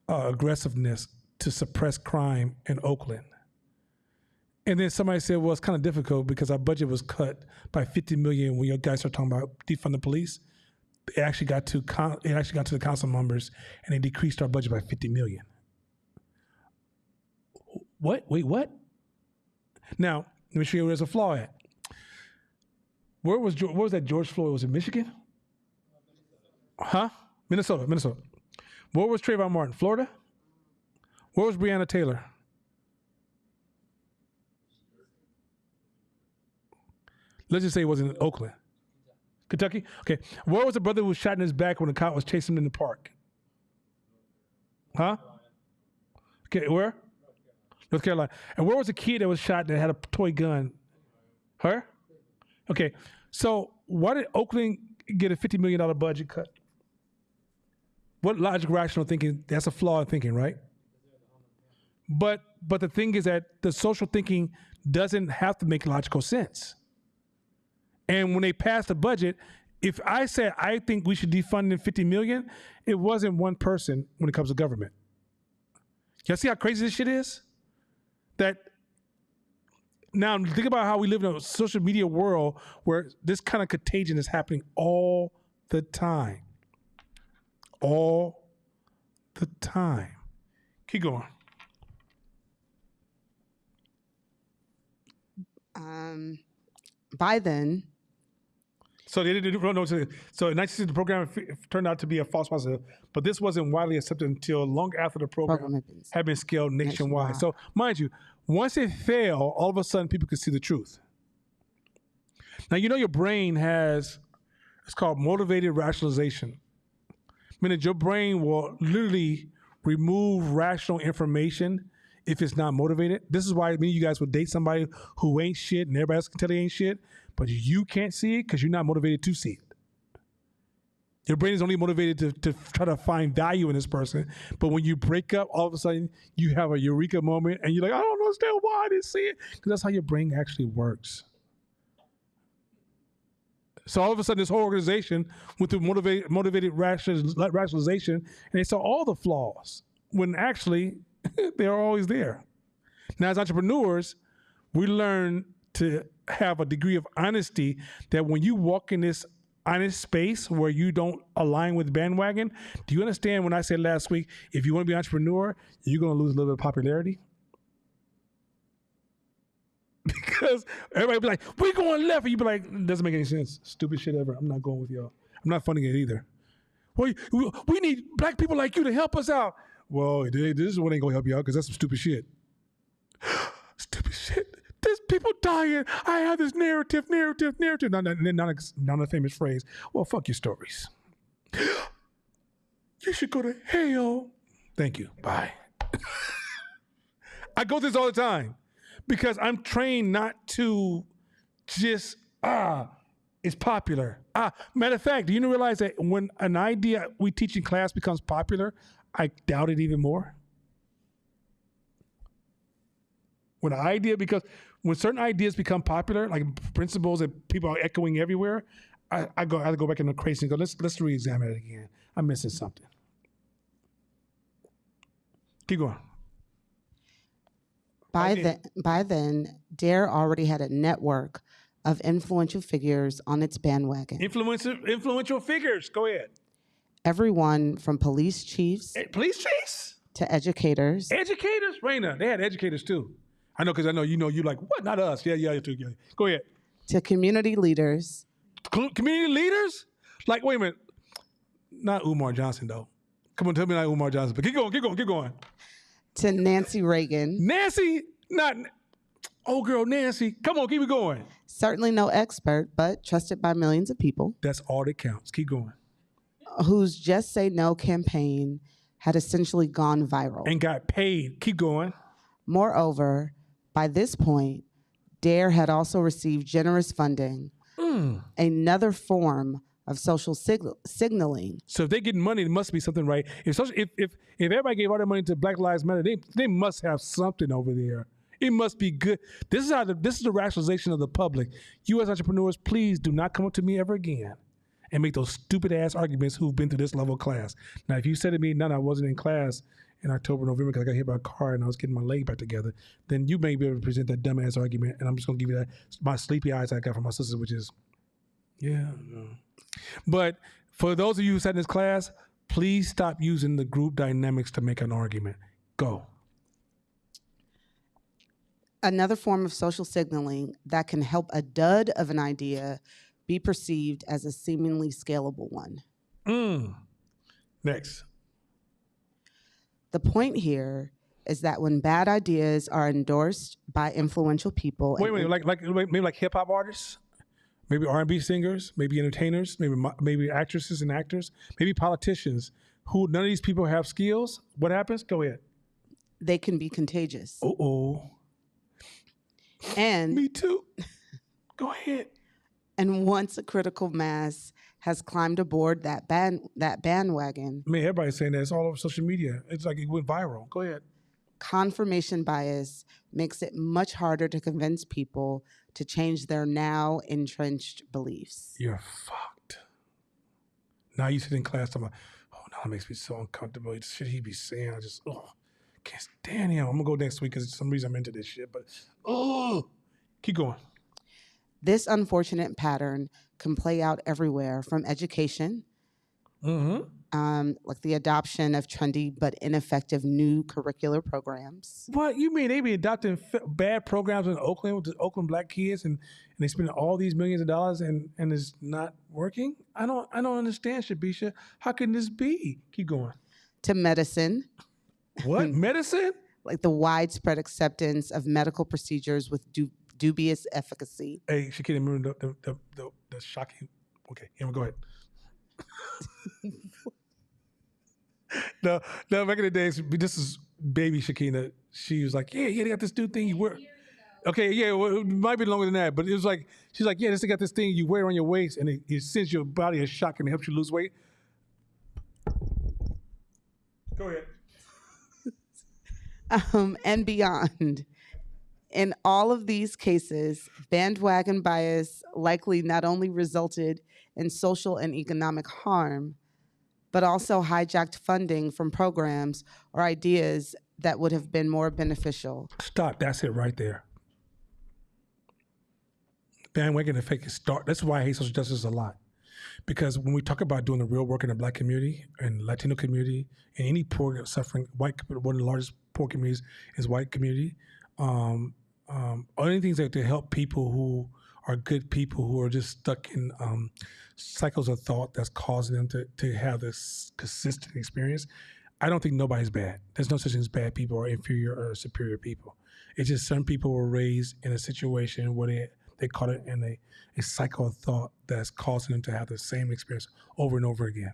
aggressiveness to suppress crime in Oakland. And then somebody said, well, it's kind of difficult because our budget was cut by $50 million when you guys start talking about defund the police. It actually got to the council members and they decreased our budget by $50 million. What? Wait, what? Now, let me show you where there's a flaw at. Where was that George Floyd? Was it Michigan? Huh? Minnesota. Where was Trayvon Martin? Florida? Where was Breonna Taylor? Let's just say it wasn't in Oakland. Kentucky? Okay. Where was the brother who was shot in his back when the cop was chasing him in the park? Huh? Okay, where? North Carolina. And where was the kid that was shot that had a toy gun? Her? Okay. So why did Oakland get a $50 million budget cut? What logical, rational thinking? That's a flaw in thinking, right? But the thing is that the social thinking doesn't have to make logical sense. And when they passed the budget, if I said I think we should defund $50 million, it wasn't one person when it comes to government. Y'all see how crazy this shit is? That now think about how we live in a social media world where this kind of contagion is happening all the time. All the time. Keep going. By then, so they didn't no. So in 1960, the program turned out to be a false positive, but this wasn't widely accepted until long after the program had been scaled nationwide. So mind you, once it failed, all of a sudden people could see the truth. Now you know your brain has, it's called motivated rationalization. Meaning your brain will literally remove rational information if it's not motivated. This is why you guys would date somebody who ain't shit and everybody else can tell they ain't shit, but you can't see it because you're not motivated to see it. Your brain is only motivated to try to find value in this person. But when you break up, all of a sudden you have a eureka moment and you're like, I don't understand why I didn't see it. Because that's how your brain actually works. So all of a sudden this whole organization went through motivated rationalization and they saw all the flaws when actually they're always there. Now as entrepreneurs, we learn to have a degree of honesty that when you walk in this honest space where you don't align with bandwagon, do you understand when I said last week, if you want to be an entrepreneur, you're going to lose a little bit of popularity? Because everybody be like, we're going left. And you be like, it doesn't make any sense. Stupid shit ever. I'm not going with y'all. I'm not funding it either. Well, we need black people like you to help us out. Well, this is what ain't going to help you out because that's some stupid shit. Stupid shit. There's people dying. I have this narrative. Not a famous phrase. Well, fuck your stories. You should go to hell. Thank you. Bye. I go through this all the time because I'm trained not to just, it's popular. Matter of fact, do you realize that when an idea we teach in class becomes popular, I doubt it even more? When certain ideas become popular, like principles that people are echoing everywhere, I have to go back into crazy and go, let's re-examine it again. I'm missing something. Keep going. By then, DARE already had a network of influential figures on its bandwagon. Influential figures. Go ahead. Everyone from police chiefs. Police chiefs? To educators. Educators? Raina, they had educators too. I know because I know you like, what? Not us. Yeah, too. Yeah. Go ahead. To community leaders. Community leaders? Like, wait a minute. Not Umar Johnson, though. Come on, tell me not Umar Johnson. But keep going. To Nancy Reagan. Nancy? Not old girl Nancy. Come on, keep it going. Certainly no expert, but trusted by millions of people. That's all that counts. Keep going. Whose Just Say No campaign had essentially gone viral. And got paid. Keep going. Moreover, by this point, DARE had also received generous funding, another form of social signaling. So if they're getting money, there must be something right. If everybody gave all their money to Black Lives Matter, they must have something over there. It must be good. This is the rationalization of the public. You as entrepreneurs, please do not come up to me ever again and make those stupid ass arguments who've been through this level of class. Now, if you said to me, "No, I wasn't in class in October, November because I got hit by a car and I was getting my leg back together," then you may be able to present that dumb ass argument, and I'm just gonna give you that my sleepy eyes I got from my sisters, which is, yeah. No. But for those of you who sat in this class, please stop using the group dynamics to make an argument. Go. Another form of social signaling that can help a dud of an idea be perceived as a seemingly scalable one. Next. The point here is that when bad ideas are endorsed by influential people, Wait, maybe like hip hop artists, maybe R&B singers, maybe entertainers, maybe actresses and actors, maybe politicians who none of these people have skills. What happens? Go ahead. they can be contagious. Uh-oh. And Me too. Go ahead. And once a critical mass has climbed aboard that bandwagon, I mean, everybody's saying that. It's all over social media. It's like it went viral. Go ahead. confirmation bias makes it much harder to convince people to change their now entrenched beliefs. You're fucked. Now you sit in class, I'm like, oh, now it makes me so uncomfortable. The shit he be saying, I just, can't stand him. I'm gonna go next week because for some reason I'm into this shit, but, keep going. This unfortunate pattern can play out everywhere, from education, like the adoption of trendy but ineffective new curricular programs. What you mean they be adopting bad programs in Oakland with the Oakland black kids and they spend all these millions of dollars and it's not working? I don't understand, Shabisha. How can this be? Keep going. To medicine, What? Medicine? like the widespread acceptance of medical procedures with dubious efficacy. Hey, she can't remember the shocking. Okay, here we go ahead. No, back in the days, this is baby Shakina. She was like, yeah, they got this new thing you wear. Okay, yeah, well, it might be longer than that, but it was like, she's like, yeah, they got this thing you wear on your waist and it sends your body a shock and it helps you lose weight. Go ahead. And beyond. In all of these cases, bandwagon bias likely not only resulted in social and economic harm, but also hijacked funding from programs or ideas that would have been more beneficial. Stop. That's it right there. Bandwagon effect is start. That's why I hate social justice a lot. Because when we talk about doing the real work in the black community and Latino community and any poor suffering, white, one of the largest poor communities is white community, only things that to help people who are good people who are just stuck in cycles of thought that's causing them to have this consistent experience. I don't think nobody's bad. There's no such thing as bad people or inferior or superior people. It's just some people were raised in a situation where they caught it in a cycle of thought that's causing them to have the same experience over and over again.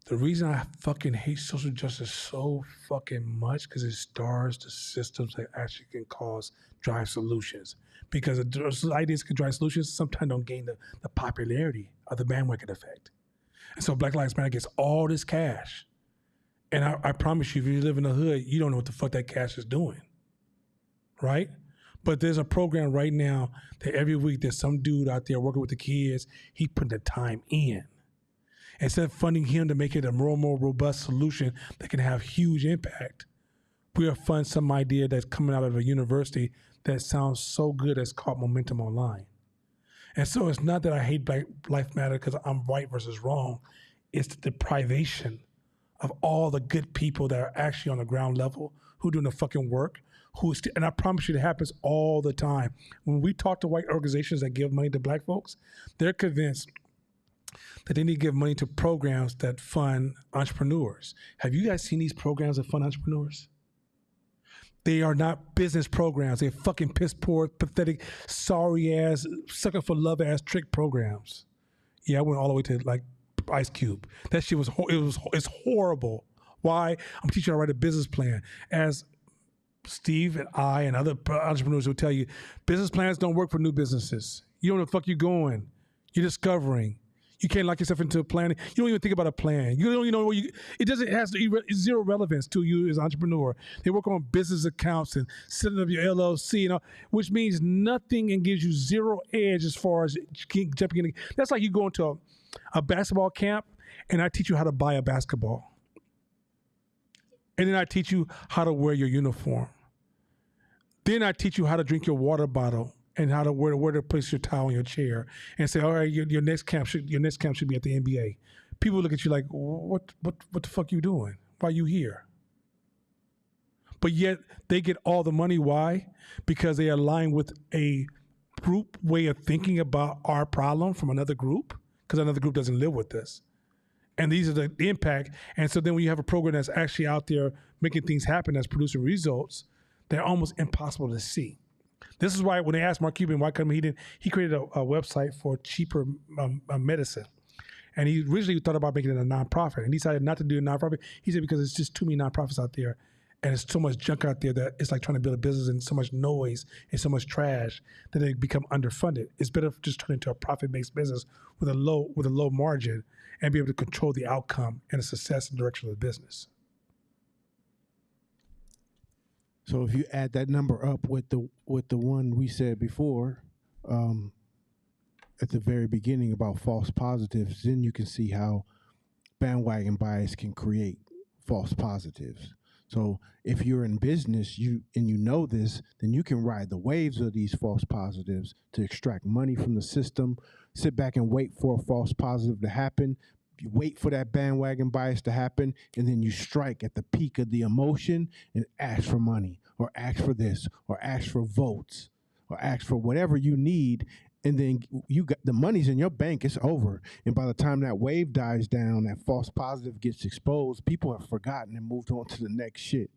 The reason I fucking hate social justice so fucking much because it stars the systems that actually can drive solutions. Because those ideas can drive solutions sometimes don't gain the popularity of the bandwagon effect. And so Black Lives Matter gets all this cash. And I promise you, if you live in the hood, you don't know what the fuck that cash is doing, right? But there's a program right now that every week there's some dude out there working with the kids, he put the time in. Instead of funding him to make it a more robust solution that can have huge impact, we'll fund some idea that's coming out of a university that sounds so good that's caught momentum online. And so it's not that I hate Black Lives Matter because I'm right versus wrong. It's the deprivation of all the good people that are actually on the ground level who doing the fucking work. And I promise you it happens all the time. When we talk to white organizations that give money to black folks, they're convinced that they need to give money to programs that fund entrepreneurs. Have you guys seen these programs that fund entrepreneurs? They are not business programs. They're fucking piss poor, pathetic, sorry ass, sucker for love ass trick programs. Yeah, I went all the way to like Ice Cube. That shit it's horrible. Why? I'm teaching you how to write a business plan. As Steve and I and other entrepreneurs will tell you, business plans don't work for new businesses. You don't know where the fuck you're going. You're discovering. You can't lock yourself into a plan. You don't even think about a plan. You don't even know what it has it's zero relevance to you as an entrepreneur. They work on business accounts and setting up your LLC, which means nothing and gives you zero edge as far as jumping in. That's like you going to a basketball camp and I teach you how to buy a basketball. And then I teach you how to wear your uniform. Then I teach you how to drink your water bottle and how to where to place your towel in your chair, and say, all right, your next camp should be at the NBA. People look at you like, what the fuck you doing? Why are you here? But yet they get all the money. Why? Because they align with a group way of thinking about our problem from another group, because another group doesn't live with this. And these are the impact. And so then when you have a program that's actually out there making things happen, that's producing results, they're almost impossible to see. This is why when they asked Mark Cuban why come he created a website for cheaper medicine. And he originally thought about making it a nonprofit, and he decided not to do a nonprofit. He said because it's just too many nonprofits out there, and it's so much junk out there that it's like trying to build a business and so much noise and so much trash that they become underfunded. It's better to just turn into a profit-based business with a low margin and be able to control the outcome and the success and direction of the business. So if you add that number up with the one we said before, at the very beginning about false positives, then you can see how bandwagon bias can create false positives. So if you're in business, you know this, then you can ride the waves of these false positives to extract money from the system, sit back and wait for a false positive to happen. You wait for that bandwagon bias to happen, and then you strike at the peak of the emotion and ask for money, or ask for this, or ask for votes, or ask for whatever you need, and then you got the money's in your bank, it's over. And by the time that wave dies down, that false positive gets exposed, people have forgotten and moved on to the next shit.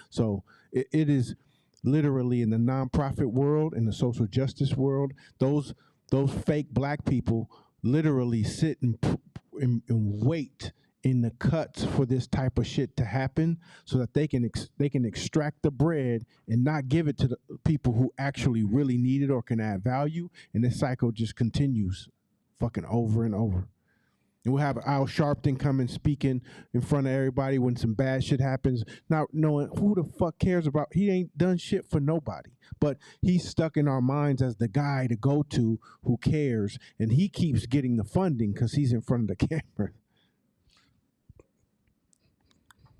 So it is literally in the nonprofit world, in the social justice world, those fake black people literally sit and wait in the cuts for this type of shit to happen, so that they can extract the bread and not give it to the people who actually really need it or can add value, and this cycle just continues fucking over and over. And we'll have Al Sharpton come and speaking in front of everybody when some bad shit happens, not knowing who the fuck cares about. He ain't done shit for nobody, but he's stuck in our minds as the guy to go to who cares, and he keeps getting the funding because he's in front of the camera.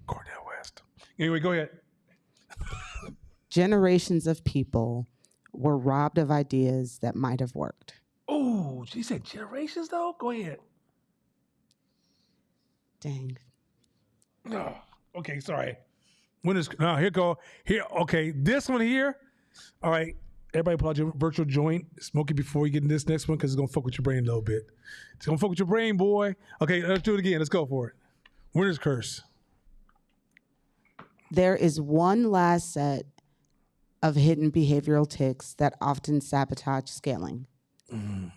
Cornel West. Anyway, go ahead. Generations of people were robbed of ideas that might have worked. Oh, she said generations though? Go ahead. Dang. Oh, okay, sorry. Here go. Here, okay, this one here. All right, everybody pull out your virtual joint. Smoke it before you get in this next one because it's going to fuck with your brain a little bit. It's going to fuck with your brain, boy. Okay, let's do it again. Let's go for it. Winner's curse. There is one last set of hidden behavioral tics that often sabotage scaling.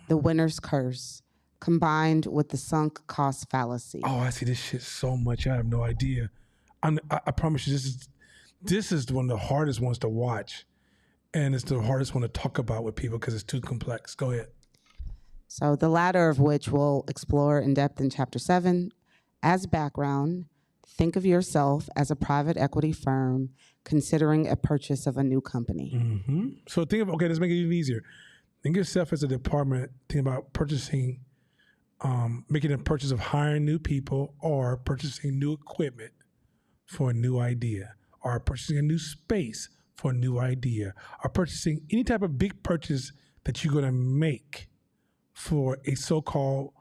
The winner's curse, combined with the sunk cost fallacy. Oh, I see this shit so much. I have no idea. I promise you, this is one of the hardest ones to watch, and it's the hardest one to talk about with people because it's too complex. Go ahead. So the latter of which we'll explore in depth in Chapter 7. As background, think of yourself as a private equity firm considering a purchase of a new company. Mm-hmm. So let's make it even easier. Think of yourself as a department, think about purchasing, making a purchase of hiring new people or purchasing new equipment for a new idea, or purchasing a new space for a new idea, or purchasing any type of big purchase that you're going to make for a so-called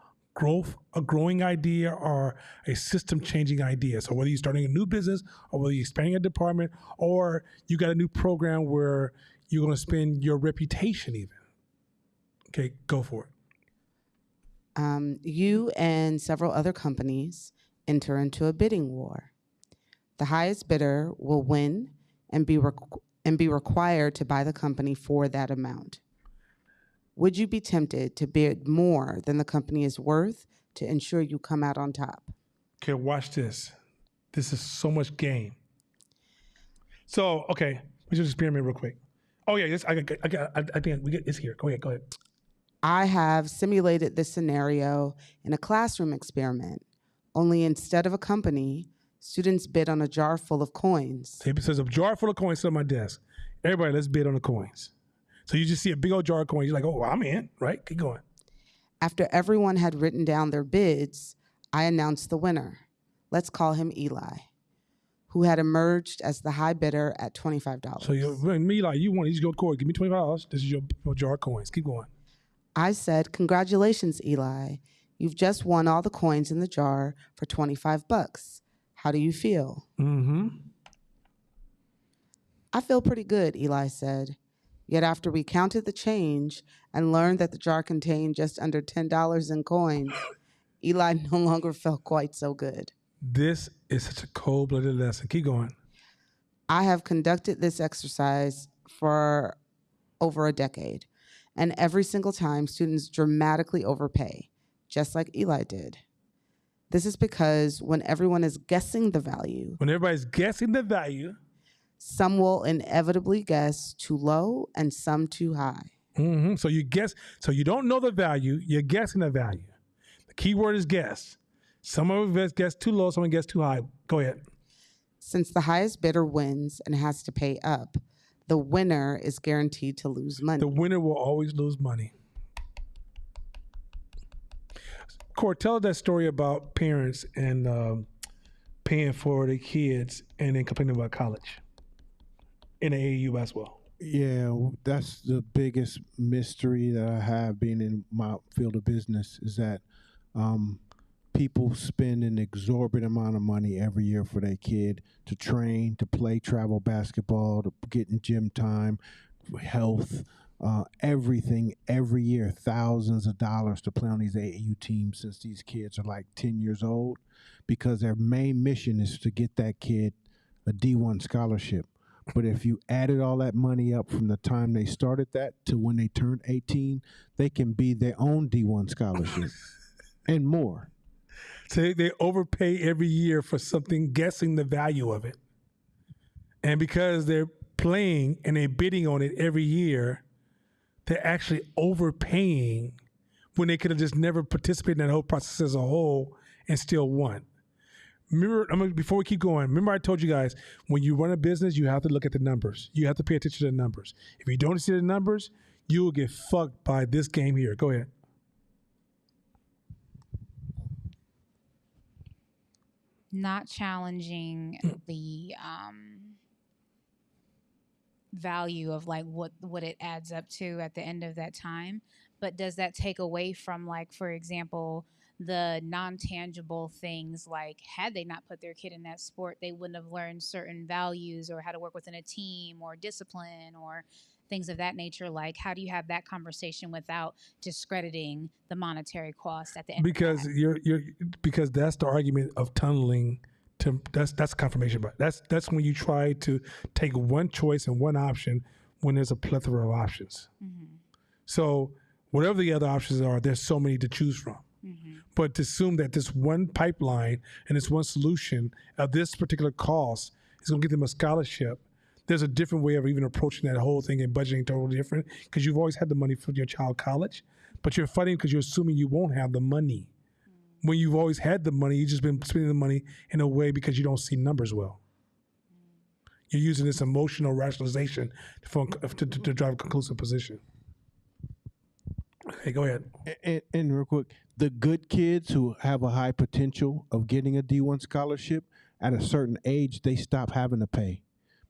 a growing idea or a system-changing idea. So whether you're starting a new business or whether you're expanding a department or you got a new program where you're going to spend your reputation even. Okay, go for it. You and several other companies enter into a bidding war. The highest bidder will win and be required to buy the company for that amount. Would you be tempted to bid more than the company is worth to ensure you come out on top? Okay, watch this. This is so much game. So, okay, we just experiment real quick. Oh yeah, I think it's here. Go ahead. I have simulated this scenario in a classroom experiment, only instead of a company, students bid on a jar full of coins. It says a jar full of coins on my desk. Everybody, let's bid on the coins. So you just see a big old jar of coins. You're like, oh, I'm in, right? Keep going. After everyone had written down their bids, I announced the winner. Let's call him Eli, who had emerged as the high bidder at $25. So Eli, you want these gold coins. Give me $25. This is your jar of coins. Keep going. I said, congratulations, Eli. You've just won all the coins in the jar for $25. How do you feel? Mm-hmm. I feel pretty good, Eli said. Yet after we counted the change and learned that the jar contained just under $10 in coins, Eli no longer felt quite so good. This is such a cold-blooded lesson. Keep going. I have conducted this exercise for over a decade, and every single time students dramatically overpay, just like Eli did. This is because when everyone is guessing the value, When everybody's guessing the value, some will inevitably guess too low and some too high. mm-hmm. So you guess. So you don't know the value. You're guessing the value. The key word is guess. Some of us guess too low. Someone guess too high. Go ahead. Since the highest bidder wins and has to pay up, the winner is guaranteed to lose money. The winner will always lose money. Court, tell us that story about parents and paying for their kids and then complaining about college in the AAU basketball. Yeah, that's the biggest mystery that I have being in my field of business is that people spend an exorbitant amount of money every year for their kid to train, to play travel basketball, to get in gym time, health, everything every year, thousands of dollars to play on these AAU teams since these kids are like 10 years old, because their main mission is to get that kid a D1 scholarship. But if you added all that money up from the time they started that to when they turned 18, they can be their own D1 scholarship and more. So they overpay every year for something, guessing the value of it. And because they're playing and they're bidding on it every year, they're actually overpaying when they could have just never participated in that whole process as a whole and still won. Remember, before we keep going, remember I told you guys, when you run a business, you have to look at the numbers. You have to pay attention to the numbers. If you don't see the numbers, you will get fucked by this game here. Go ahead. Not challenging the value of like what it adds up to at the end of that time, but does that take away from, like, for example, the non-tangible things, like had they not put their kid in that sport, they wouldn't have learned certain values or how to work within a team or discipline or things of that nature? Like, how do you have that conversation without discrediting the monetary cost at the end? Because of that? because that's the argument of tunneling. That's confirmation bias. That's when you try to take one choice and one option when there's a plethora of options. Mm-hmm. So whatever the other options are, there's so many to choose from. Mm-hmm. But to assume that this one pipeline and this one solution of this particular cost is going to get them a scholarship, there's a different way of even approaching that whole thing and budgeting totally different, because you've always had the money for your child college, but you're fighting because you're assuming you won't have the money. When you've always had the money, you've just been spending the money in a way because you don't see numbers well. You're using this emotional rationalization to drive a conclusive position. Okay, go ahead. And real quick, the good kids who have a high potential of getting a D1 scholarship, at a certain age, they stop having to pay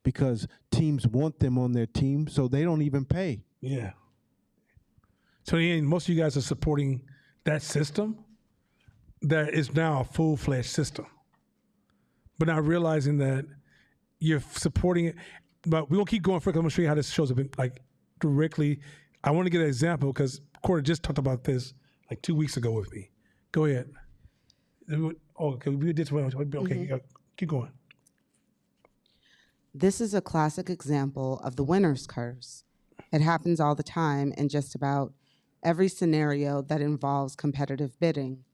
because teams want them on their team, so they don't even pay. Yeah. So most of you guys are supporting that system that is now a full-fledged system, but not realizing that you're supporting it. But we'll keep going for it. I'm going to show you how this shows up like directly. I want to get an example because Corey just talked about this like 2 weeks ago with me. Go ahead. Oh, okay, we did one. Okay, keep going. This is a classic example of the winner's curse. It happens all the time in just about every scenario that involves competitive bidding.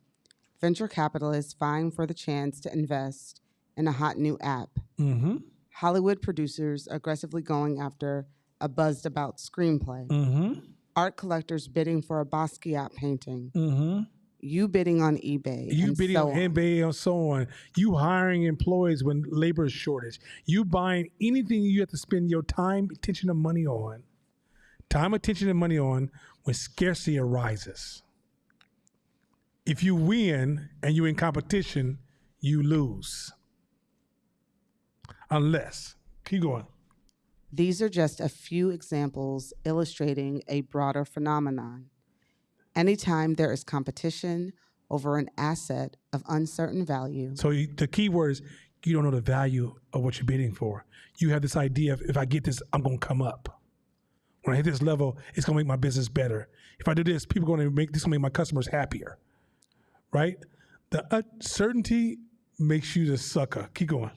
Venture capitalists vying for the chance to invest in a hot new app. Mm-hmm. Hollywood producers aggressively going after a buzzed about screenplay. Mm-hmm. art collectors bidding for a Basquiat painting, Mm-hmm. you bidding on eBay, You and bidding so on on. eBay and so on. You hiring employees when labor is shortage. You buying anything you have to spend your time, attention, and money on. Time, attention, and money on when scarcity arises. If you win and you're in competition, you lose. Unless, keep going. These are just a few examples illustrating a broader phenomenon. Anytime there is competition over an asset of uncertain value, So the key word is you don't know the value of what you're bidding for. You have this idea of if I get this, I'm going to come up. When I hit this level, it's going to make my business better. If I do this, people are going to make this, going to make my customers happier, right? The uncertainty makes you the sucker. Keep going.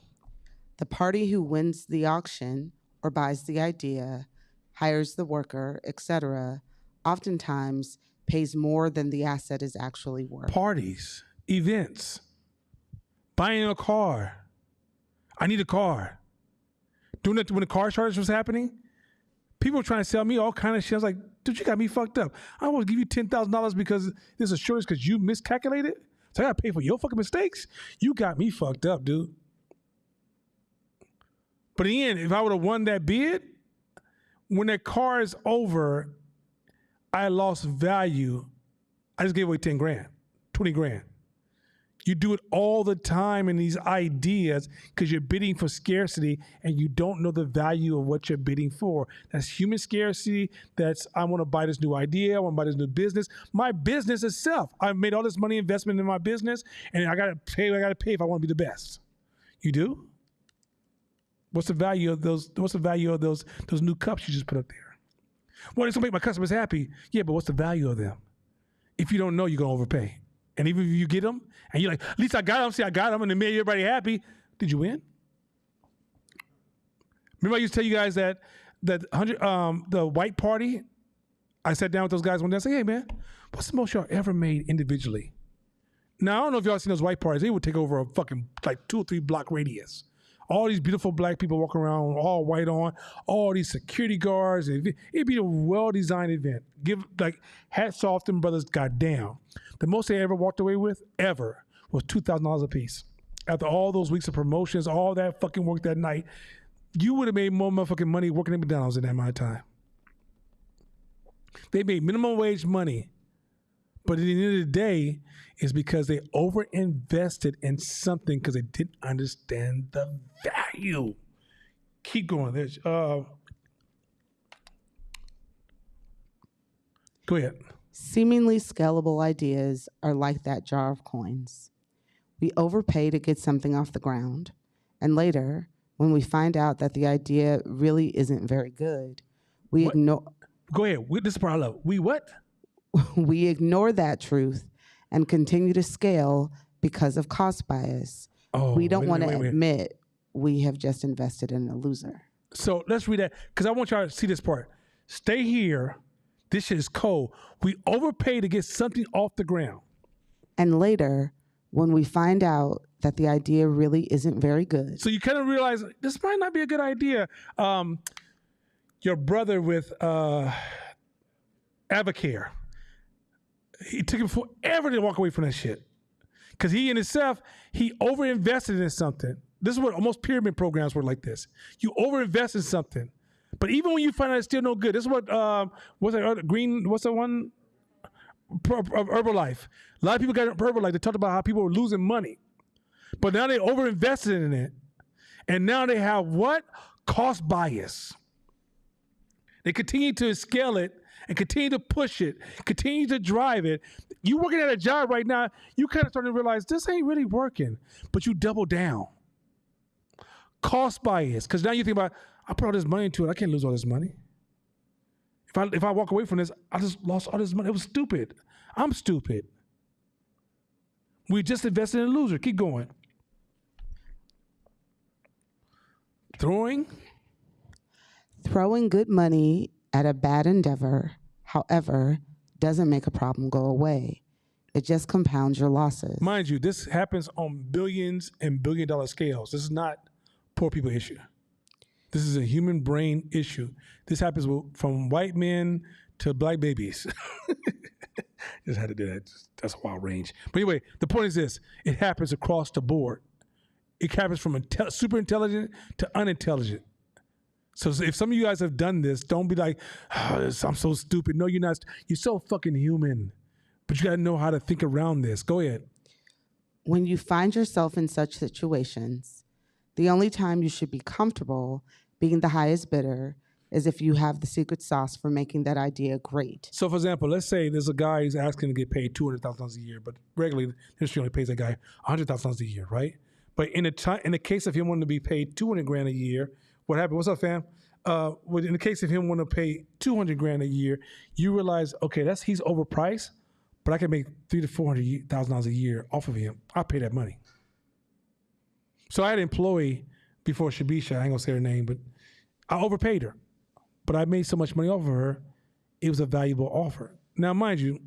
the party who wins the auction or buys the idea, hires the worker, etc., oftentimes pays more than the asset is actually worth. Parties, events, buying a car. I need a car. Doing that when the car shortage was happening, people were trying to sell me all kind of shit. I was like, dude, you got me fucked up. I want to give you $10,000 because there's a shortage because you miscalculated. So I got to pay for your fucking mistakes. You got me fucked up, dude. But in the end, if I would have won that bid, when that car is over, I lost value. I just gave away 10 grand, 20 grand. You do it all the time in these ideas because you're bidding for scarcity and you don't know the value of what you're bidding for. That's human scarcity. That's, I want to buy this new idea. I want to buy this new business. My business itself, I've made all this money investment in my business and I got to pay what I got to pay if I want to be the best. You do? What's the value of those? What's the value of those new cups you just put up there? Well, it's going to make my customers happy. Yeah, but what's the value of them? If you don't know, you're going to overpay. And even if you get them, and you're like, at least I got them, see, I got them, and it made everybody happy. Did you win? Remember I used to tell you guys that the white party, I sat down with those guys one day and said, hey, man, what's the most y'all ever made individually? Now, I don't know if y'all seen those white parties. They would take over a fucking, like, 2 or 3 block radius. All these beautiful black people walking around, all white on, all these security guards. It'd be a well-designed event. Give, like, hats off to them brothers, goddamn. The most they ever walked away with, ever, was $2,000 a piece. After all those weeks of promotions, all that fucking work that night, you would have made more motherfucking money working at McDonald's in that amount of time. They made minimum wage money. But at the end of the day, it's because they over-invested in something because they didn't understand the value. Keep going. There's, go ahead. Seemingly scalable ideas are like that jar of coins. We overpay to get something off the ground, and later, when we find out that the idea really isn't very good, we What? ignore Go ahead. This is part I love. We what? we ignore that truth and continue to scale because of cost bias. Oh, We don't wait a want to minute, wait a minute. admit we have just invested in a loser. So let's read that because I want y'all to see this part. Stay here. This shit is cold. We overpay to get something off the ground. And later, when we find out that the idea really isn't very good, So you kind of realize this might not be a good idea. Your brother with Avocare, he took him forever to walk away from that shit. Because he in himself, he overinvested in something. This is what most pyramid programs were like this. You overinvest in something. But even when you find out it's still no good, this is what, what's the one? Herbalife. A lot of people got Herbalife. They talked about how people were losing money. But now they overinvested in it. And now they have what? Cost bias. They continue to scale it and continue to push it, continue to drive it. You working at a job right now, you kind of starting to realize this ain't really working, but you double down. Cost bias, because now you think about, I put all this money into it, I can't lose all this money. If I walk away from this, I just lost all this money. It was stupid. I'm stupid. We just invested in a loser. Keep going. Throwing throwing good money at a bad endeavor, however, doesn't make a problem go away. It just compounds your losses. Mind you, this happens on billions and billion-dollar scales. This is not poor people issue. This is a human brain issue. This happens from white men to black babies. Just had to do that. That's a wild range. But anyway, the point is this: it happens across the board. It happens from super intelligent to unintelligent. So if some of you guys have done this, don't be like, oh, I'm so stupid. No, you're not. You're so fucking human. But you got to know how to think around this. Go ahead. When you find yourself in such situations, the only time you should be comfortable being the highest bidder is if you have the secret sauce for making that idea great. So, for example, let's say there's a guy who's asking to get paid $200,000 a year, but regularly the industry only pays that guy $100,000 a year, right? But in the case of him wanting to be paid $200,000 a year, what happened? What's up, fam? In the case of him wanting to pay $200,000 a year, you realize, okay, he's overpriced, but I can make $300,000 to $400,000 a year off of him. I'll pay that money. So I had an employee before Shabisha, I ain't gonna say her name, but I overpaid her. But I made so much money off of her, it was a valuable offer. Now, mind you,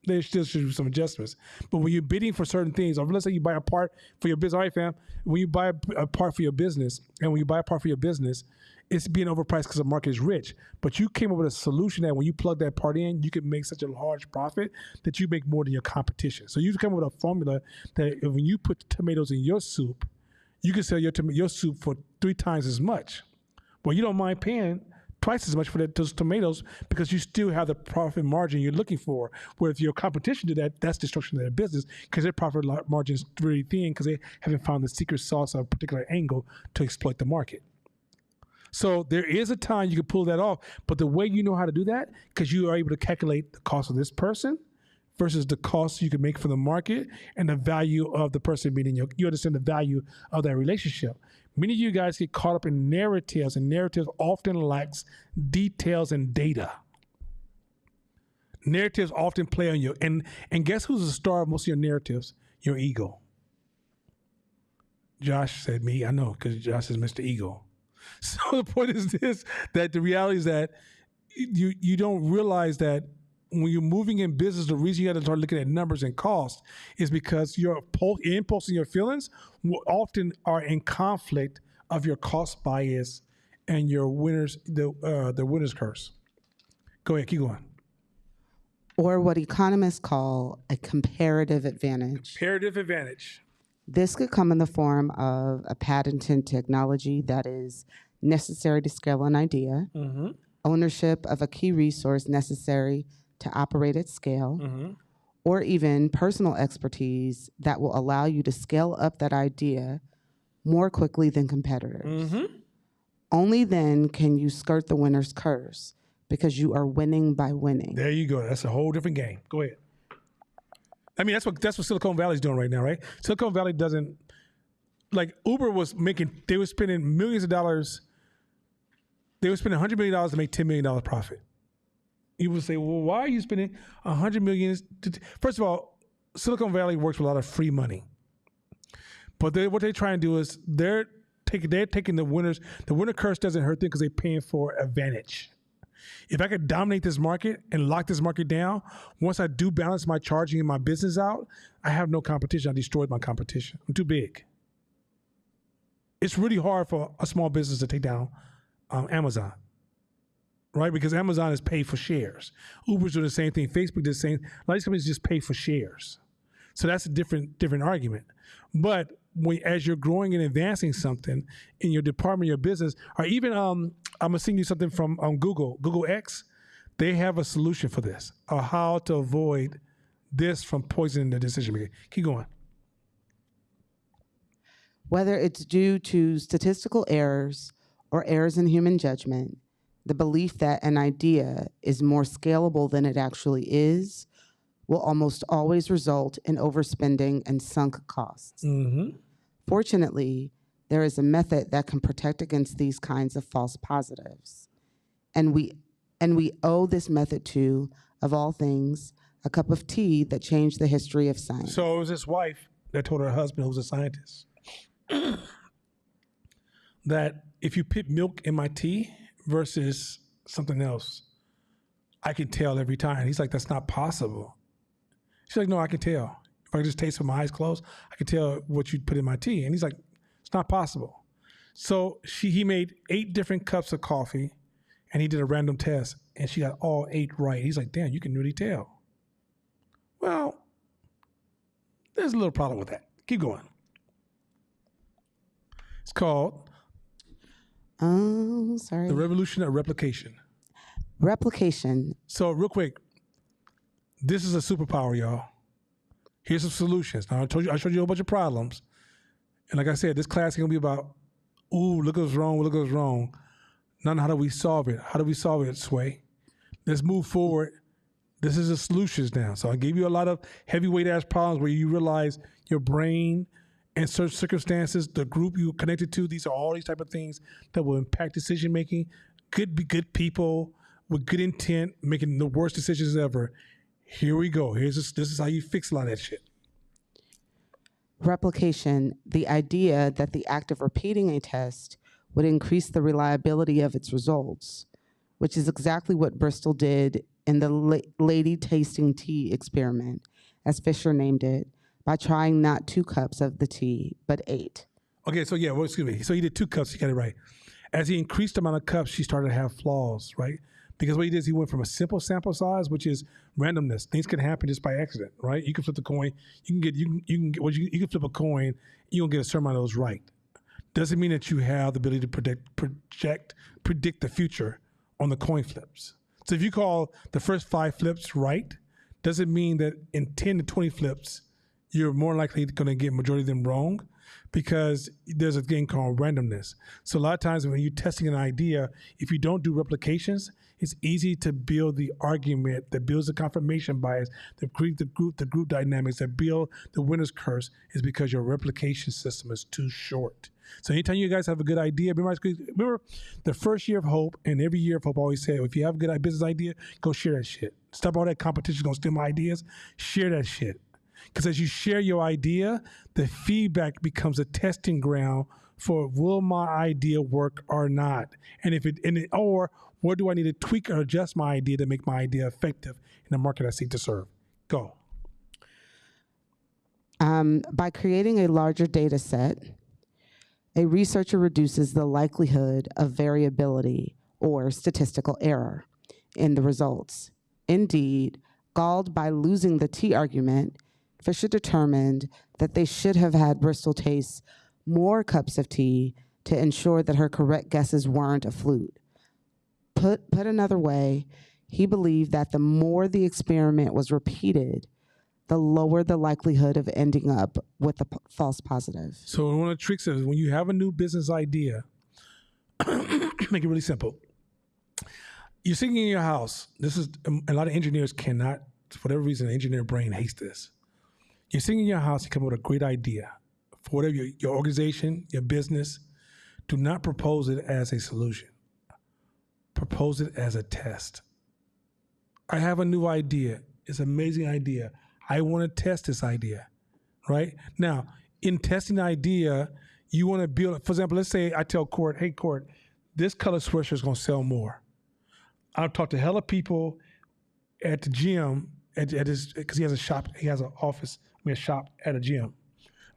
there still should be some adjustments. But when you're bidding for certain things, or let's say you buy a part for your business, all right, fam, when you buy a part for your business, and when you buy a part for your business, it's being overpriced because the market is rich. But you came up with a solution that when you plug that part in, you can make such a large profit that you make more than your competition. So you come up with a formula that when you put tomatoes in your soup, you can sell your soup for 3 times as much. Well, you don't mind paying twice as much for those tomatoes because you still have the profit margin you're looking for. Where if your competition did that, that's destruction of their business because their profit margin is really thin because they haven't found the secret sauce of a particular angle to exploit the market. So there is a time you can pull that off, but the way you know how to do that, because you are able to calculate the cost of this person versus the cost you can make for the market and the value of the person, meaning you understand the value of that relationship. Many of you guys get caught up in narratives, and narratives often lacks details and data. Narratives often play on you. And guess who's the star of most of your narratives? Your ego. Josh said me. I know, because Josh is Mr. Ego. So the point is this, that the reality is that you don't realize that when you're moving in business, the reason you got to start looking at numbers and costs is because your impulse and your feelings often are in conflict of your cost bias and your the winner's curse. Go ahead, keep going. Or what economists call a comparative advantage. Comparative advantage. This could come in the form of a patented technology that is necessary to scale an idea, ownership of a key resource necessary to operate at scale, or even personal expertise that will allow you to scale up that idea more quickly than competitors. Only then can you skirt the winner's curse because you are winning by winning. There you go. That's a whole different game. Go ahead. I mean, that's what Silicon Valley's doing right now, right? Silicon Valley doesn't, like Uber was making, they were spending millions of dollars. They were spending $100 million to make $10 million profit. You would say, well, why are you spending $100 million? First of all, Silicon Valley works with a lot of free money. But what they try and do is they're taking the winners. The winner curse doesn't hurt them because they're paying for advantage. If I could dominate this market and lock this market down, once I do balance my charging and my business out, I have no competition. I destroyed my competition. I'm too big. It's really hard for a small business to take down Amazon, right? Because Amazon is paid for shares. Uber's doing the same thing. Facebook does the same. A lot of these companies just pay for shares. So that's a different argument. But as you're growing and advancing something in your department, your business, or even I'm gonna send you something from Google X. They have a solution for this, or how to avoid this from poisoning the decision maker. Keep going. Whether it's due to statistical errors or errors in human judgment, the belief that an idea is more scalable than it actually is will almost always result in overspending and sunk costs. Fortunately, there is a method that can protect against these kinds of false positives. And we owe this method to, of all things, a cup of tea that changed the history of science. So it was his wife that told her husband, who's a scientist, that if you put milk in my tea versus something else, I can tell every time. He's like, that's not possible. She's like, no, I can tell. If I just taste with my eyes closed, I can tell what you put in my tea. And he's like, it's not possible. So he made 8 different cups of coffee, and he did a random test, and she got all 8 right. He's like, damn, you can really tell. Well, there's a little problem with that. Keep going. It's called Oh, sorry. the revolution of replication. Replication. So real quick, this is a superpower, y'all. Here's some solutions. Now I showed you a whole bunch of problems. And like I said, this class is gonna be about, ooh, look what's wrong, look what's wrong. Not how do we solve it? How do we solve it, Sway? Let's move forward. This is the solutions now. So I gave you a lot of heavyweight ass problems where you realize your brain and certain circumstances, the group you connected to, these are all these type of things that will impact decision making. Good people with good intent, making the worst decisions ever. Here we go. This is how you fix a lot of that shit. Replication, the idea that the act of repeating a test would increase the reliability of its results, which is exactly what Bristol did in the lady tasting tea experiment, as Fisher named it, by trying not 2 cups of the tea, but 8. Okay, so yeah, well, excuse me. So he did 2 cups, he got it right. As he increased the amount of cups, she started to have flaws, right? Because what he did is he went from a simple sample size, which is randomness. Things can happen just by accident, right? You can flip the coin. You can flip a coin. You don't get a certain amount of those right. Doesn't mean that you have the ability to predict the future on the coin flips. So if you call the first 5 flips right, doesn't mean that in 10 to 20 flips you're more likely going to get majority of them wrong, because there's a thing called randomness. So a lot of times when you're testing an idea, if you don't do replications, it's easy to build the argument that builds the confirmation bias, that create the group dynamics, that build the winner's curse, is because your replication system is too short. So anytime you guys have a good idea, remember the first year of Hope and every year of Hope always say, if you have a good business idea, go share that shit. Stop all that competition, gonna steal my ideas. Share that shit. Because as you share your idea, the feedback becomes a testing ground for, will my idea work or not? Or where do I need to tweak or adjust my idea to make my idea effective in the market I seek to serve? Go. By creating a larger data set, a researcher reduces the likelihood of variability or statistical error in the results. Indeed, galled by losing the tea argument, Fisher determined that they should have had Bristol taste more cups of tea to ensure that her correct guesses weren't a fluke. Put another way, he believed that the more the experiment was repeated, the lower the likelihood of ending up with a false positive. So one of the tricks is when you have a new business idea, make it really simple. You're sitting in your house. This is a lot of engineers cannot, for whatever reason, the engineer brain hates this. You're sitting in your house, you come up with a great idea for whatever your organization, your business. Do not propose it as a solution. Propose it as a test. I have a new idea. It's an amazing idea. I want to test this idea, right? Now, in testing the idea, you want to build, for example, let's say I tell Court, hey, Court, this color sweatshirt is going to sell more. I'll talk to hella people at the gym, at his, because he has a shop, he has an office, a shop at a gym.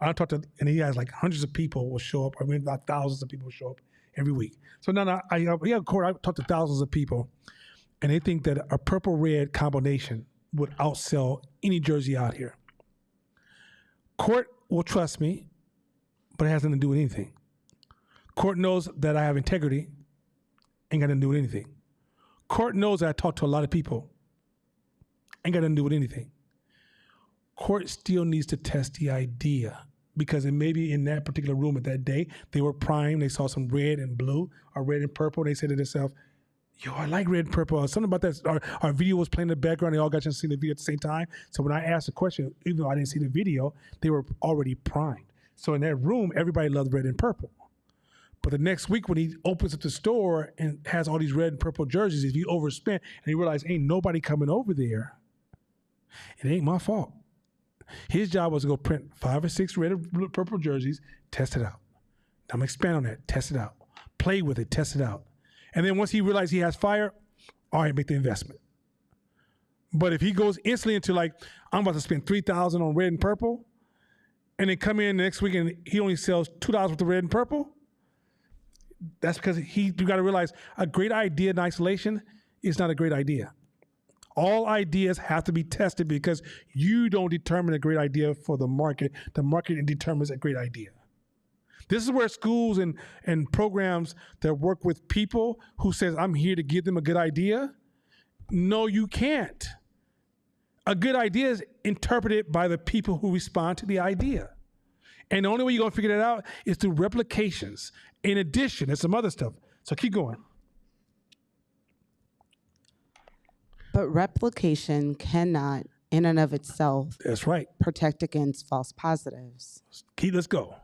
I'll talk to, and he has like hundreds of people will show up, I mean, not thousands of people will show up every week. So now I talk to thousands of people, and they think that a purple-red combination would outsell any jersey out here. Court will trust me, but it has nothing to do with anything. Court knows that I have integrity, ain't got nothing to do with anything. Court knows that I talk to a lot of people, ain't got nothing to do with anything. Court still needs to test the idea, because it may be in that particular room at that day, they were primed, they saw some red and blue or red and purple, they said to themselves, yo, I like red and purple. Or something about that. Our video was playing in the background. They all got to see the video at the same time. So when I asked the question, even though I didn't see the video, they were already primed. So in that room, everybody loved red and purple. But the next week when he opens up the store and has all these red and purple jerseys, if you overspent and he realized ain't nobody coming over there, it ain't my fault. His job was to go print 5 or 6 red and purple jerseys, test it out. Now I'm going to expand on that. Test it out. Play with it. Test it out. And then once he realizes he has fire, all right, make the investment. But if he goes instantly into like, I'm about to spend $3,000 on red and purple, and then come in next week and he only sells $2 worth of red and purple, That's because you got to realize a great idea in isolation is not a great idea. All ideas have to be tested because you don't determine a great idea for the market. The market determines a great idea. This is where schools and programs that work with people who says, I'm here to give them a good idea. No, you can't. A good idea is interpreted by the people who respond to the idea. And the only way you're going to figure that out is through replications. In addition, there's some other stuff. So keep going. But replication cannot, in and of itself, That's right. protect against false positives. Let's go.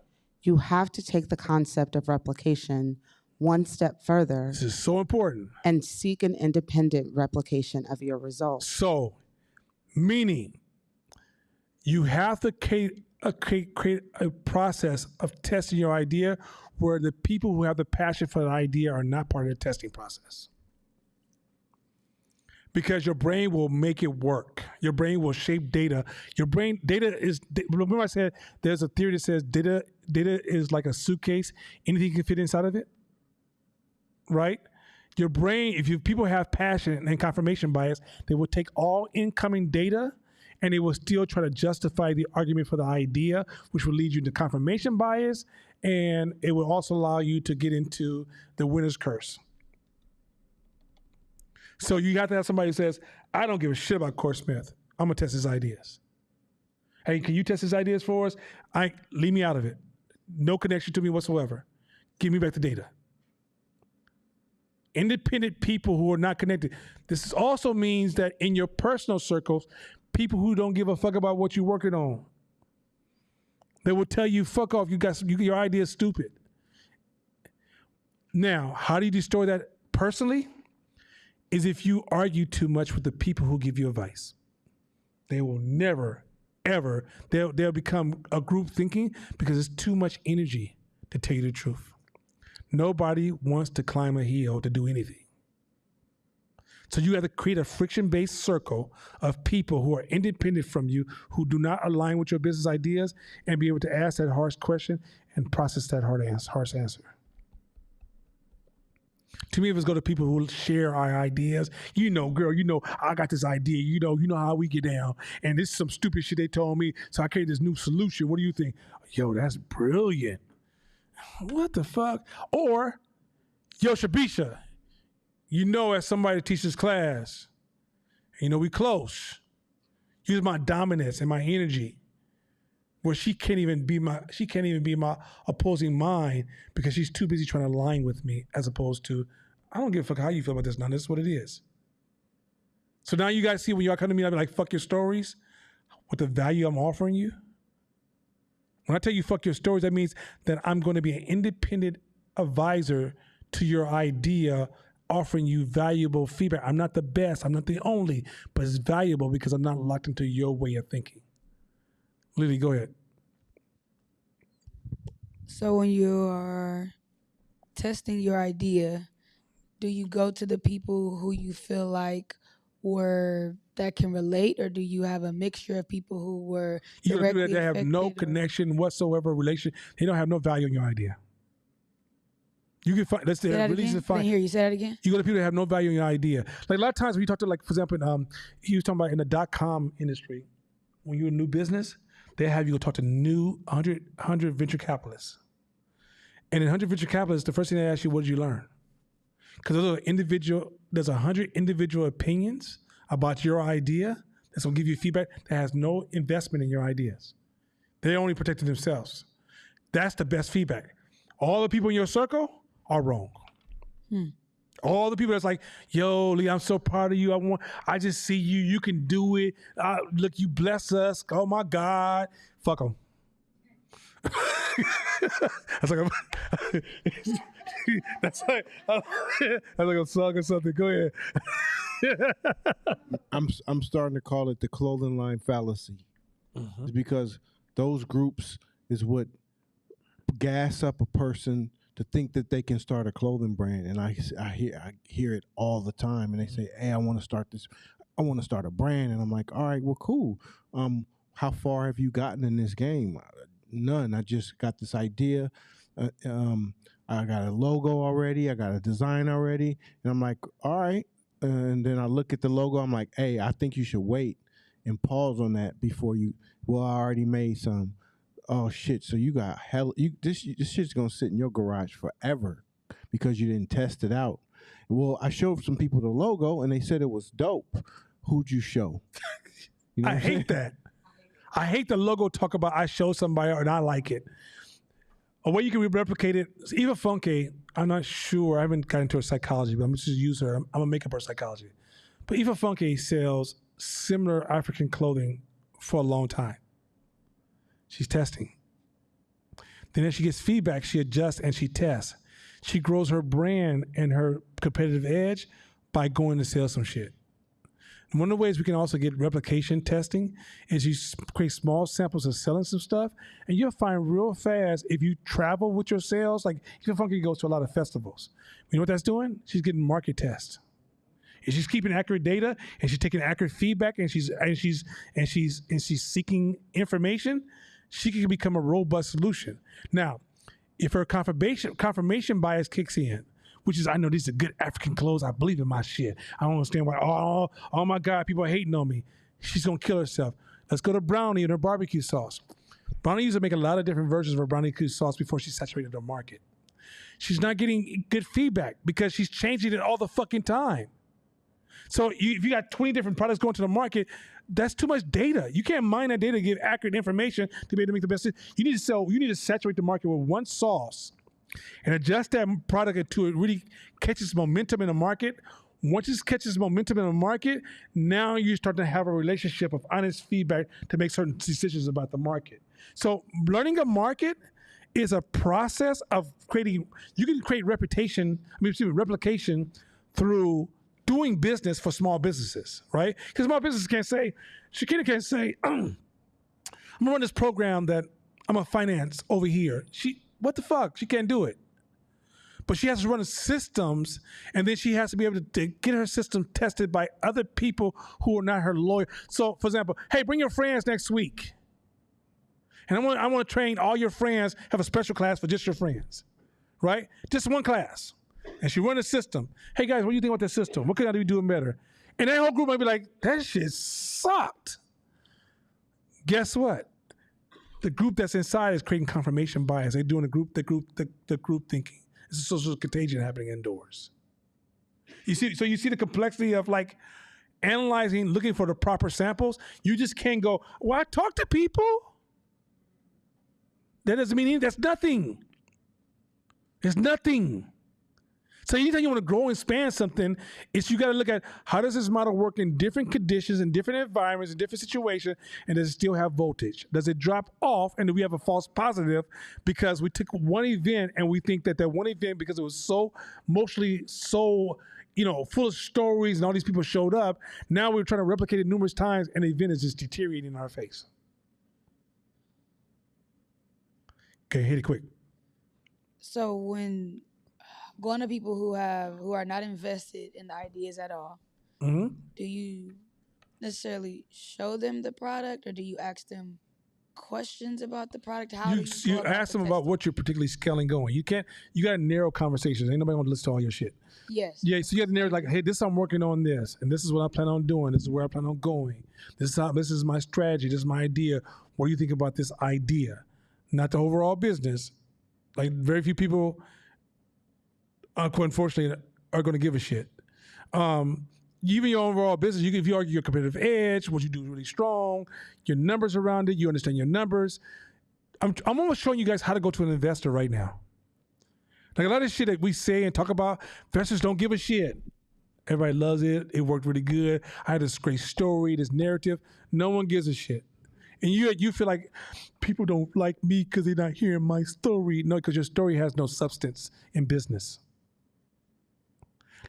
You have to take the concept of replication one step further This is so important. and seek an independent replication of your results. So, meaning you have to create a process of testing your idea where the people who have the passion for the idea are not part of the testing process. Because your brain will make it work. Your brain will shape data. Data is, remember I said there's a theory that says data is like a suitcase. Anything can fit inside of it, right? Your brain, people have passion and confirmation bias, they will take all incoming data and they will still try to justify the argument for the idea, which will lead you to confirmation bias, and it will also allow you to get into the winner's curse. So you have to have somebody who says, I don't give a shit about Court Smith. I'm gonna test his ideas. Hey, can you test his ideas for us? Leave me out of it. No connection to me whatsoever. Give me back the data. Independent people who are not connected. This also means that in your personal circles, people who don't give a fuck about what you're working on, they will tell you, fuck off, your idea is stupid. Now, how do you destroy that personally? Is if you argue too much with the people who give you advice. They will never, ever, they'll become a group thinking because it's too much energy to tell you the truth. Nobody wants to climb a hill to do anything. So you have to create a friction-based circle of people who are independent from you, who do not align with your business ideas, and be able to ask that harsh question and process that harsh answer. Too many of us go to people who share our ideas. Girl, I got this idea. You know how we get down. And this is some stupid shit they told me, so I created this new solution. What do you think? Yo, that's brilliant. What the fuck? Or, yo, Shabisha, as somebody that teaches class, we close. Use my dominance and my energy, where she can't even be my opposing mind because she's too busy trying to align with me, as opposed to, I don't give a fuck how you feel about this. Now, this is what it is. So now you guys see when y'all come to me, I'll be like, fuck your stories, with the value I'm offering you. When I tell you fuck your stories, that means that I'm going to be an independent advisor to your idea, offering you valuable feedback. I'm not the best, I'm not the only, but it's valuable because I'm not locked into your way of thinking. Lily, go ahead. So when you are testing your idea, do you go to the people who you feel like that can relate, or do you have a mixture of people who were directly They have no affected, connection whatsoever, relation. They don't have no value in your idea. You can find, let's say, Say that release again? and find. Didn't hear you. Say that again. You go to people that have no value in your idea. Like a lot of times when you talk to, like, for example, he was talking about in the .com industry, when you're a new business, they have you go talk to 100 venture capitalists. And in 100 venture capitalists, the first thing they ask you, what did you learn? Because there's 100 individual opinions about your idea that's gonna give you feedback that has no investment in your ideas. They're only protecting themselves. That's the best feedback. All the people in your circle are wrong. All the people that's like, yo, Lee, I'm so proud of you. I just see you. You can do it. Look, you bless us. Oh my God. Fuck them. That's like a song or something. Go ahead. I'm starting to call it the clothing line fallacy. It's because those groups is what gas up a person to think that they can start a clothing brand. And I hear it all the time. And they say, hey, I want to start this. I want to start a brand. And I'm like, all right, well, cool. How far have you gotten in this game? None. I just got this idea. I got a logo already. I got a design already. And I'm like, all right. And then I look at the logo. I'm like, hey, I think you should wait and pause on that before you. Well, I already made some. Oh shit! So you got hell. This shit's gonna sit in your garage forever because you didn't test it out. Well, I showed some people the logo and they said it was dope. Who'd you show? You know I what I'm saying? hate that. I hate the logo talk about I show somebody and I like it. A way you can replicate it, Eva Funke, I'm not sure, I haven't gotten into her psychology, but I'm just use her. I'm gonna make up her psychology. But Eva Funke sells similar African clothing for a long time. She's testing. Then as she gets feedback, she adjusts and she tests. She grows her brand and her competitive edge by going to sell some shit. And one of the ways we can also get replication testing is you create small samples of selling some stuff, and you'll find real fast if you travel with your sales. Like Eva Funke goes to a lot of festivals. You know what that's doing? She's getting market tests. And she's keeping accurate data, and she's taking accurate feedback, and she's seeking information. She can become a robust solution. Now, if her confirmation bias kicks in, which is, I know these are good African clothes. I believe in my shit. I don't understand why, oh my God, people are hating on me. She's going to kill herself. Let's go to Brownie and her barbecue sauce. Brownie used to make a lot of different versions of her barbecue sauce before she saturated the market. She's not getting good feedback because she's changing it all the fucking time. So if you got 20 different products going to the market, that's too much data. You can't mine that data to give accurate information to be able to make the best. You need to saturate the market with one sauce and adjust that product until it really catches momentum in the market. Once it catches momentum in the market, now you start to have a relationship of honest feedback to make certain decisions about the market. So learning a market is a process of creating, you can create replication through doing business for small businesses, right? Because small businesses can't say, Shakina can't say, I'm gonna run this program that I'm gonna finance over here. What the fuck? She can't do it. But she has to run the systems, and then she has to be able to get her system tested by other people who are not her lawyer. So, for example, hey, bring your friends next week. And I want to train all your friends, have a special class for just your friends, right? Just one class. And she run a system. Hey, guys, what do you think about this system? What could I be doing better? And that whole group might be like, that shit sucked. Guess what? The group that's inside is creating confirmation bias. They're doing the group thinking. It's a social contagion happening indoors. You see the complexity of like analyzing, looking for the proper samples. You just can't go, well, I talk to people. That doesn't mean anything. That's nothing. It's nothing. So anytime you want to grow and expand something, you got to look at how does this model work in different conditions, in different environments, in different situations, and does it still have voltage? Does it drop off, and do we have a false positive because we took one event and we think that one event, because it was so emotionally so full of stories and all these people showed up, now we're trying to replicate it numerous times and the event is just deteriorating in our face. Okay, hit it quick. So when going to people who are not invested in the ideas at all, Mm-hmm. do you necessarily show them the product, or do you ask them questions about the product? How do You go ask the them about testing? what you're particularly scaling going. You got to narrow conversations. Ain't nobody want to listen to all your shit. Yes. Yeah, so you have to narrow like, hey, I'm working on this, and this is what I plan on doing. This is where I plan on going. This is my strategy. This is my idea. What do you think about this idea? Not the overall business. Like very few people, unfortunately, are going to give a shit. Even your overall business, if you argue your competitive edge, what you do is really strong, your numbers around it, you understand your numbers. I'm almost showing you guys how to go to an investor right now. Like a lot of shit that we say and talk about, investors don't give a shit. Everybody loves it. It worked really good. I had this great story, this narrative. No one gives a shit. And you feel like people don't like me because they're not hearing my story. No, because your story has no substance in business.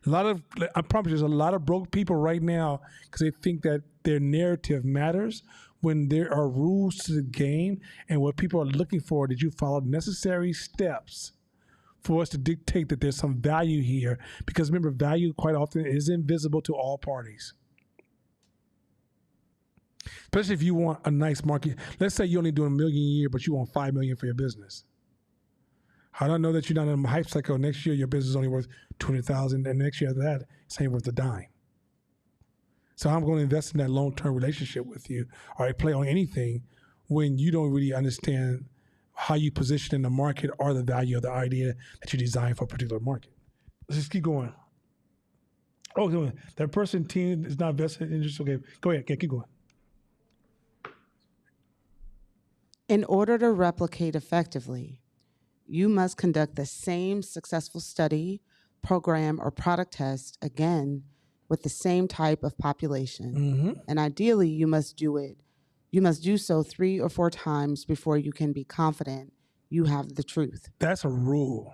I promise you, there's a lot of broke people right now because they think that their narrative matters when there are rules to the game, and what people are looking for, did you follow necessary steps for us to dictate that there's some value here? Because remember, value quite often is invisible to all parties. Especially if you want a nice market. Let's say you're only doing $1 million a year, but you want $5 million for your business. How do I know that you're not in a hype cycle? Next year, your business is only worth $200,000, and next year after that, it's ain't worth a dime. So I'm going to invest in that long-term relationship with you, or I play on anything when you don't really understand how you position in the market or the value of the idea that you design for a particular market. Let's just keep going. Oh, that person team is not vested in interest. Okay, go ahead. Keep going. In order to replicate effectively, you must conduct the same successful study, program, or product test again with the same type of population. And ideally, you must do so 3 or 4 times before you can be confident you have the truth. That's a rule.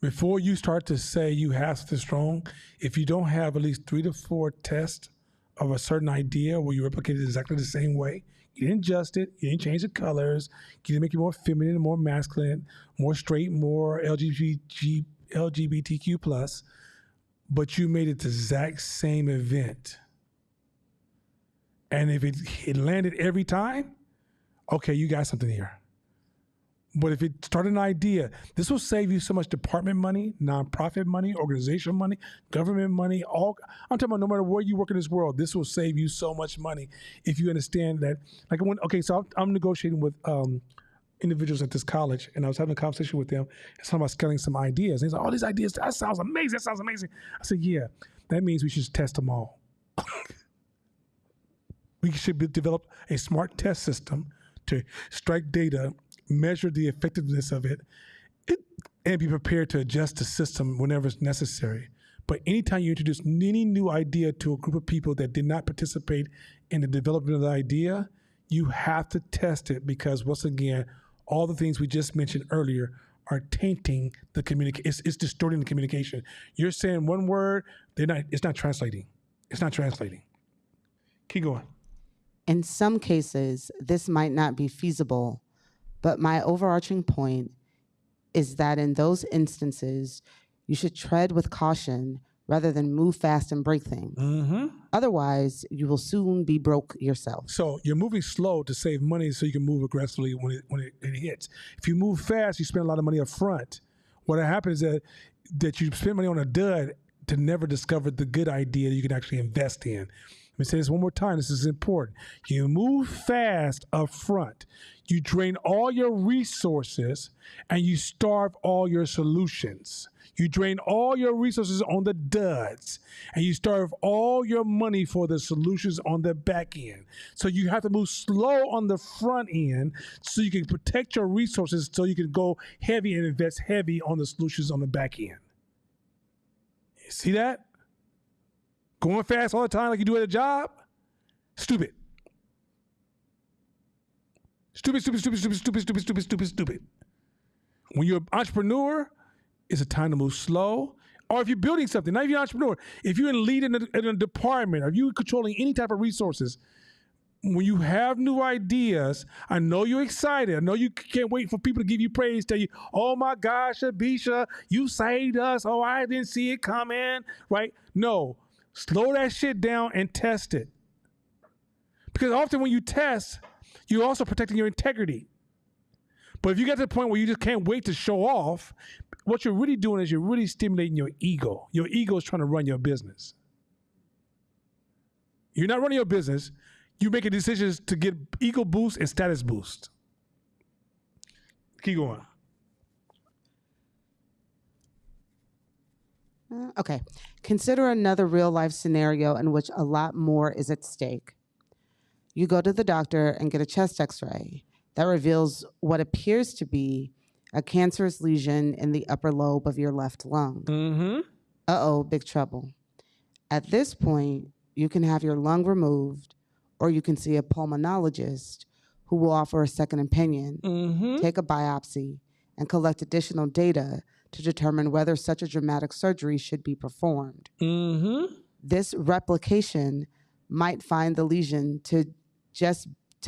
Before you start to say you have something strong, if you don't have at least 3 to 4 tests of a certain idea where you replicate it exactly the same way, you didn't adjust it, you didn't change the colors, you didn't make it more feminine, more masculine, more straight, more LGBTQ plus, but you made it the exact same event. And if it landed every time, okay, you got something here. But if it started an idea, this will save you so much department money, nonprofit money, organization money, government money. I'm talking about no matter where you work in this world, this will save you so much money if you understand that. So I'm negotiating with individuals at this college, and I was having a conversation with them and talking about scaling some ideas. And he's like, "Oh, these ideas, that sounds amazing. That sounds amazing." I said, "Yeah, that means we should test them all." We should develop a smart test system to strike data, measure the effectiveness of it, and be prepared to adjust the system whenever it's necessary. But anytime you introduce any new idea to a group of people that did not participate in the development of the idea, you have to test it, because once again, all the things we just mentioned earlier are tainting the communication. It's distorting the communication. You're saying one word, it's not translating. It's not translating. Keep going. In some cases, this might not be feasible, but my overarching point is that in those instances, you should tread with caution rather than move fast and break things. Otherwise, you will soon be broke yourself. So you're moving slow to save money so you can move aggressively when it hits. If you move fast, you spend a lot of money up front. What happens is that you spend money on a dud to never discover the good idea that you can actually invest in. Let me say this one more time. This is important. You move fast up front. You drain all your resources and you starve all your solutions. You drain all your resources on the duds and you starve all your money for the solutions on the back end. So you have to move slow on the front end so you can protect your resources so you can go heavy and invest heavy on the solutions on the back end. You see that? Going fast all the time like you do at a job? Stupid. Stupid. When you're an entrepreneur, it's a time to move slow. Or if you're building something, not if you're an entrepreneur, if you're in lead in a department, or if you're controlling any type of resources, when you have new ideas, I know you're excited. I know you can't wait for people to give you praise, tell you, "Oh my gosh, Abisha, you saved us. Oh, I didn't see it coming," right? No. Slow that shit down and test it. Because often when you test, you're also protecting your integrity. But if you get to the point where you just can't wait to show off, what you're really doing is you're really stimulating your ego. Your ego is trying to run your business. You're not running your business. You're making decisions to get ego boost and status boost. Keep going. Okay. Consider another real-life scenario in which a lot more is at stake. You go to the doctor and get a chest x-ray that reveals what appears to be a cancerous lesion in the upper lobe of your left lung. Uh-oh, big trouble. At this point, you can have your lung removed, or you can see a pulmonologist who will offer a second opinion, take a biopsy, and collect additional data to determine whether such a dramatic surgery should be performed. This replication might find the lesion to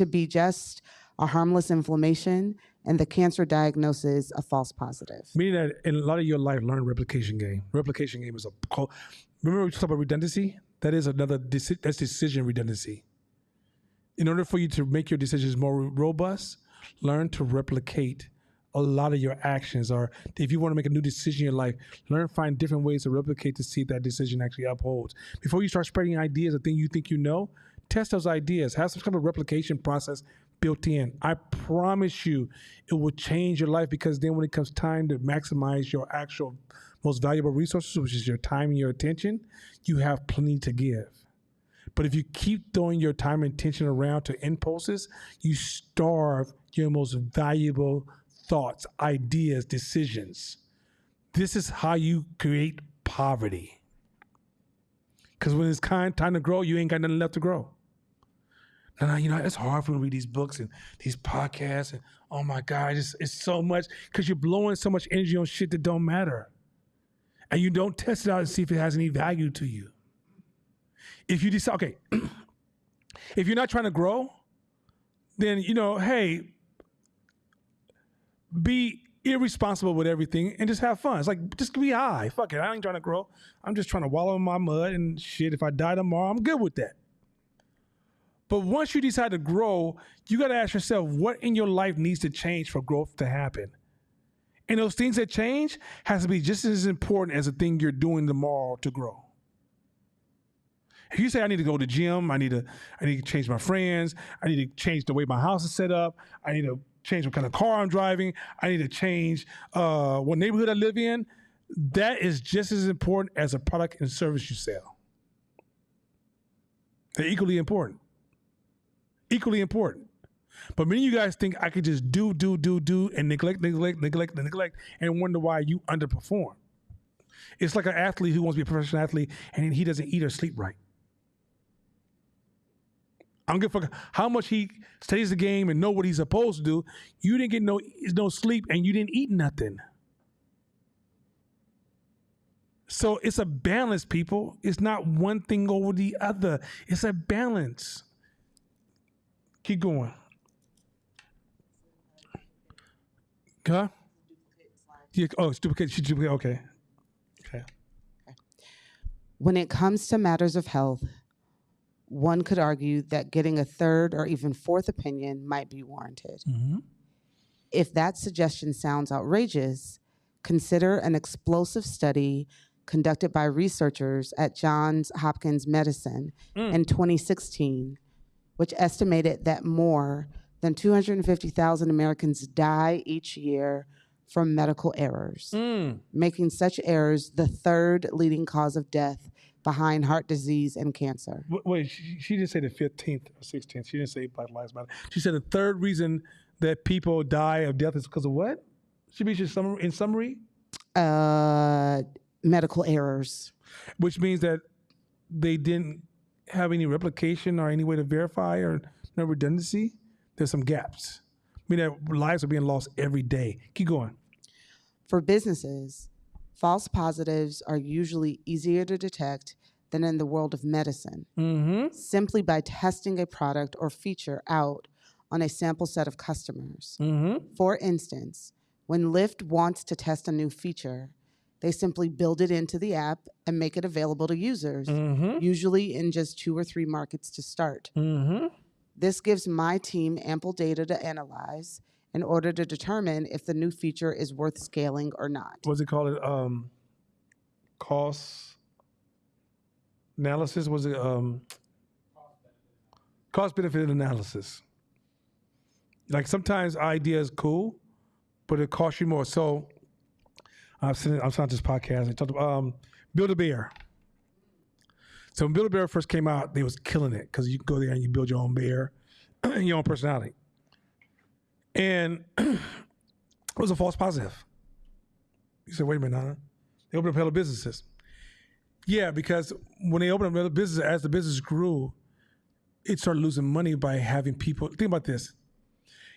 be just a harmless inflammation and the cancer diagnosis a false positive. Meaning that in a lot of your life, learn replication game. Replication game is remember we talked about redundancy? That is that's decision redundancy. In order for you to make your decisions more robust, learn to replicate a lot of your actions. Or if you want to make a new decision in your life, learn, find different ways to replicate to see if that decision actually upholds. Before you start spreading ideas or things you think you know, test those ideas. Have some kind of replication process built in. I promise you it will change your life, because then when it comes time to maximize your actual most valuable resources, which is your time and your attention, you have plenty to give. But if you keep throwing your time and attention around to impulses, you starve your most valuable thoughts, ideas, decisions. This is how you create poverty. Because when it's time to grow, you ain't got nothing left to grow. Now, it's hard for me to read these books and these podcasts, and oh my God, it's so much, because you're blowing so much energy on shit that don't matter. And you don't test it out and see if it has any value to you. If you decide, okay, if you're not trying to grow, then, hey, be irresponsible with everything and just have fun. It's like, just be high. Fuck it, I ain't trying to grow. I'm just trying to wallow in my mud and shit. If I die tomorrow, I'm good with that. But once you decide to grow, you got to ask yourself, what in your life needs to change for growth to happen? And those things that change has to be just as important as the thing you're doing tomorrow to grow. If you say, I need to go to the gym, I need to change my friends, I need to change the way my house is set up, I need to change what kind of car I'm driving, I need to change what neighborhood I live in, that is just as important as a product and service you sell. They're equally important. Equally important. But many of you guys think I could just do, and neglect, and wonder why you underperform. It's like an athlete who wants to be a professional athlete and he doesn't eat or sleep right. I don't give a fuck how much he studies the game and know what he's supposed to do. You didn't get no sleep and you didn't eat nothing. So it's a balance, people. It's not one thing over the other. It's a balance. Keep going. Huh? Yeah. Oh, it's duplicate. Okay. When it comes to matters of health, one could argue that getting a third or even fourth opinion might be warranted. Mm-hmm. If that suggestion sounds outrageous, consider an explosive study conducted by researchers at Johns Hopkins Medicine in 2016, which estimated that more than 250,000 Americans die each year from medical errors, making such errors the third leading cause of death behind heart disease and cancer. Wait, she didn't say the 15th or 16th. She didn't say Black Lives Matter. She said the third reason that people die of death is because of what? Should be in summary? Medical errors. Which means that they didn't have any replication or any way to verify or no redundancy. There's some gaps. I mean, that lives are being lost every day. Keep going. For businesses, false positives are usually easier to detect than in the world of medicine, simply by testing a product or feature out on a sample set of customers. For instance, when Lyft wants to test a new feature, they simply build it into the app and make it available to users, usually in just 2 or 3 markets to start. This gives my team ample data to analyze in order to determine if the new feature is worth scaling or not. What's it called? Cost analysis? Was it cost benefit analysis? Like sometimes idea is cool, but it costs you more. So I'm on this podcast. I talked about Build-A-Bear. So when Build-A-Bear first came out, they was killing it because you can go there and you build your own bear, your own personality. And it was a false positive. You said, wait a minute, Nana. They opened up hella businesses. Yeah, because when they opened up other businesses, as the business grew, it started losing money by having people. Think about this.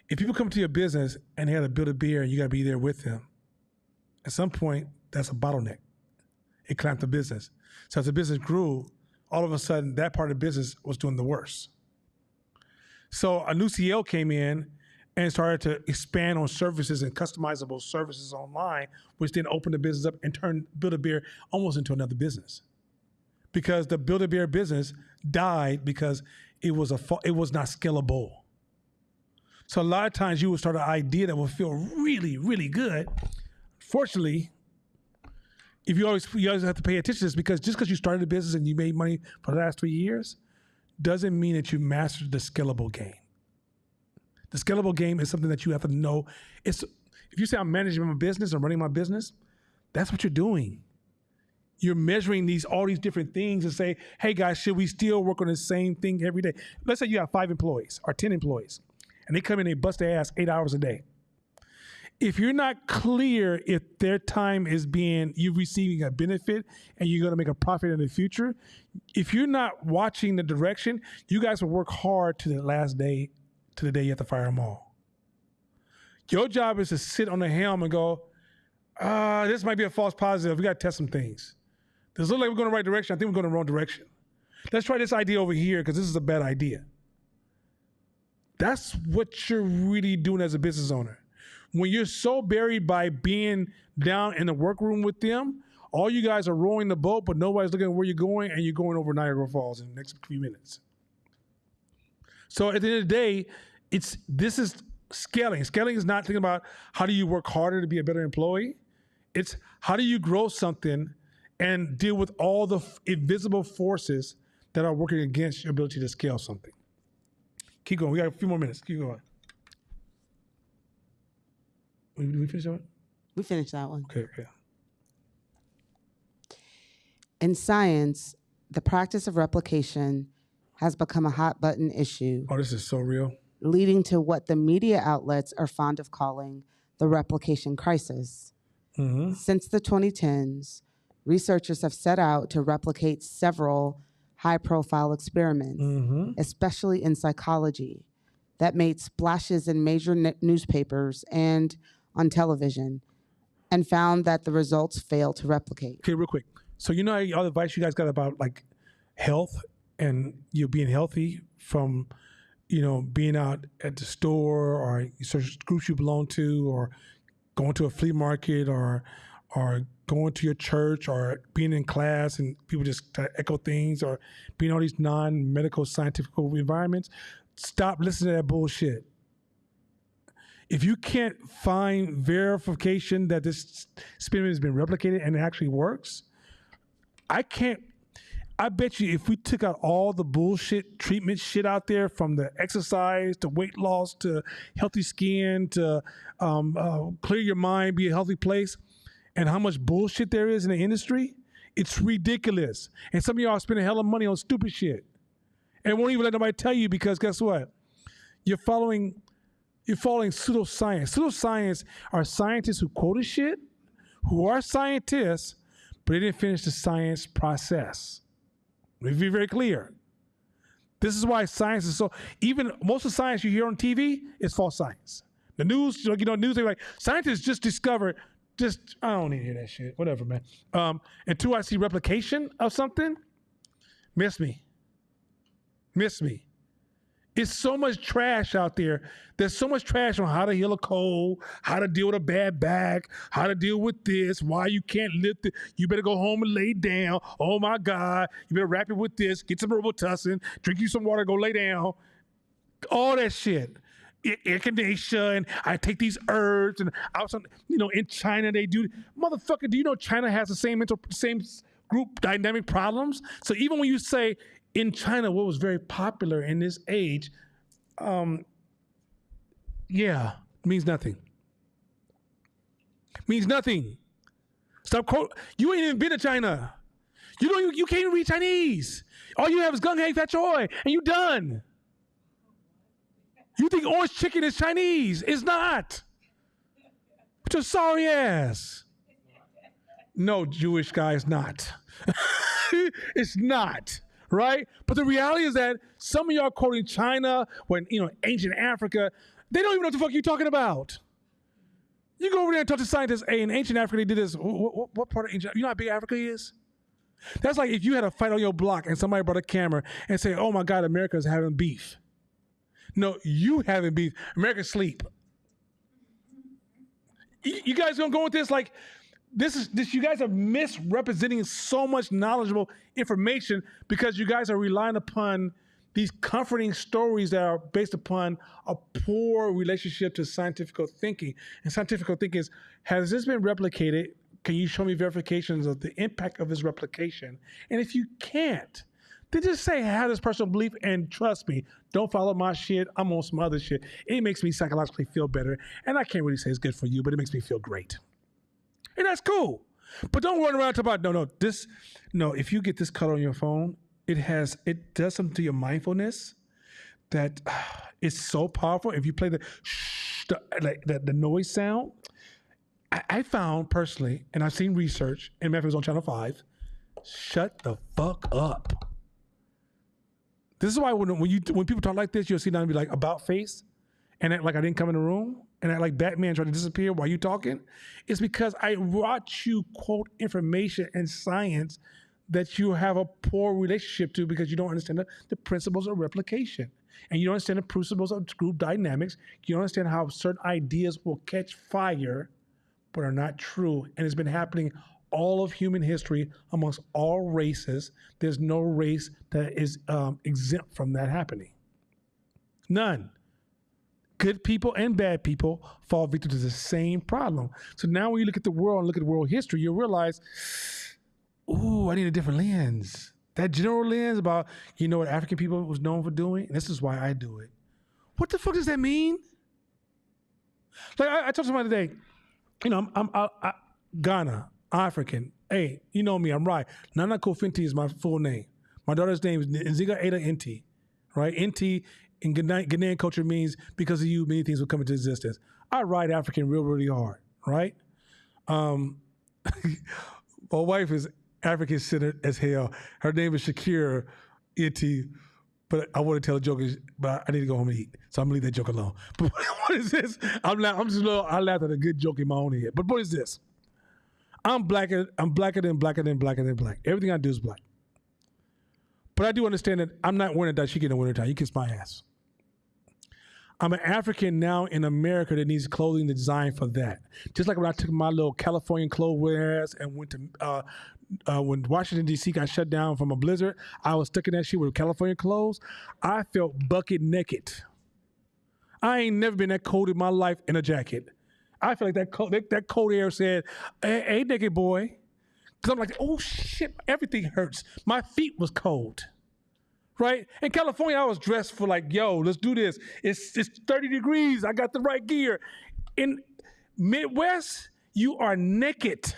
If people come to your business and they had to build a beer and you got to be there with them, at some point, that's a bottleneck. It clamped the business. So as the business grew, all of a sudden, that part of the business was doing the worst. So a new CL came in and started to expand on services and customizable services online, which then opened the business up and turned Build-A-Bear almost into another business. Because the Build-A-Bear business died because it was not scalable. So a lot of times you will start an idea that will feel really, really good. Fortunately, you always have to pay attention to this, because just because you started a business and you made money for the last 3 years doesn't mean that you mastered the scalable game. The scalable game is something that you have to know. If you say I'm managing my business or running my business, that's what you're doing. You're measuring all these different things and say, hey guys, should we still work on the same thing every day? Let's say you have 5 employees or 10 employees, and they come in and they bust their ass 8 hours a day. If you're not clear if their time is you receiving a benefit and you're going to make a profit in the future, if you're not watching the direction, you guys will work hard to the last day, to the day you have to fire them all. Your job is to sit on the helm and go, this might be a false positive. We got to test some things. This looks like we're going the right direction. I think we're going the wrong direction. Let's try this idea over here because this is a bad idea. That's what you're really doing as a business owner. When you're so buried by being down in the workroom with them, all you guys are rowing the boat, but nobody's looking at where you're going, and you're going over Niagara Falls in the next few minutes. So at the end of the day, this is scaling. Scaling is not thinking about how do you work harder to be a better employee. It's how do you grow something and deal with all the invisible forces that are working against your ability to scale something. Keep going. We got a few more minutes. Keep going. Did we finish that one? We finished that one. Okay. In science, the practice of replication has become a hot button issue, Oh, this is so real. leading to what the media outlets are fond of calling the replication crisis. Mm-hmm. Since the 2010s, researchers have set out to replicate several high-profile experiments, Mm-hmm. especially in psychology, that made splashes in major newspapers and on television, and found that the results failed to replicate. Okay, real quick. So you know all the advice you guys got about like health and you being healthy from, being out at the store or certain groups you belong to, or going to a flea market, or going to your church, or being in class and people just echo things, or being in all these non-medical scientific environments. Stop listening to that bullshit. If you can't find verification that this experiment has been replicated and it actually works, I bet you if we took out all the bullshit treatment shit out there, from the exercise to weight loss to healthy skin to clear your mind, be a healthy place, and how much bullshit there is in the industry, it's ridiculous. And some of y'all are spending hella money on stupid shit. And won't even let nobody tell you, because guess what? You're following pseudoscience. Pseudoscience are scientists who quoted shit, who are scientists, but they didn't finish the science process. Let me be very clear. This is why science is so, even most of the science you hear on TV is false science. The news, news, they're like, scientists just discovered, I don't need to hear that shit. Whatever, man. Until I see replication of something, miss me. It's so much trash out there. There's so much trash on how to heal a cold, how to deal with a bad back, how to deal with this, why you can't lift it. You better go home and lay down. Oh my God. You better wrap it with this. Get some Robitussin. Drink you some water. Go lay down. All that shit. Echinacea, and I take these herbs, and outside, in China they do. Motherfucker, do you know China has the same group dynamic problems? So even when you say in China, what was very popular in this age, means nothing. Means nothing. Stop quote. You ain't even been to China. You can't even read Chinese. All you have is gung hei fat choi, and you done. You think orange chicken is Chinese? It's not. But your sorry ass. No, Jewish guy, it's not. It's not. Right? But the reality is that some of y'all quoting China, when, ancient Africa, they don't even know what the fuck you're talking about. You go over there and talk to scientists, hey, in ancient Africa, they did this. What part of ancient, you know how big Africa is? That's like if you had a fight on your block and somebody brought a camera and say, oh my God, America's having beef. No, you having beef. America sleep. You guys gonna go with this? Like, this. You guys are misrepresenting so much knowledgeable information because you guys are relying upon these comforting stories that are based upon a poor relationship to scientific thinking. And scientific thinking is, has this been replicated? Can you show me verifications of the impact of this replication? And if you can't, then just say, I have this personal belief, and trust me, don't follow my shit. I'm on some other shit. It makes me psychologically feel better. And I can't really say it's good for you, but it makes me feel great. And that's cool. But don't run around talking about, if you get this color on your phone, it does something to your mindfulness that it's so powerful. If you play the noise sound, I found personally, and I've seen research, and maybe it was on Channel 5, shut the fuck up. This is why when people talk like this, you'll see them be like, about face, and act like I didn't come in the room, and act like Batman trying to disappear while you talking. It's because I watch you quote information and science that you have a poor relationship to because you don't understand the principles of replication. And you don't understand the principles of group dynamics. You don't understand how certain ideas will catch fire but are not true. And it's been happening all of human history amongst all races. There's no race that is exempt from that happening. None. Good people and bad people fall victim to the same problem. So now when you look at the world and look at world history, you'll realize, ooh, I need a different lens. That general lens about, what African people was known for doing, and this is why I do it. What the fuck does that mean? Like I told somebody today, I'm Ghana, African. Hey, you know me, I'm right. Nana Kofinti is my full name. My daughter's name is Nziga Ada Inti, right? Inti in Ghanaian culture means because of you, many things will come into existence. I ride African really hard, right? My wife is African-centered as hell. Her name is Shakira Inti, but I want to tell a joke, but I need to go home and eat, so I'm gonna leave that joke alone. But what is this? I laughed at a good joke in my own head. But what is this? I'm blacker than black. Everything I do is black. But I do understand that I'm not wearing a dashiki in the wintertime. You kiss my ass. I'm an African now in America that needs clothing designed for that. Just like when I took my little Californian clothes warehouse and went to, when Washington, D.C. got shut down from a blizzard, I was stuck in that shit with California clothes. I felt bucket naked. I ain't never been that cold in my life in a jacket. I feel like that cold air said, hey, naked boy. Because I'm like, oh shit, everything hurts. My feet was cold. Right? In California, I was dressed for like, yo, let's do this. It's 30 degrees. I got the right gear. In Midwest, you are naked.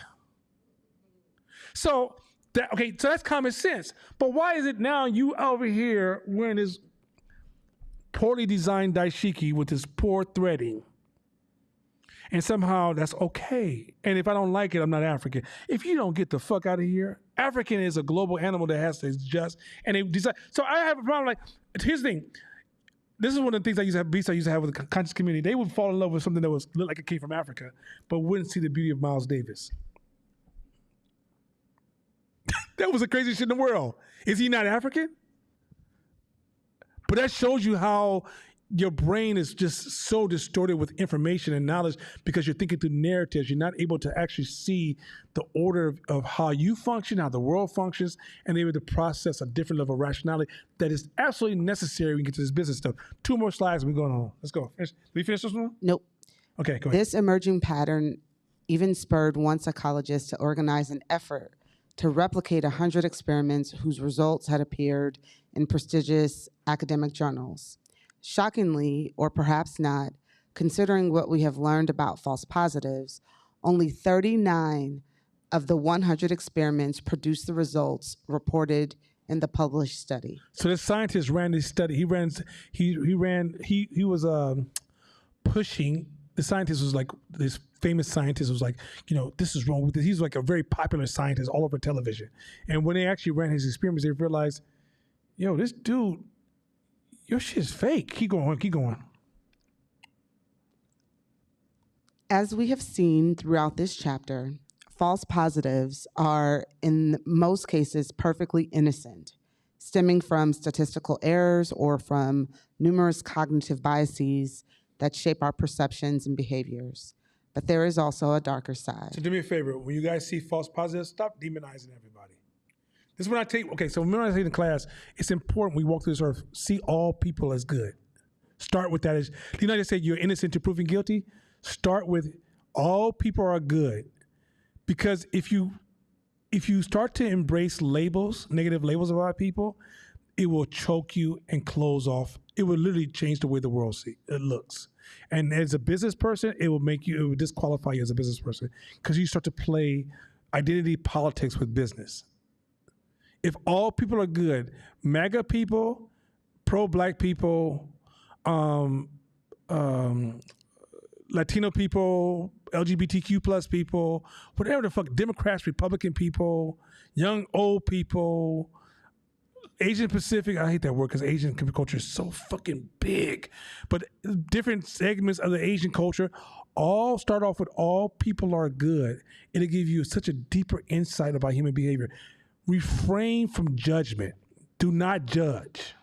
So that's common sense. But why is it now you over here wearing this poorly designed dashiki with this poor threading? And somehow that's okay. And if I don't like it, I'm not African. If you don't get the fuck out of here, African is a global animal that has to adjust. And they decide. So I have a problem. Like, here's the thing. This is one of the things I used to have with the conscious community. They would fall in love with something that looked like it came from Africa, but wouldn't see the beauty of Miles Davis. That was the craziest shit in the world. Is he not African? But that shows you how your brain is just so distorted with information and knowledge because you're thinking through narratives. You're not able to actually see the order of how you function, how the world functions, and able to process a different level of rationality that is absolutely necessary when we get to this business stuff. 2 more slides and we're going on. Let's go. Did we finish this one? Nope. Okay, go ahead. This emerging pattern even spurred one psychologist to organize an effort to replicate 100 experiments whose results had appeared in prestigious academic journals. Shockingly, or perhaps not, considering what we have learned about false positives, only 39 of the 100 experiments produced the results reported in the published study. So this scientist ran this study. He was pushing. The scientist was like, this famous scientist was like, this is wrong with this. He's like a very popular scientist all over television. And when they actually ran his experiments, they realized, yo, this dude, your shit's fake. Keep going. As we have seen throughout this chapter, false positives are, in most cases, perfectly innocent, stemming from statistical errors or from numerous cognitive biases that shape our perceptions and behaviors. But there is also a darker side. So do me a favor. When you guys see false positives, stop demonizing everybody. This is when I take. Okay, so remember I say in class, it's important we walk through this earth, see all people as good. Start with that. As you know, they say you're innocent to proven guilty. Start with all people are good, because if you start to embrace labels, negative labels about people, it will choke you and close off. It will literally change the way the world looks. And as a business person, it will disqualify you as a business person, because you start to play identity politics with business. If all people are good, MAGA people, pro-black people, Latino people, LGBTQ plus people, whatever the fuck, Democrats, Republican people, young, old people, Asian Pacific, I hate that word because Asian culture is so fucking big, but different segments of the Asian culture all start off with all people are good. It'll give you such a deeper insight about human behavior. Refrain from judgment. Do not judge.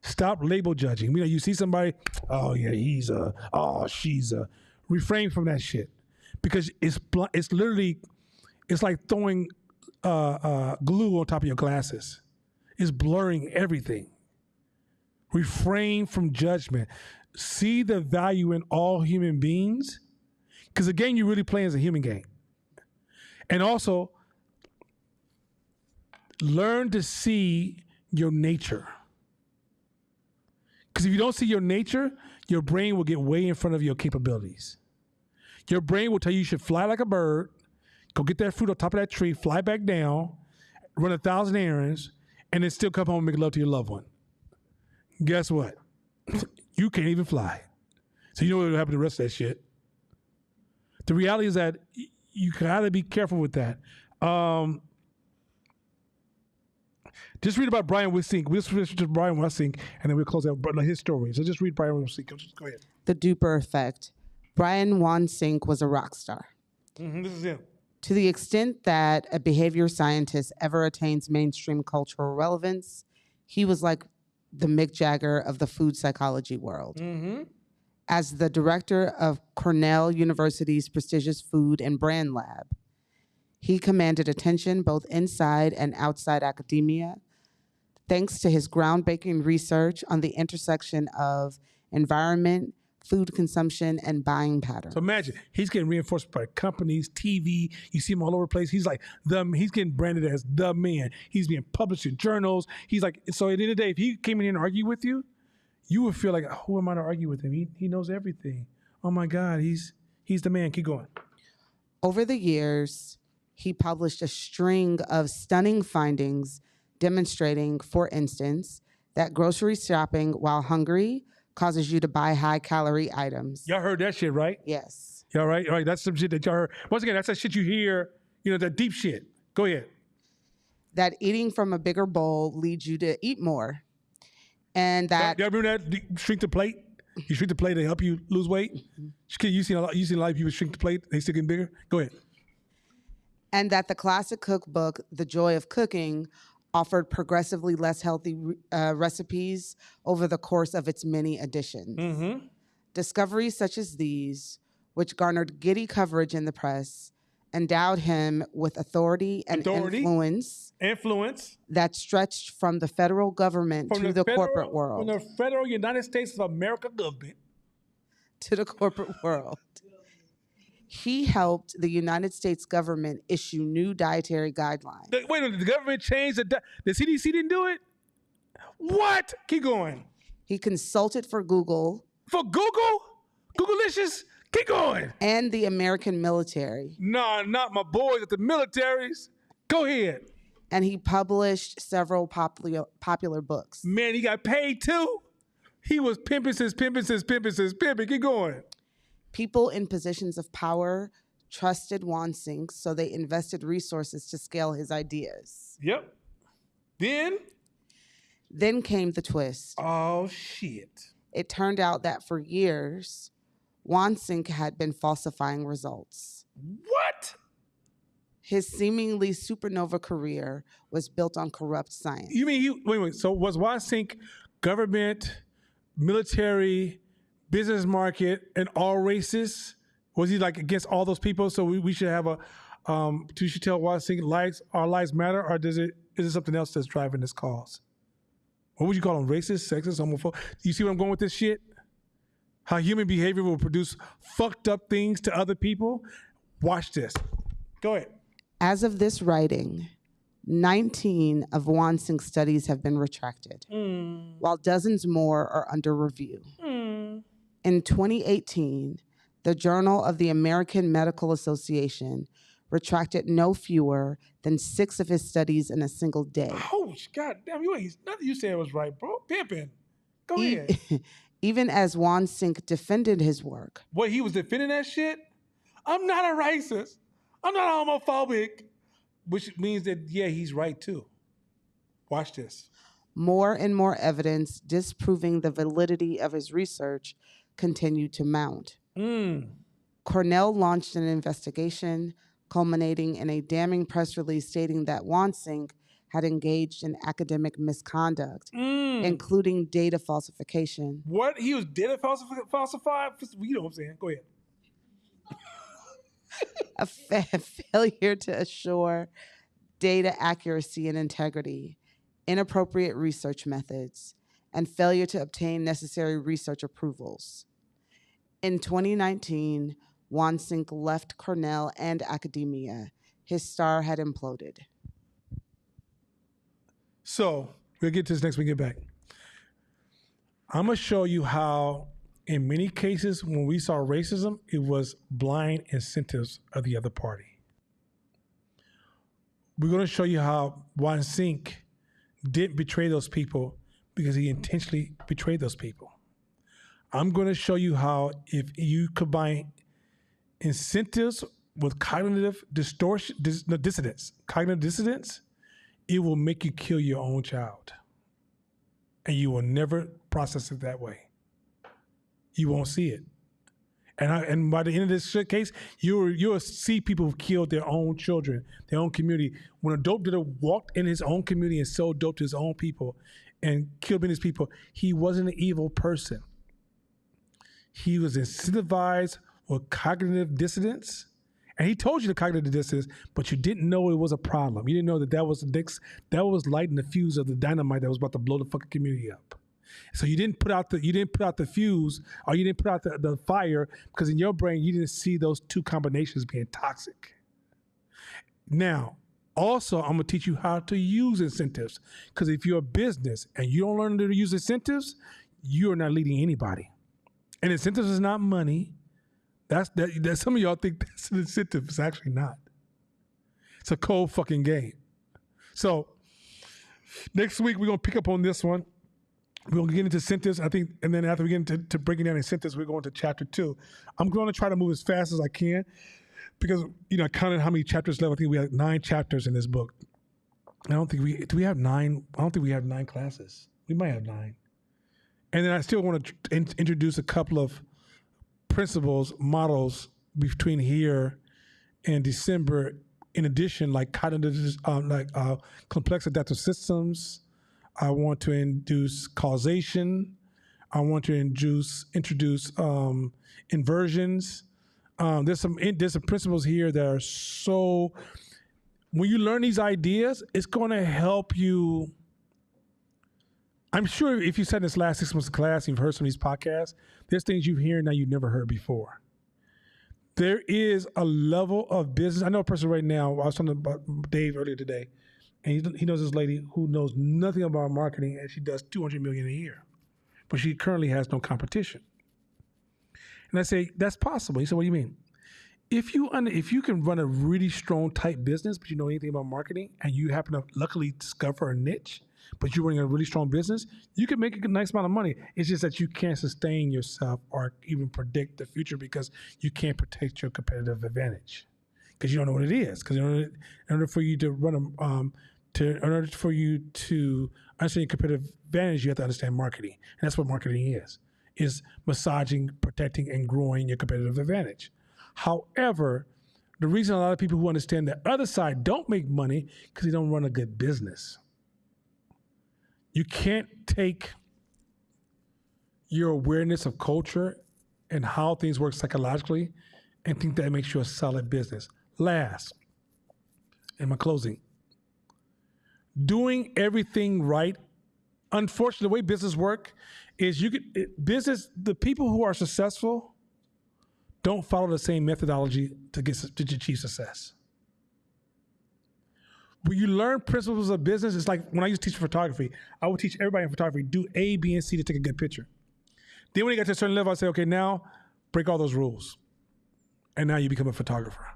Stop label judging. You know, you see somebody, oh yeah, he's a, oh she's a. Refrain from that shit, because it's literally, it's like throwing glue on top of your glasses. It's blurring everything. Refrain from judgment. See the value in all human beings, because the game you're really playing is a human game. And also, learn to see your nature. Because if you don't see your nature, your brain will get way in front of your capabilities. Your brain will tell you should fly like a bird, go get that fruit on top of that tree, fly back down, run 1,000 errands, and then still come home and make love to your loved one. Guess what? You can't even fly. So you know what will happen to the rest of that shit. The reality is that you gotta be careful with that. Just read about Brian Wisink. We'll switch to Brian Wisink, and then we'll close out his story. So just read Brian Wisink. Just go ahead. The duper effect. Brian Wansink was a rock star. This is him. To the extent that a behavior scientist ever attains mainstream cultural relevance, he was like the Mick Jagger of the food psychology world. As the director of Cornell University's prestigious food and brand lab, he commanded attention both inside and outside academia, thanks to his groundbreaking research on the intersection of environment, food consumption, and buying patterns. So imagine, he's getting reinforced by companies, TV, you see him all over the place. He's like, he's getting branded as the man. He's being published in journals. He's like, so at the end of the day, if he came in here and argued with you, you would feel like, who am I to argue with him? He knows everything. Oh my God, he's the man. Keep going. Over the years, he published a string of stunning findings demonstrating, for instance, that grocery shopping while hungry causes you to buy high-calorie items. Y'all heard that shit, right? Yes. Y'all right? All right, that's some shit that y'all heard. Once again, that's that shit you hear, that deep shit. Go ahead. That eating from a bigger bowl leads you to eat more. And that... Y'all remember that? Shrink the plate? You shrink the plate to help you lose weight? You see a lot of people shrink the plate, they still getting bigger? Go ahead. And that the classic cookbook, The Joy of Cooking, offered progressively less healthy recipes over the course of its many editions. Discoveries such as these, which garnered giddy coverage in the press, endowed him with authority and influence that stretched from the federal government to the corporate world. From the federal United States of America government to the corporate world. He helped the United States government issue new dietary guidelines. Wait a minute, the government changed the CDC didn't do it? What? Keep going. He consulted for Google. For Google? Googlicious? Keep going. And the American military. Nah, not my boys at the militaries. Go ahead. And he published several popular books. Man, he got paid too? He was pimping. Keep going. People in positions of power trusted Wansink, so they invested resources to scale his ideas. Yep. Then came the twist. Oh, shit. It turned out that for years, Wansink had been falsifying results. What? His seemingly supernova career was built on corrupt science. You mean wait. So was Wansink government, military, business market, and all races? Was he like against all those people? So we should have you should tell why our lives matter, or is it something else that's driving this cause? What would you call them? Racist, sexist, homophobic? You see where I'm going with this shit? How human behavior will produce fucked up things to other people? Watch this. Go ahead. As of this writing, 19 of Wansink's studies have been retracted, while dozens more are under review. In 2018, the Journal of the American Medical Association retracted no fewer than 6 of his studies in a single day. Oh, God damn, nothing you said was right, bro. Pimpin'. Go ahead. Even as Wansink defended his work. What, he was defending that shit? I'm not a racist. I'm not homophobic. Which means that, yeah, he's right too. Watch this. More and more evidence disproving the validity of his research continued to mount. Cornell launched an investigation, culminating in a damning press release stating that Wansink had engaged in academic misconduct, including data falsification. What? He was data falsified? You know what I'm saying. Go ahead. A failure to assure data accuracy and integrity, inappropriate research methods, and failure to obtain necessary research approvals. In 2019, Wansink left Cornell and academia. His star had imploded. So, we'll get to this next when we get back. I'm going to show you how, in many cases, when we saw racism, it was blind incentives of the other party. We're going to show you how Wansink didn't betray those people because he intentionally betrayed those people. I'm going to show you how if you combine incentives with cognitive dissonance, it will make you kill your own child. And you will never process it that way. You won't see it. And by the end of this case, you'll see people who've killed their own children, their own community. When a dope dealer walked in his own community and sold dope to his own people and killed his people, he wasn't an evil person. He was incentivized with cognitive dissonance. And he told you the cognitive dissonance, but you didn't know it was a problem. You didn't know that was lighting the fuse of the dynamite that was about to blow the fucking community up. So you didn't put out the fuse, or you didn't put out the fire, because in your brain you didn't see those two combinations being toxic. Now, also, I'm gonna teach you how to use incentives, because if you're a business and you don't learn to use incentives, you are not leading anybody. And incentives is not money. That's some of y'all think that's an incentive. It's actually not. It's a cold fucking game. So next week we're gonna pick up on this one. We're gonna get into incentives, I think, and then after we get into breaking down incentives, we're going to chapter 2. I'm gonna try to move as fast as I can because I counted how many chapters left. I think we have 9 chapters in this book. I don't think we have 9. I don't think we have 9 classes. We might have 9. And then I still want to introduce a couple of principles, models between here and December. In addition, like cognitive, complex adaptive systems. I want to introduce causation. I want to introduce inversions. There's some principles here that are so. When you learn these ideas, it's going to help you. I'm sure if you sat in this last 6 months of class, you've heard some of these podcasts, there's things you hear now you've never heard before. There is a level of business. I know a person right now, I was talking about Dave earlier today, and he knows this lady who knows nothing about marketing, and she does $200 million a year, but she currently has no competition. And I say, that's possible. He said, what do you mean? If you can run a really strong, tight business, but you know anything about marketing, and you happen to luckily discover a niche, but you're running a really strong business, you can make a nice amount of money. It's just that you can't sustain yourself or even predict the future because you can't protect your competitive advantage because you don't know what it is. Because in order for you to run in order for you to understand your competitive advantage, you have to understand marketing. And that's what marketing is massaging, protecting, and growing your competitive advantage. However, the reason a lot of people who understand the other side don't make money because they don't run a good business. You can't take your awareness of culture and how things work psychologically and think that makes you a solid business. Last, in my closing. Doing everything right. Unfortunately, the way business work is the people who are successful don't follow the same methodology to achieve success. When you learn principles of business, it's like when I used to teach photography, I would teach everybody in photography, do A, B, and C to take a good picture. Then when you got to a certain level, I say, okay, now break all those rules. And now you become a photographer.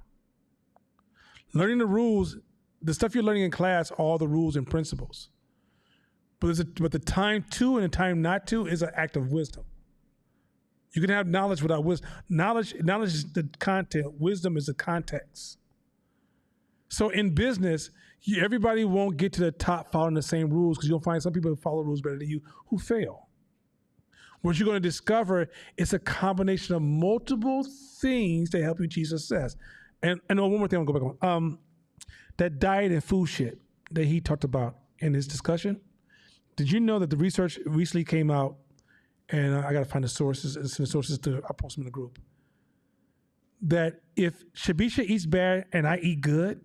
Learning the rules, the stuff you're learning in class, all the rules and principles. But the time to and the time not to is an act of wisdom. You can have knowledge without wisdom. Knowledge is the content. Wisdom is the context. So in business, everybody won't get to the top following the same rules because you'll find some people who follow rules better than you who fail. What you're going to discover is a combination of multiple things that help you achieve success. And one more thing I'm going to go back on. That diet and food shit that he talked about in his discussion. Did you know that the research recently came out, and I got to find the sources, I'll post them in the group, that if Shabisha eats bad and I eat good,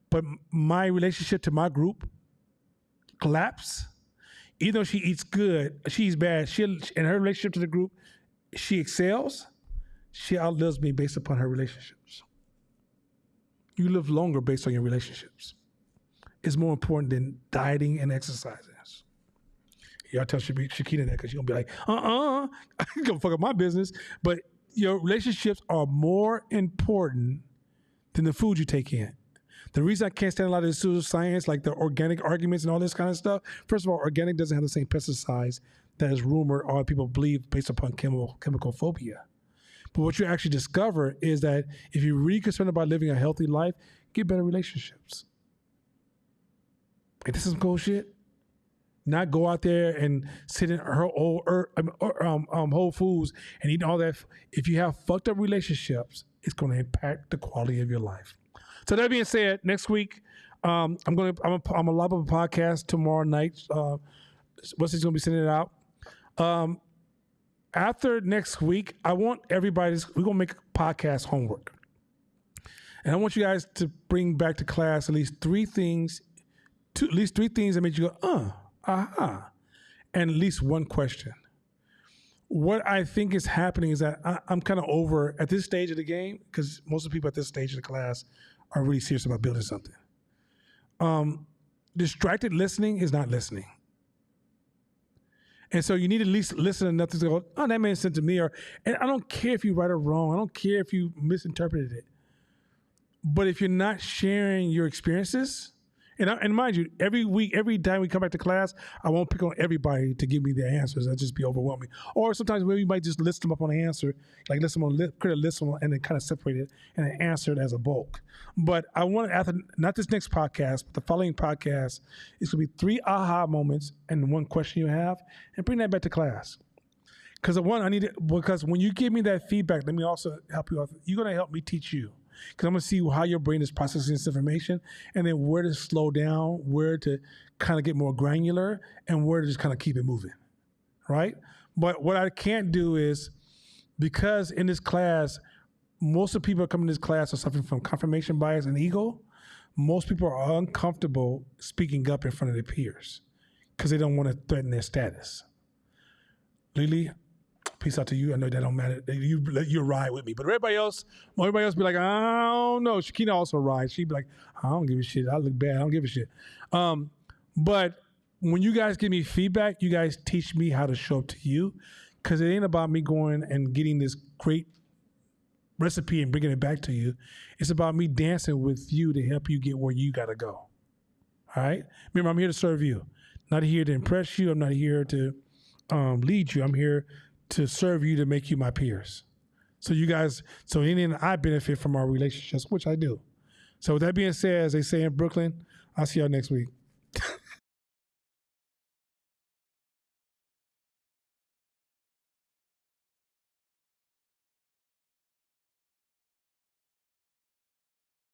but my relationship to my group collapse, even though she eats good, she eats bad, in her relationship to the group, she excels, she outlives me based upon her relationships. You live longer based on your relationships. It's more important than dieting and exercising. Y'all tell Shakina that because she's going to be like, I ain't going to fuck up my business. But your relationships are more important than the food you take in. The reason I can't stand a lot of this pseudoscience, like the organic arguments and all this kind of stuff, first of all, organic doesn't have the same pesticides that is rumored or people believe based upon chemical phobia. But what you actually discover is that if you're really concerned about living a healthy life, get better relationships. If this is some cool shit, not go out there and sit in Whole Foods and eat all that. If you have fucked up relationships, it's going to impact the quality of your life. So that being said, next week I'm gonna lob up a podcast tomorrow night. Westley's gonna be sending it out. After next week, I want we're gonna make podcast homework, and I want you guys to bring back to class at least three things that make you go aha, and at least one question. What I think is happening is that I'm kind of over at this stage of the game, because most of the people at this stage of the class are really serious about building something. Distracted listening is not listening. And so you need to at least listen enough to go, oh, that made sense to me. And I don't care if you right or wrong. I don't care if you misinterpreted it. But if you're not sharing your experiences, and mind you, every week, every time we come back to class, I won't pick on everybody to give me their answers. That'll just be overwhelming. Or sometimes we might just list them up on an answer, like create a list and then kind of separate it and then answer it as a bulk. But I want to, not this next podcast, but the following podcast, it's going to be 3 aha moments and one question you have, and bring that back to class. Because when you give me that feedback, let me also help you out. You're going to help me teach you. Because I'm going to see how your brain is processing this information, and then where to slow down, where to kind of get more granular, and where to just kind of keep it moving, right? But what I can't do is, because in this class, most of the people that come in this class are suffering from confirmation bias and ego. Most people are uncomfortable speaking up in front of their peers because they don't want to threaten their status. Lily, peace out to you. I know that don't matter. You ride with me. But everybody else be like, I don't know. Shakina also rides. She'd be like, I don't give a shit. I look bad. I don't give a shit. But when you guys give me feedback, you guys teach me how to show up to you, because it ain't about me going and getting this great recipe and bringing it back to you. It's about me dancing with you to help you get where you got to go. All right? Remember, I'm here to serve you. Not here to impress you. I'm not here to lead you. I'm here to serve you, to make you my peers. So I benefit from our relationships, which I do. So with that being said, as they say in Brooklyn, I'll see y'all next week.